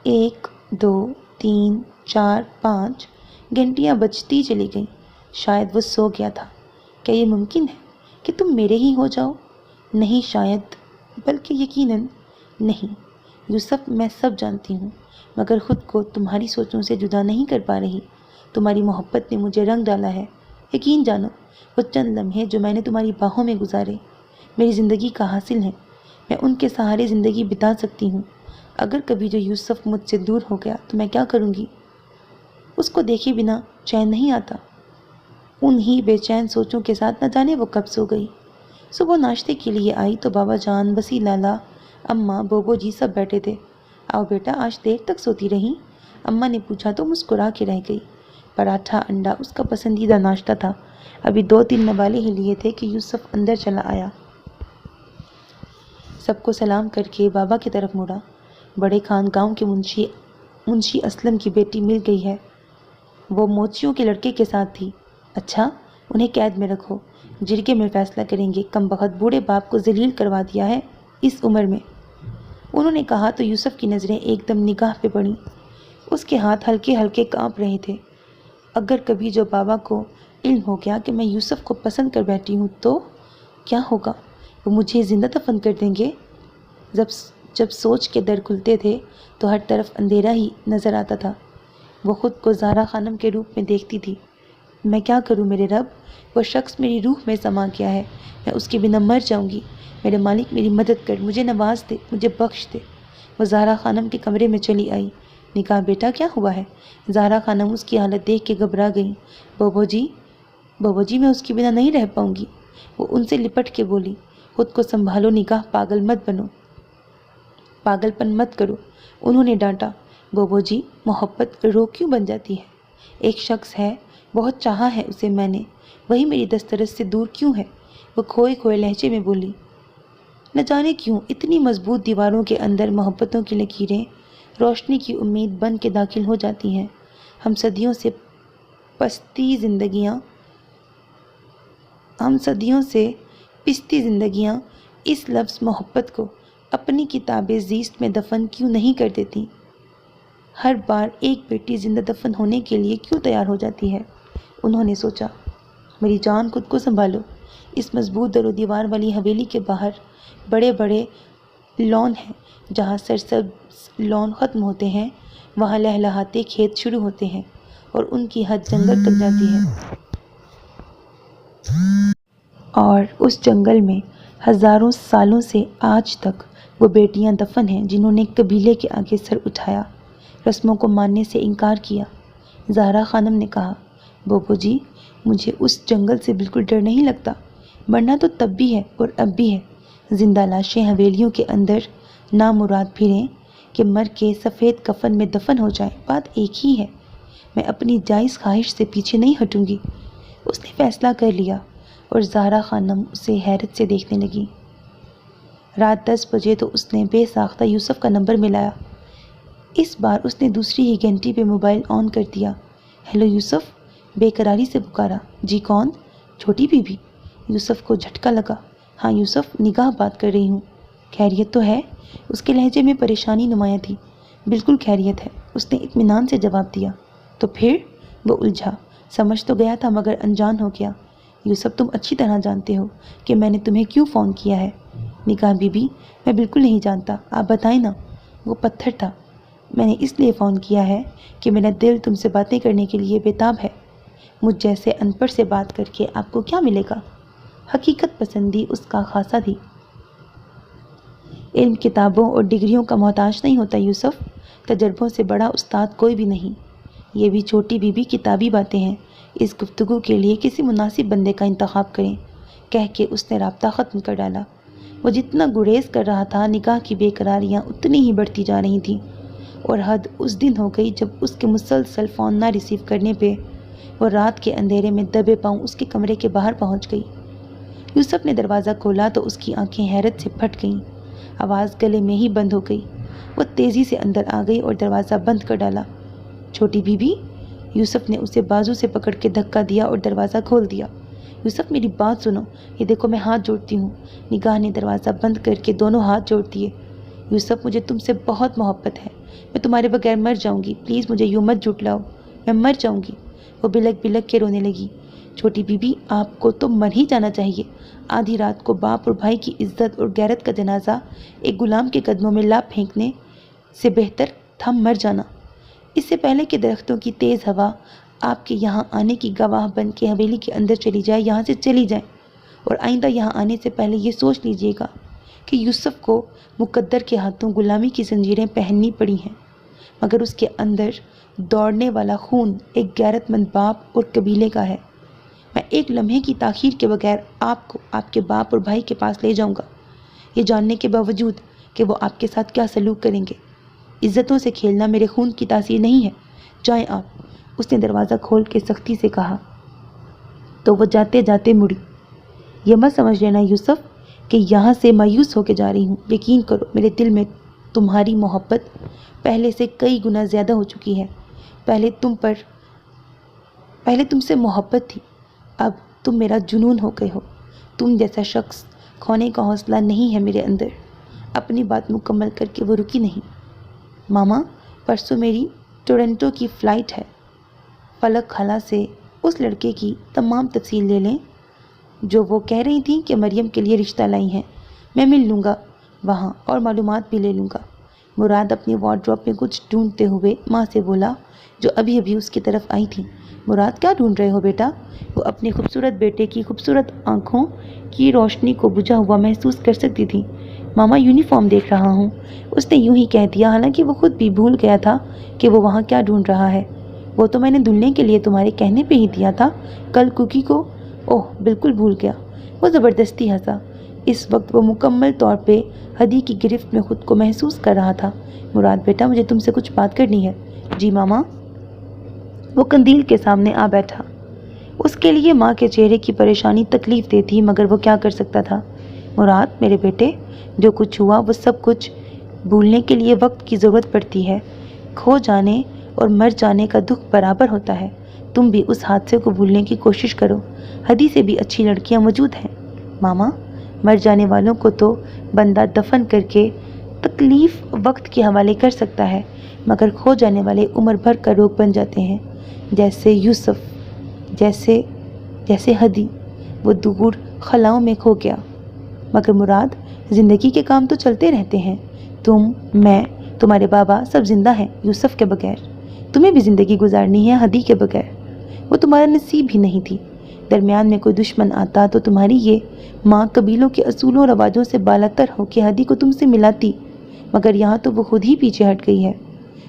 Speaker 2: 1 2 3 4 5 گھنٹیاں بجتی چلی گئیں۔ شاید وہ سو گیا تھا۔ کیا یہ ممکن ہے کہ تم میرے ہی ہو جاؤ؟ نہیں شاید، بلکہ یقیناً نہیں یوسف، میں سب جانتی ہوں، مگر خود کو تمہاری سوچوں سے جدا نہیں کر پا رہی۔ تمہاری محبت نے مجھے رنگ ڈالا ہے۔ یقین جانو، وہ چند لمحے جو میں نے تمہاری باہوں میں گزارے میری زندگی کا حاصل ہیں۔ میں ان کے سہارے زندگی بتا سکتی ہوں۔ اگر کبھی جو یوسف مجھ سے دور ہو گیا تو میں کیا کروں گی؟ اس کو دیکھے بنا چین نہیں آتا۔ انہی بے چین سوچوں کے ساتھ نہ جانے وہ کب سو گئی۔ صبح ناشتے کے لیے آئی تو بابا جان، بسی لالا، اماں، بوبو جی سب بیٹھے تھے۔ آؤ بیٹا، آج دیر تک سوتی رہی؟ اماں نے پوچھا تو مسکرا کے رہ گئی۔ پراٹھا انڈا اس کا پسندیدہ ناشتہ تھا۔ ابھی 2-3 نوالے ہی لیے تھے کہ یوسف اندر چلا آیا۔ سب کو سلام کر کے بابا کی طرف مڑا۔ بڑے خان گاؤں کے منشی اسلم کی بیٹی مل گئی ہے۔ وہ موچیوں کے لڑکے کے ساتھ تھی۔ اچھا، انہیں قید میں رکھو، جرگے میں فیصلہ کریں گے۔ کم بخت بوڑھے باپ کو ذلیل کروا دیا ہے اس عمر میں، انہوں نے کہا تو یوسف کی نظریں ایک دم نگاہ پہ پڑیں۔ اس کے ہاتھ ہلکے ہلکے کانپ رہے تھے۔ اگر کبھی جو بابا کو علم ہو گیا کہ میں یوسف کو پسند کر بیٹھی ہوں تو کیا ہوگا؟ وہ مجھے زندہ دفن کر دیں گے۔ جب سوچ کے در کھلتے تھے تو ہر طرف اندھیرا ہی نظر آتا تھا۔ وہ خود کو زہرا خانم کے روپ میں دیکھتی تھی۔ میں کیا کروں میرے رب؟ وہ شخص میری روح میں سما گیا ہے، میں اس کے بنا مر جاؤں گی۔ میرے مالک میری مدد کر، مجھے نواز دے، مجھے بخش دے۔ وہ زہرا خانم کے کمرے میں چلی آئی۔ نے کہا، بیٹا کیا ہوا ہے؟ زہرا خانم اس کی حالت دیکھ کے گھبرا گئی۔ بابو جی میں اس کے بنا نہیں رہ پاؤں گی۔ وہ ان سے لپٹ کے بولی، خود کو سنبھالو نگاہ، پاگل پن مت کرو۔ انہوں نے ڈانٹا۔ بابو جی، محبت رو کیوں بن جاتی ہے؟ ایک شخص ہے، بہت چاہا ہے اسے میں نے، وہی میری دسترس سے دور کیوں ہے؟ وہ کھوئے کھوئے لہجے میں بولی۔ نہ جانے کیوں اتنی مضبوط دیواروں کے اندر محبتوں کی لکیریں روشنی کی امید بن کے داخل ہو جاتی ہیں۔ ہم صدیوں سے پستی زندگیاں اس لفظ محبت کو اپنی کتاب زیست میں دفن کیوں نہیں کر دیتی؟ ہر بار ایک بیٹی زندہ دفن ہونے کے لیے کیوں تیار ہو جاتی ہے؟ انہوں نے سوچا، میری جان خود کو سنبھالو۔ اس مضبوط در و دیوار والی حویلی کے باہر بڑے بڑے لان ہیں، جہاں سرسبز لان ختم ہوتے ہیں وہاں لہلہاتے کھیت شروع ہوتے ہیں اور ان کی حد جنگل تک جاتی ہے۔ اور اس جنگل میں ہزاروں سالوں سے آج تک وہ بیٹیاں دفن ہیں جنہوں نے قبیلے کے آگے سر اٹھایا، رسموں کو ماننے سے انکار کیا۔ زہرا خانم نے کہا، بابو جی، مجھے اس جنگل سے بالکل ڈر نہیں لگتا۔ مرنا تو تب بھی ہے اور اب بھی ہے۔ زندہ لاشیں حویلیوں کے اندر نامراد پھریں کہ مر کے سفید کفن میں دفن ہو جائیں، بات ایک ہی ہے۔ میں اپنی جائز خواہش سے پیچھے نہیں ہٹوں گی۔ اس نے فیصلہ کر لیا اور زہرا خانم اسے حیرت سے دیکھنے لگی۔ رات 10 بجے تو اس نے بے ساختہ یوسف کا نمبر ملایا۔ اس بار اس نے دوسری ہی گھنٹی پہ موبائل آن کر دیا۔ ہیلو یوسف، بے قراری سے پکارا۔ جی کون؟ چھوٹی بی بی۔ یوسف کو جھٹکا لگا۔ ہاں یوسف، نگاہ بات کر رہی ہوں۔ خیریت تو ہے؟ اس کے لہجے میں پریشانی نمایاں تھی۔ بالکل خیریت ہے، اس نے اطمینان سے جواب دیا۔ تو پھر؟ وہ الجھا۔ سمجھ تو گیا تھا مگر انجان ہو گیا۔ یوسف، تم اچھی طرح جانتے ہو کہ میں نے تمہیں کیوں فون کیا ہے۔ نگاہ بی بی، میں بالکل نہیں جانتا، آپ بتائیں نا۔ وہ پتھر تھا۔ میں نے اس لیے فون کیا ہے کہ میرا دل تم سے باتیں کرنے کے لیے بے تاب ہے۔ مجھ جیسے ان پڑھ سے بات کر کے آپ کو کیا ملے گا؟ حقیقت پسندی اس کا خاصہ تھی۔ علم کتابوں اور ڈگریوں کا محتاج نہیں ہوتا یوسف، تجربوں سے بڑا استاد کوئی بھی نہیں۔ یہ بھی چھوٹی بی بی کتابی باتیں ہیں، اس گفتگو کے لیے کسی مناسب بندے کا انتخاب کریں، کہہ کے اس نے رابطہ ختم کر ڈالا۔ وہ جتنا گریز کر رہا تھا، نگاہ کی بے قراریاں اتنی ہی بڑھتی جا رہی تھیں، اور حد اس دن ہو گئی جب اس کے مسلسل فون نہ ریسیو کرنے پہ وہ رات کے اندھیرے میں دبے پاؤں اس کے کمرے کے باہر پہنچ گئی۔ یوسف نے دروازہ کھولا تو اس کی آنکھیں حیرت سے پھٹ گئیں۔ آواز گلے میں ہی بند ہو گئی۔ وہ تیزی سے اندر آ گئی اور دروازہ بند کر ڈالا۔ چھوٹی بی بی، یوسف نے اسے بازو سے پکڑ کے دھکا دیا اور دروازہ کھول دیا۔ یوسف، میری بات سنو، یہ دیکھو میں ہاتھ جوڑتی ہوں۔ نگاہ نے دروازہ بند کر کے دونوں ہاتھ جوڑ دیے۔ یوسف، مجھے تم سے بہت محبت ہے، میں تمہارے بغیر مر جاؤں گی، پلیز مجھے یوں مت جھٹلاؤ، میں مر جاؤں گی۔ وہ بلک بلک کے رونے لگی۔ چھوٹی بیوی، آپ کو تو مر ہی جانا چاہیے۔ آدھی رات کو باپ اور بھائی کی عزت اور غیرت کا جنازہ ایک غلام کے قدموں میں لا پھینکنے سے بہتر تھا مر جانا۔ اس سے پہلے کہ درختوں کی تیز ہوا آپ کے یہاں آنے کی گواہ بن کے حویلی کے اندر چلی جائے، یہاں سے چلی جائے، اور آئندہ یہاں آنے سے پہلے یہ سوچ لیجئے گا کہ یوسف کو مقدر کے ہاتھوں غلامی کی زنجیریں پہننی پڑی ہیں، مگر اس کے اندر دوڑنے والا خون ایک غیرت مند باپ اور قبیلے کا ہے۔ میں ایک لمحے کی تاخیر کے بغیر آپ کو آپ کے باپ اور بھائی کے پاس لے جاؤں گا، یہ جاننے کے باوجود کہ وہ آپ کے ساتھ کیا سلوک کریں گے۔ عزتوں سے کھیلنا میرے خون کی تاثیر نہیں ہے، جائیں آپ، اس نے دروازہ کھول کے سختی سے کہا۔ تو وہ جاتے جاتے مڑی۔ یہ مت سمجھ لینا یوسف کہ یہاں سے مایوس ہو کے جا رہی ہوں، یقین کرو میرے دل میں تمہاری محبت پہلے سے کئی گنا زیادہ ہو چکی ہے۔ پہلے تم سے محبت تھی، اب تم میرا جنون ہو گئے ہو۔ تم جیسا شخص کھونے کا حوصلہ نہیں ہے میرے اندر۔ اپنی بات مکمل کر کے وہ رکی نہیں۔ ماما، پرسوں میری ٹورنٹو کی فلائٹ ہے۔ فلک خالہ سے اس لڑکے کی تمام تفصیل لے لیں جو وہ کہہ رہی تھیں کہ مریم کے لیے رشتہ لائی ہیں۔ میں مل لوں گا وہاں اور معلومات بھی لے لوں گا۔ مراد اپنی وارڈروب میں کچھ ڈھونڈتے ہوئے ماں سے بولا جو ابھی ابھی اس کی طرف آئی تھیں۔ مراد، کیا ڈھونڈ رہے ہو بیٹا؟ وہ اپنے خوبصورت بیٹے کی خوبصورت آنکھوں کی روشنی کو بجھا ہوا محسوس کر سکتی تھی۔ ماما، یونیفارم دیکھ رہا ہوں، اس نے یوں ہی کہہ دیا، حالانکہ وہ خود بھی بھول گیا تھا کہ وہ وہاں کیا ڈھونڈ رہا ہے۔ وہ تو میں نے دھلنے کے لیے تمہارے کہنے پہ ہی دیا تھا کل کوکی کو۔ اوہ، بالکل بھول گیا۔ وہ زبردستی ہنسا۔ اس وقت وہ مکمل طور پہ ہدی کی گرفت میں خود کو محسوس کر رہا تھا۔ مراد بیٹا، مجھے تم سے کچھ بات کرنی ہے۔ جی ماما۔ وہ قندیل کے سامنے آ بیٹھا۔ اس کے لیے ماں کے چہرے کی پریشانی تکلیف دہ تھی، مگر وہ کیا کر سکتا تھا۔ مراد میرے بیٹے، جو کچھ ہوا وہ سب کچھ بھولنے کے لیے وقت کی ضرورت پڑتی ہے۔ کھو جانے اور مر جانے کا دکھ برابر ہوتا ہے۔ تم بھی اس حادثے کو بھولنے کی کوشش کرو۔ ہدی سے بھی اچھی لڑکیاں موجود ہیں۔ ماما، مر جانے والوں کو تو بندہ دفن کر کے تکلیف وقت کے حوالے کر سکتا ہے، مگر کھو جانے والے عمر بھر کا روگ بن جاتے ہیں، جیسے یوسف، جیسے ہدی، وہ دور خلاؤں میں کھو گیا۔ مگر مراد، زندگی کے کام تو چلتے رہتے ہیں۔ تم، میں، تمہارے بابا سب زندہ ہیں یوسف کے بغیر۔ تمہیں بھی زندگی گزارنی ہے ہدی کے بغیر۔ وہ تمہارا نصیب ہی نہیں تھی۔ درمیان میں کوئی دشمن آتا تو تمہاری یہ ماں قبیلوں کے اصولوں اور رواجوں سے بالاتر ہو کے ہدی کو تم سے ملاتی، مگر یہاں تو وہ خود ہی پیچھے ہٹ گئی ہے۔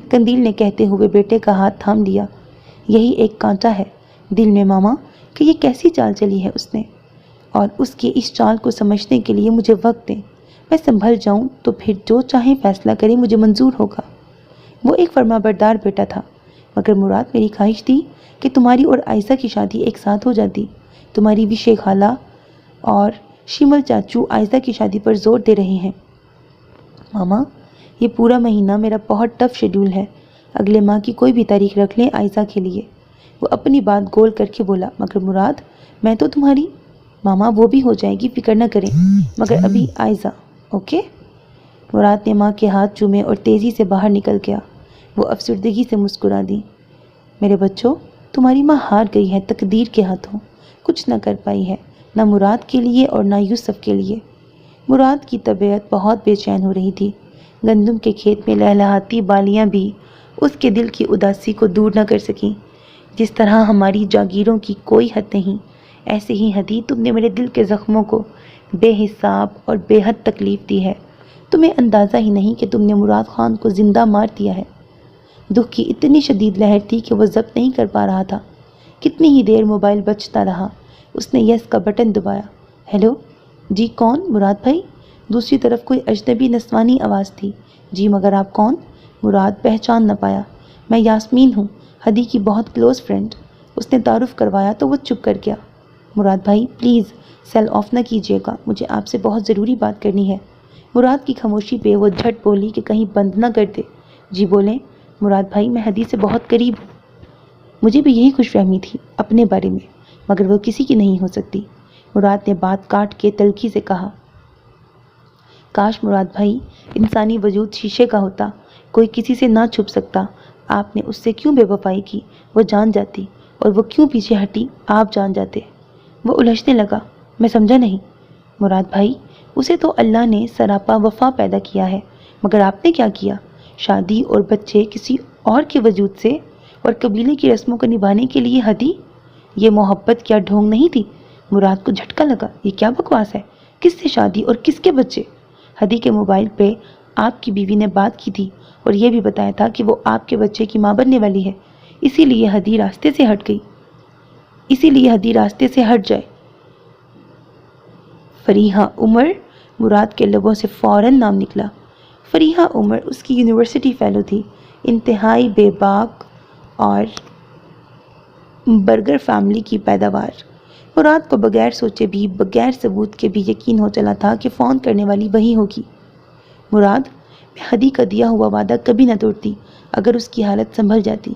Speaker 2: قندیل نے کہتے ہوئے بیٹے کا ہاتھ تھام لیا۔ یہی ایک کانٹا ہے دل میں ماما کہ یہ کیسی چال چلی ہے اس نے، اور اس کی اس چال کو سمجھنے کے لیے مجھے وقت دیں۔ میں سنبھل جاؤں تو پھر جو چاہیں فیصلہ کریں، مجھے منظور ہوگا۔ وہ ایک فرما بردار بیٹا تھا، مگر مراد میری خواہش تھی کہ تمہاری اور عائشہ کی شادی ایک ساتھ ہو جاتی۔ تمہاری وشے خالہ اور شیمل چاچو عائشہ کی شادی پر زور دے رہے ہیں۔ ماما، یہ پورا مہینہ میرا بہت ٹف شیڈول ہے۔ اگلے ماہ کی کوئی بھی تاریخ رکھ لیں عائشہ کے لیے۔ وہ اپنی بات گول کر کے بولا، مگر مراد، میں تو تمہاری۔ ماما، وہ بھی ہو جائے گی، فکر نہ کریں، مگر ابھی عائشہ، اوکے؟ مراد نے ماں کے ہاتھ چومے اور تیزی سے باہر نکل گیا۔ وہ افسردگی سے مسکرا دی۔ میرے بچوں، تمہاری ماں ہار گئی ہے تقدیر کے ہاتھوں، کچھ نہ کر پائی ہے، نہ مراد کے لیے اور نہ یوسف کے لیے۔ مراد کی طبیعت بہت بے چین ہو رہی تھی۔ گندم کے کھیت میں لہلہاتی بالیاں بھی اس کے دل کی اداسی کو دور نہ کر سکیں۔ جس طرح ہماری جاگیروں کی کوئی حد نہیں، ایسے ہی ہدی تم نے میرے دل کے زخموں کو بے حساب اور بے حد تکلیف دی ہے۔ تمہیں اندازہ ہی نہیں کہ تم نے مراد خان کو زندہ مار دیا ہے۔ دکھ کی اتنی شدید لہر تھی کہ وہ ضبط نہیں کر پا رہا تھا۔ کتنی ہی دیر موبائل بجتا رہا۔ اس نے یس کا بٹن دبایا۔ ہیلو، جی کون؟ مراد بھائی؟ دوسری طرف کوئی اجنبی نسوانی آواز تھی۔ جی، مگر آپ کون؟ مراد پہچان نہ پایا۔ میں یاسمین ہوں، ہدی کی بہت کلوز فرینڈ۔ اس نے تعارف کروایا تو وہ چپ کر گیا۔ مراد بھائی پلیز سیل آف نہ کیجیے گا، مجھے آپ سے بہت ضروری بات کرنی ہے۔ مراد کی خاموشی پہ وہ جھٹ بولی کہ کہیں بند نہ کر دے۔ جی بولیں مراد بھائی، میں ہدی سے بہت قریب ہوں۔ مجھے بھی یہی خوش فہمی تھی اپنے بارے میں، مگر وہ کسی کی نہیں ہو سکتی۔ مراد نے بات کاٹ کے تلخی سے کہا، کاش مراد بھائی انسانی وجود شیشے کا ہوتا، کوئی کسی سے نہ چھپ سکتا۔ آپ نے اس سے کیوں بے وفائی کی؟ وہ جان جاتی، اور وہ کیوں پیچھے ہٹی آپ جان جاتے۔ وہ الجھنے لگا، میں سمجھا نہیں۔ مراد بھائی، اسے تو اللہ نے سراپا وفا پیدا کیا ہے، مگر آپ نے کیا کیا؟ شادی اور بچے کسی اور کے وجود سے اور قبیلے کی رسموں کو نبھانے کے لیے ہدی؟ یہ محبت کیا ڈھونگ نہیں تھی؟ مراد کو جھٹکا لگا، یہ کیا بکواس ہے؟ کس سے شادی اور کس کے بچے؟ ہدی کے موبائل پہ آپ کی بیوی نے بات کی تھی اور یہ بھی بتایا تھا کہ وہ آپ کے بچے کی ماں بننے والی ہے، اسی لیے ہدی راستے سے ہٹ گئی، اسی لیے ہدی راستے سے ہٹ جائے۔ فریحہ عمر، مراد کے لبوں سے فوراً نام نکلا۔ فریحہ عمر اس کی یونیورسٹی فیلو تھی، انتہائی بے باک اور برگر فیملی کی پیداوار۔ مراد کو بغیر سوچے بھی، بغیر ثبوت کے بھی یقین ہو چلا تھا کہ فون کرنے والی وہی ہوگی۔ مراد، میں ہدی کا دیا ہوا وعدہ کبھی نہ توڑتی اگر اس کی حالت سنبھل جاتی۔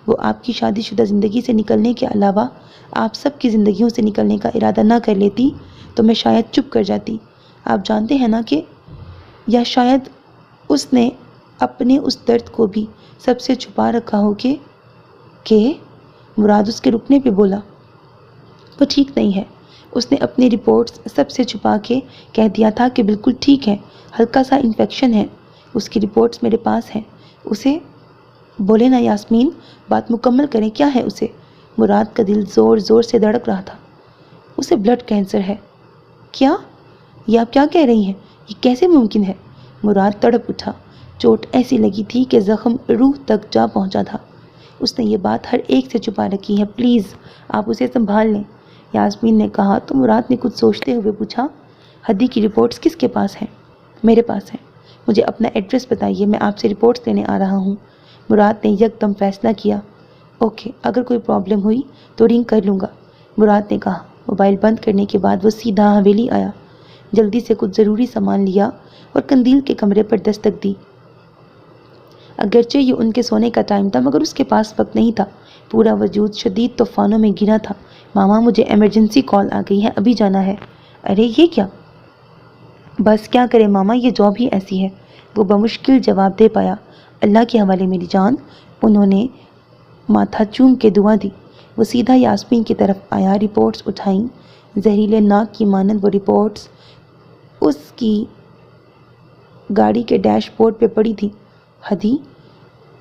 Speaker 2: وہ آپ کی شادی شدہ زندگی سے نکلنے کے علاوہ آپ سب کی زندگیوں سے نکلنے کا ارادہ نہ کر لیتی تو میں شاید چپ کر جاتی۔ آپ جانتے ہیں نا کہ، یا شاید اس نے اپنے اس درد کو بھی سب سے چھپا رکھا ہو کہ مراد اس کے رکنے پہ بولا، وہ ٹھیک نہیں ہے۔ اس نے اپنی رپورٹس سب سے چھپا کے کہہ دیا تھا کہ بالکل ٹھیک ہے، ہلکا سا انفیکشن ہے۔ اس کی رپورٹس میرے پاس ہیں۔ اسے بولے نا یاسمین، بات مکمل کریں، کیا ہے اسے؟ مراد کا دل زور زور سے دھڑک رہا تھا۔ اسے بلڈ کینسر ہے۔ کیا؟ یہ آپ کیا کہہ رہی ہیں؟ یہ کیسے ممکن ہے؟ مراد تڑپ اٹھا۔ چوٹ ایسی لگی تھی کہ زخم روح تک جا پہنچا تھا۔ اس نے یہ بات ہر ایک سے چھپا رکھی ہے، پلیز آپ اسے سنبھال لیں، یاسمین نے کہا تو مراد نے کچھ سوچتے ہوئے پوچھا، ہدی کی رپورٹس کس کے پاس ہیں؟ میرے پاس ہیں۔ مجھے اپنا ایڈریس بتائیے، میں آپ سے رپورٹس لینے آ رہا ہوں۔ مراد نے یکدم فیصلہ کیا۔ اوکے، اگر کوئی پرابلم ہوئی تو رنگ کر لوں گا، مراد نے کہا۔ موبائل بند کرنے کے بعد وہ سیدھا حویلی آیا، جلدی سے کچھ ضروری سامان لیا اور قندیل کے کمرے پر دستک دی۔ اگرچہ یہ ان کے سونے کا ٹائم تھا مگر اس کے پاس وقت نہیں تھا، پورا وجود شدید طوفانوں میں گھرا تھا۔ ماما، مجھے ایمرجنسی کال آ گئی ہے، ابھی جانا ہے۔ ارے یہ کیا؟ بس کیا کرے ماما، یہ جاب ہی ایسی ہے، وہ بمشکل جواب دے پایا۔ اللہ کے حوالے میری جان، انہوں نے ماتھا چوم کے دعا دی۔ وہ سیدھا یاسمین کی طرف آیا، رپورٹس اٹھائیں، زہریلے ناک کی مانند وہ رپورٹس اس کی گاڑی کے ڈیش بورڈ پہ پڑی تھی۔ ہدی،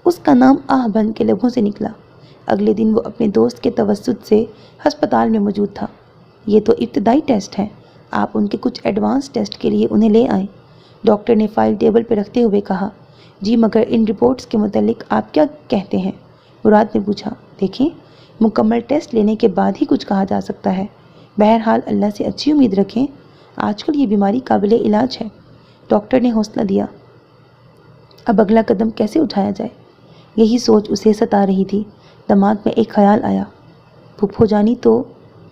Speaker 2: اس کا نام آہ بن کے لبوں سے نکلا۔ اگلے دن وہ اپنے دوست کے توسط سے ہسپتال میں موجود تھا۔ یہ تو ابتدائی ٹیسٹ ہیں، آپ ان کے کچھ ایڈوانس ٹیسٹ کے لیے انہیں لے آئیں، ڈاکٹر نے فائل ٹیبل پہ رکھتے ہوئے کہا۔ جی مگر ان رپورٹس کے متعلق آپ کیا کہتے ہیں؟ مراد نے پوچھا۔ دیکھیں، مکمل ٹیسٹ لینے کے بعد ہی کچھ کہا جا سکتا ہے۔ بہرحال اللہ سے اچھی امید رکھیں، آج کل یہ بیماری قابل علاج ہے، ڈاکٹر نے حوصلہ دیا۔ اب اگلا قدم کیسے اٹھایا جائے، یہی سوچ اسے ستا رہی تھی۔ دماغ میں ایک خیال آیا، پھپھو جانی تو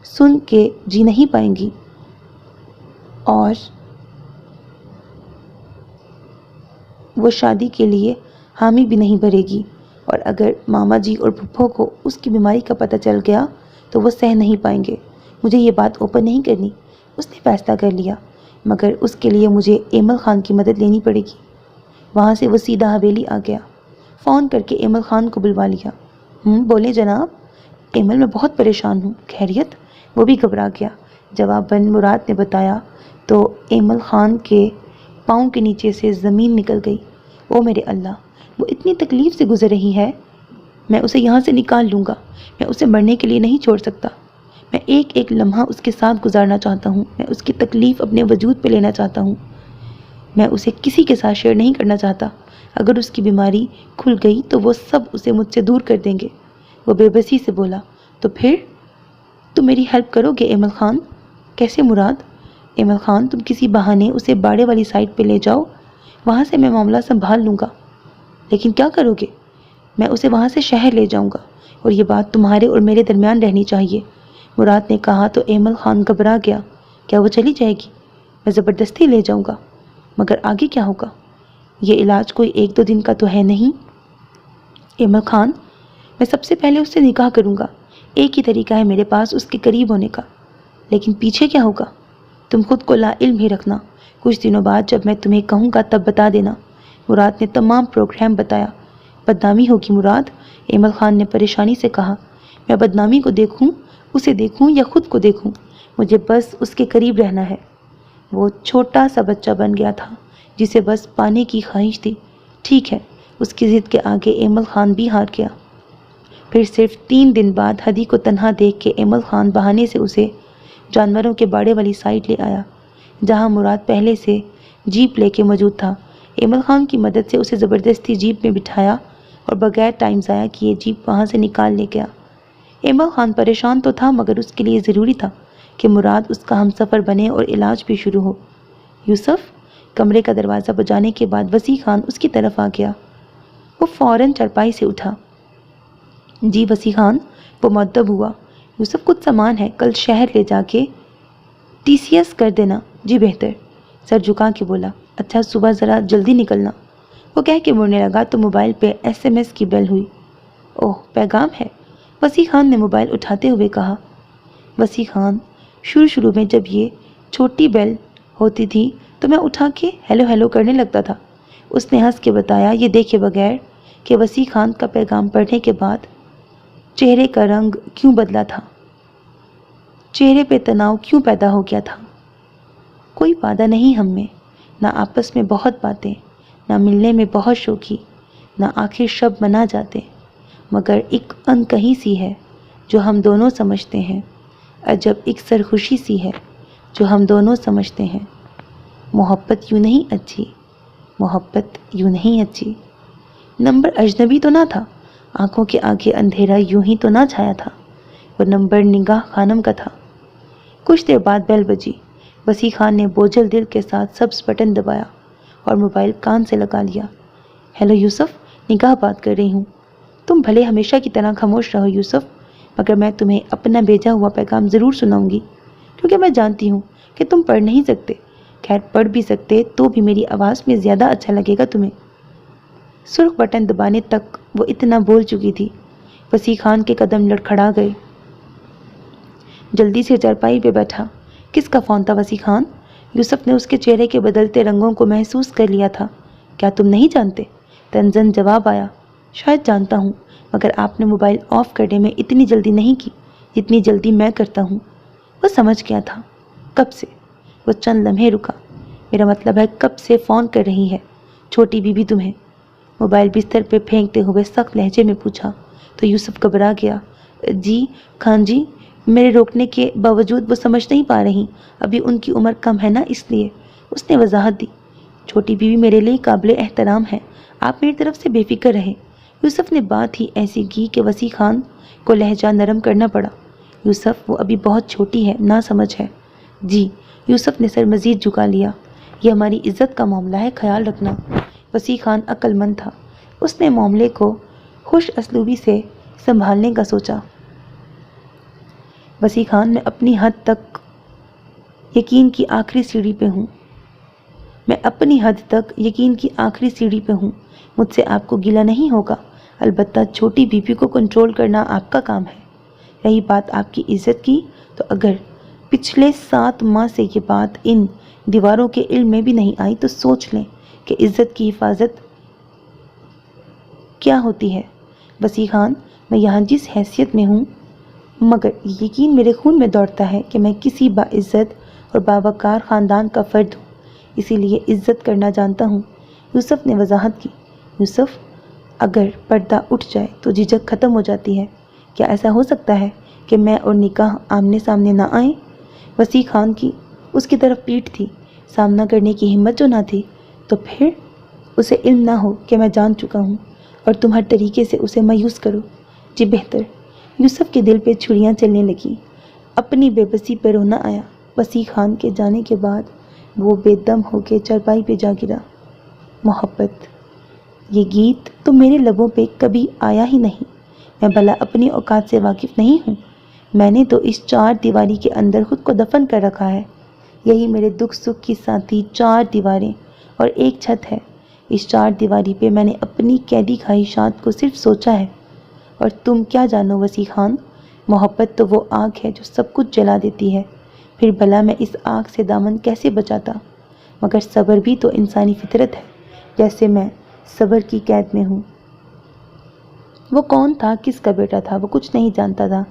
Speaker 2: سن کے جی نہیں پائیں گی اور وہ شادی کے لیے حامی بھی نہیں بھرے گی، اور اگر ماما جی اور پھپھو کو اس کی بیماری کا پتہ چل گیا تو وہ سہ نہیں پائیں گے۔ مجھے یہ بات اوپن نہیں کرنی، اس نے فیصلہ کر لیا، مگر اس کے لیے مجھے ایمل خان کی مدد لینی پڑے گی۔ وہاں سے وہ سیدھا حویلی آ گیا، فون کر کے ایمل خان کو بلوا لیا۔ بولے جناب۔ ایمل، میں بہت پریشان ہوں، خیریت؟ وہ بھی گھبرا گیا۔ جواباً مراد نے بتایا تو ایمل خان کے پاؤں کے نیچے سے زمین نکل گئی۔ او میرے اللہ، وہ اتنی تکلیف سے گزر رہی ہے، میں اسے یہاں سے نکال لوں گا، میں اسے مرنے کے لیے نہیں چھوڑ سکتا، میں ایک ایک لمحہ اس کے ساتھ گزارنا چاہتا ہوں، میں اس کی تکلیف اپنے وجود پہ لینا چاہتا ہوں، میں اسے کسی کے ساتھ شیئر نہیں کرنا چاہتا۔ اگر اس کی بیماری کھل گئی تو وہ سب اسے مجھ سے دور کر دیں گے۔ وہ بے بسی سے بولا۔ تو پھر تم میری ہیلپ کرو گے ایمل خان؟ کیسے مراد؟ ایمل خان، تم کسی بہانے اسے باڑے والی سائٹ پہ لے جاؤ، وہاں سے میں معاملہ سنبھال لوں گا۔ لیکن کیا کرو گے؟ میں اسے وہاں سے شہر لے جاؤں گا، اور یہ بات تمہارے اور میرے درمیان رہنی چاہیے، مراد نے کہا تو ایمل خان گھبرا گیا۔ کیا وہ چلی جائے گی؟ میں زبردستی لے جاؤں گا، مگر آگے کیا ہوگا؟ یہ علاج کوئی 1-2 دن کا تو ہے نہیں۔ ایمل خان، میں سب سے پہلے اس سے نکاح کروں گا، ایک ہی طریقہ ہے میرے پاس اس کے قریب ہونے کا، لیکن پیچھے کیا ہوگا؟ تم خود کو لا علم ہی رکھنا، کچھ دنوں بعد جب میں تمہیں کہوں گا تب بتا دینا۔ مراد نے تمام پروگرام بتایا۔ بدنامی ہوگی مراد، ایمل خان نے پریشانی سے کہا۔ میں بدنامی کو دیکھوں، اسے دیکھوں یا خود کو دیکھوں، مجھے بس اس کے قریب رہنا ہے۔ وہ چھوٹا سا بچہ بن گیا تھا جسے بس پانے کی خواہش تھی۔ ٹھیک ہے، اس کی ضد کے آگے ایمل خان بھی ہار گیا۔ پھر صرف 3 دن بعد ہدی کو تنہا دیکھ کے ایمل خان بہانے سے اسے جانوروں کے باڑے والی سائٹ لے آیا جہاں مراد پہلے سے جیپ لے کے موجود تھا۔ ایمل خان کی مدد سے اسے زبردستی جیپ میں بٹھایا اور بغیر ٹائم ضائع کیے جیپ وہاں سے نکال لے گیا۔ ایمل خان پریشان تو تھا مگر اس کے لیے ضروری تھا کہ مراد اس کا ہم سفر بنے اور علاج بھی شروع ہو۔ یوسف، کمرے کا دروازہ بجانے کے بعد وسیع خان اس کی طرف آ گیا۔ وہ فوراً چارپائی سے اٹھا۔ جی وسیع خان، وہ مؤدب ہوا۔ یوسف، کچھ سامان ہے، کل شہر لے جا کے TCS کر دینا۔ جی بہتر، سر جھکا کے بولا۔ اچھا، صبح ذرا جلدی نکلنا۔ وہ کہہ کے مڑنے لگا تو موبائل پہ SMS کی بیل ہوئی۔ اوہ، پیغام ہے، وسیع خان نے موبائل اٹھاتے ہوئے کہا۔ وسیع خان، شروع میں جب یہ چھوٹی بیل ہوتی تھی تو میں اٹھا کے ہیلو ہیلو کرنے لگتا تھا، اس نے ہنس کے بتایا، یہ دیکھے بغیر کہ وسیع خان کا پیغام پڑھنے کے بعد چہرے کا رنگ کیوں بدلا تھا، چہرے پہ تناؤ کیوں پیدا ہو گیا تھا۔ کوئی وعدہ نہیں ہم میں، نہ آپس میں بہت باتیں، نہ ملنے میں بہت شوخی، نہ آخر شب منا جاتے، مگر ایک انکہی سی ہے جو ہم دونوں سمجھتے ہیں، عجب ایک سرخوشی سی ہے جو ہم دونوں سمجھتے ہیں۔ محبت یوں نہیں اچھی، محبت یوں نہیں اچھی۔ نمبر اجنبی تو نہ تھا، آنکھوں کے آگے اندھیرا یوں ہی تو نہ چھایا تھا، وہ نمبر نگاہ خانم کا تھا۔ کچھ دیر بعد بیل بجی۔ وسیع خان نے بوجھل دل کے ساتھ سبز بٹن دبایا اور موبائل کان سے لگا لیا۔ ہیلو یوسف، نگاہ بات کر رہی ہوں۔ تم بھلے ہمیشہ کی طرح خاموش رہو یوسف، مگر میں تمہیں اپنا بھیجا ہوا پیغام ضرور سناؤں گی، کیونکہ میں جانتی ہوں کہ تم پڑھ نہیں سکتے، خیر پڑھ بھی سکتے تو بھی میری آواز میں زیادہ اچھا لگے گا تمہیں۔ سرخ بٹن دبانے تک وہ اتنا بول چکی تھی۔ وسیع خان کے قدم لڑکھڑا گئے۔ جلدی سے چارپائی پہ بیٹھا۔ کس کا فون تھا وسیع خان؟ یوسف نے اس کے چہرے کے بدلتے رنگوں کو محسوس کر لیا تھا۔ کیا تم نہیں جانتے؟ تنزن جواب آیا۔ شاید جانتا ہوں، مگر آپ نے موبائل آف کرنے میں اتنی جلدی نہیں کی جتنی جلدی میں کرتا ہوں۔ وہ سمجھ گیا تھا۔ کب سے؟ وہ چند لمحے رکا۔ میرا مطلب ہے کب سے فون کر رہی ہے چھوٹی بیوی تمہیں؟ موبائل بستر پہ پھینکتے ہوئے سخت لہجے میں پوچھا تو یوسف گھبرا گیا۔ جی خان جی، میرے روکنے کے باوجود وہ سمجھ نہیں پا رہی، ابھی ان کی عمر کم ہے نا، اس لیے، اس نے وضاحت دی۔ چھوٹی بیوی میرے لیے قابل احترام ہے، آپ میری طرف سے بے فکر رہیں۔ یوسف نے بات ہی ایسی کی کہ وسیع خان کو لہجہ نرم کرنا پڑا۔ یوسف، وہ ابھی بہت چھوٹی ہے، نہ سمجھ ہے۔ جی، یوسف نے سر مزید جھکا لیا۔ یہ ہماری عزت کا معاملہ ہے، خیال رکھنا۔ وسیع خان عقل مند تھا، اس نے معاملے کو خوش اسلوبی سے سنبھالنے کا سوچا۔ وسیع خان، میں اپنی حد تک یقین کی آخری سیڑھی پہ ہوں، میں اپنی حد تک یقین کی آخری سیڑھی پہ ہوں، مجھ سے آپ کو گلہ نہیں ہوگا، البتہ چھوٹی بیوی کو کنٹرول کرنا آپ کا کام ہے۔ رہی بات آپ کی عزت کی، تو اگر پچھلے 7 ماہ سے یہ بات ان دیواروں کے علم میں بھی نہیں آئی تو سوچ لیں کہ عزت کی حفاظت کیا ہوتی ہے۔ وسیع خان، میں یہاں جس حیثیت میں ہوں، مگر یقین میرے خون میں دوڑتا ہے کہ میں کسی باعزت اور باوقار خاندان کا فرد ہوں، اسی لیے عزت کرنا جانتا ہوں۔ یوسف نے وضاحت کی۔ یوسف، اگر پردہ اٹھ جائے تو جھجک ختم ہو جاتی ہے، کیا ایسا ہو سکتا ہے کہ میں اور نکاح آمنے سامنے نہ آئیں؟ وسیع خان کی اس کی طرف پیٹھ تھی، سامنا کرنے کی ہمت جو نہ تھی، تو پھر اسے علم نہ ہو کہ میں جان چکا ہوں اور تم ہر طریقے سے اسے مایوس کرو۔ جی بہتر۔ یوسف کے دل پہ چھڑیاں چلنے لگیں، اپنی بے بسی پہ رونا آیا۔ وسیع خان کے جانے کے بعد وہ بے دم ہو کے چارپائی پہ جا گرا۔ محبت، یہ گیت تو میرے لبوں پہ کبھی آیا ہی نہیں، میں بھلا اپنی اوقات سے واقف نہیں ہوں؟ میں نے تو اس 4 دیواری کے اندر خود کو دفن کر رکھا ہے، یہی میرے دکھ سکھ کی ساتھی 4 دیواریں اور ایک چھت ہے۔ اس 4 دیواری پہ میں نے اپنی قیدی خواہشات کو صرف سوچا ہے، اور تم کیا جانو وسیع خان، محبت تو وہ آگ ہے جو سب کچھ جلا دیتی ہے، پھر بھلا میں اس آگ سے دامن کیسے بچاتا؟ مگر صبر بھی تو انسانی فطرت ہے، جیسے میں صبر کی قید میں ہوں۔ وہ کون تھا، کس کا بیٹا تھا، وہ کچھ نہیں جانتا تھا۔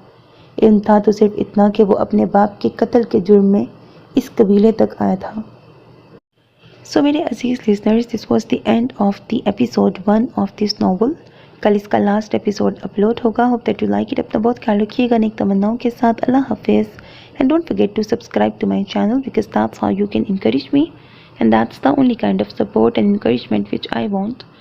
Speaker 2: علم تھا تو صرف اتنا کہ وہ اپنے باپ کے قتل کے جرم میں اس قبیلے تک آیا تھا۔ سو میرے عزیز listeners, this was the end of the episode 1 of this novel. کل اس کا لاسٹ ایپیسوڈ اپلوڈ ہوگا۔ Hope that you like it. اپنا بہت خیال رکھیے گا نیک تمناؤں کے ساتھ۔ اللہ حافظ۔ And don't forget to subscribe to my channel because that's how you can encourage me and that's the only kind of support and encouragement which I want.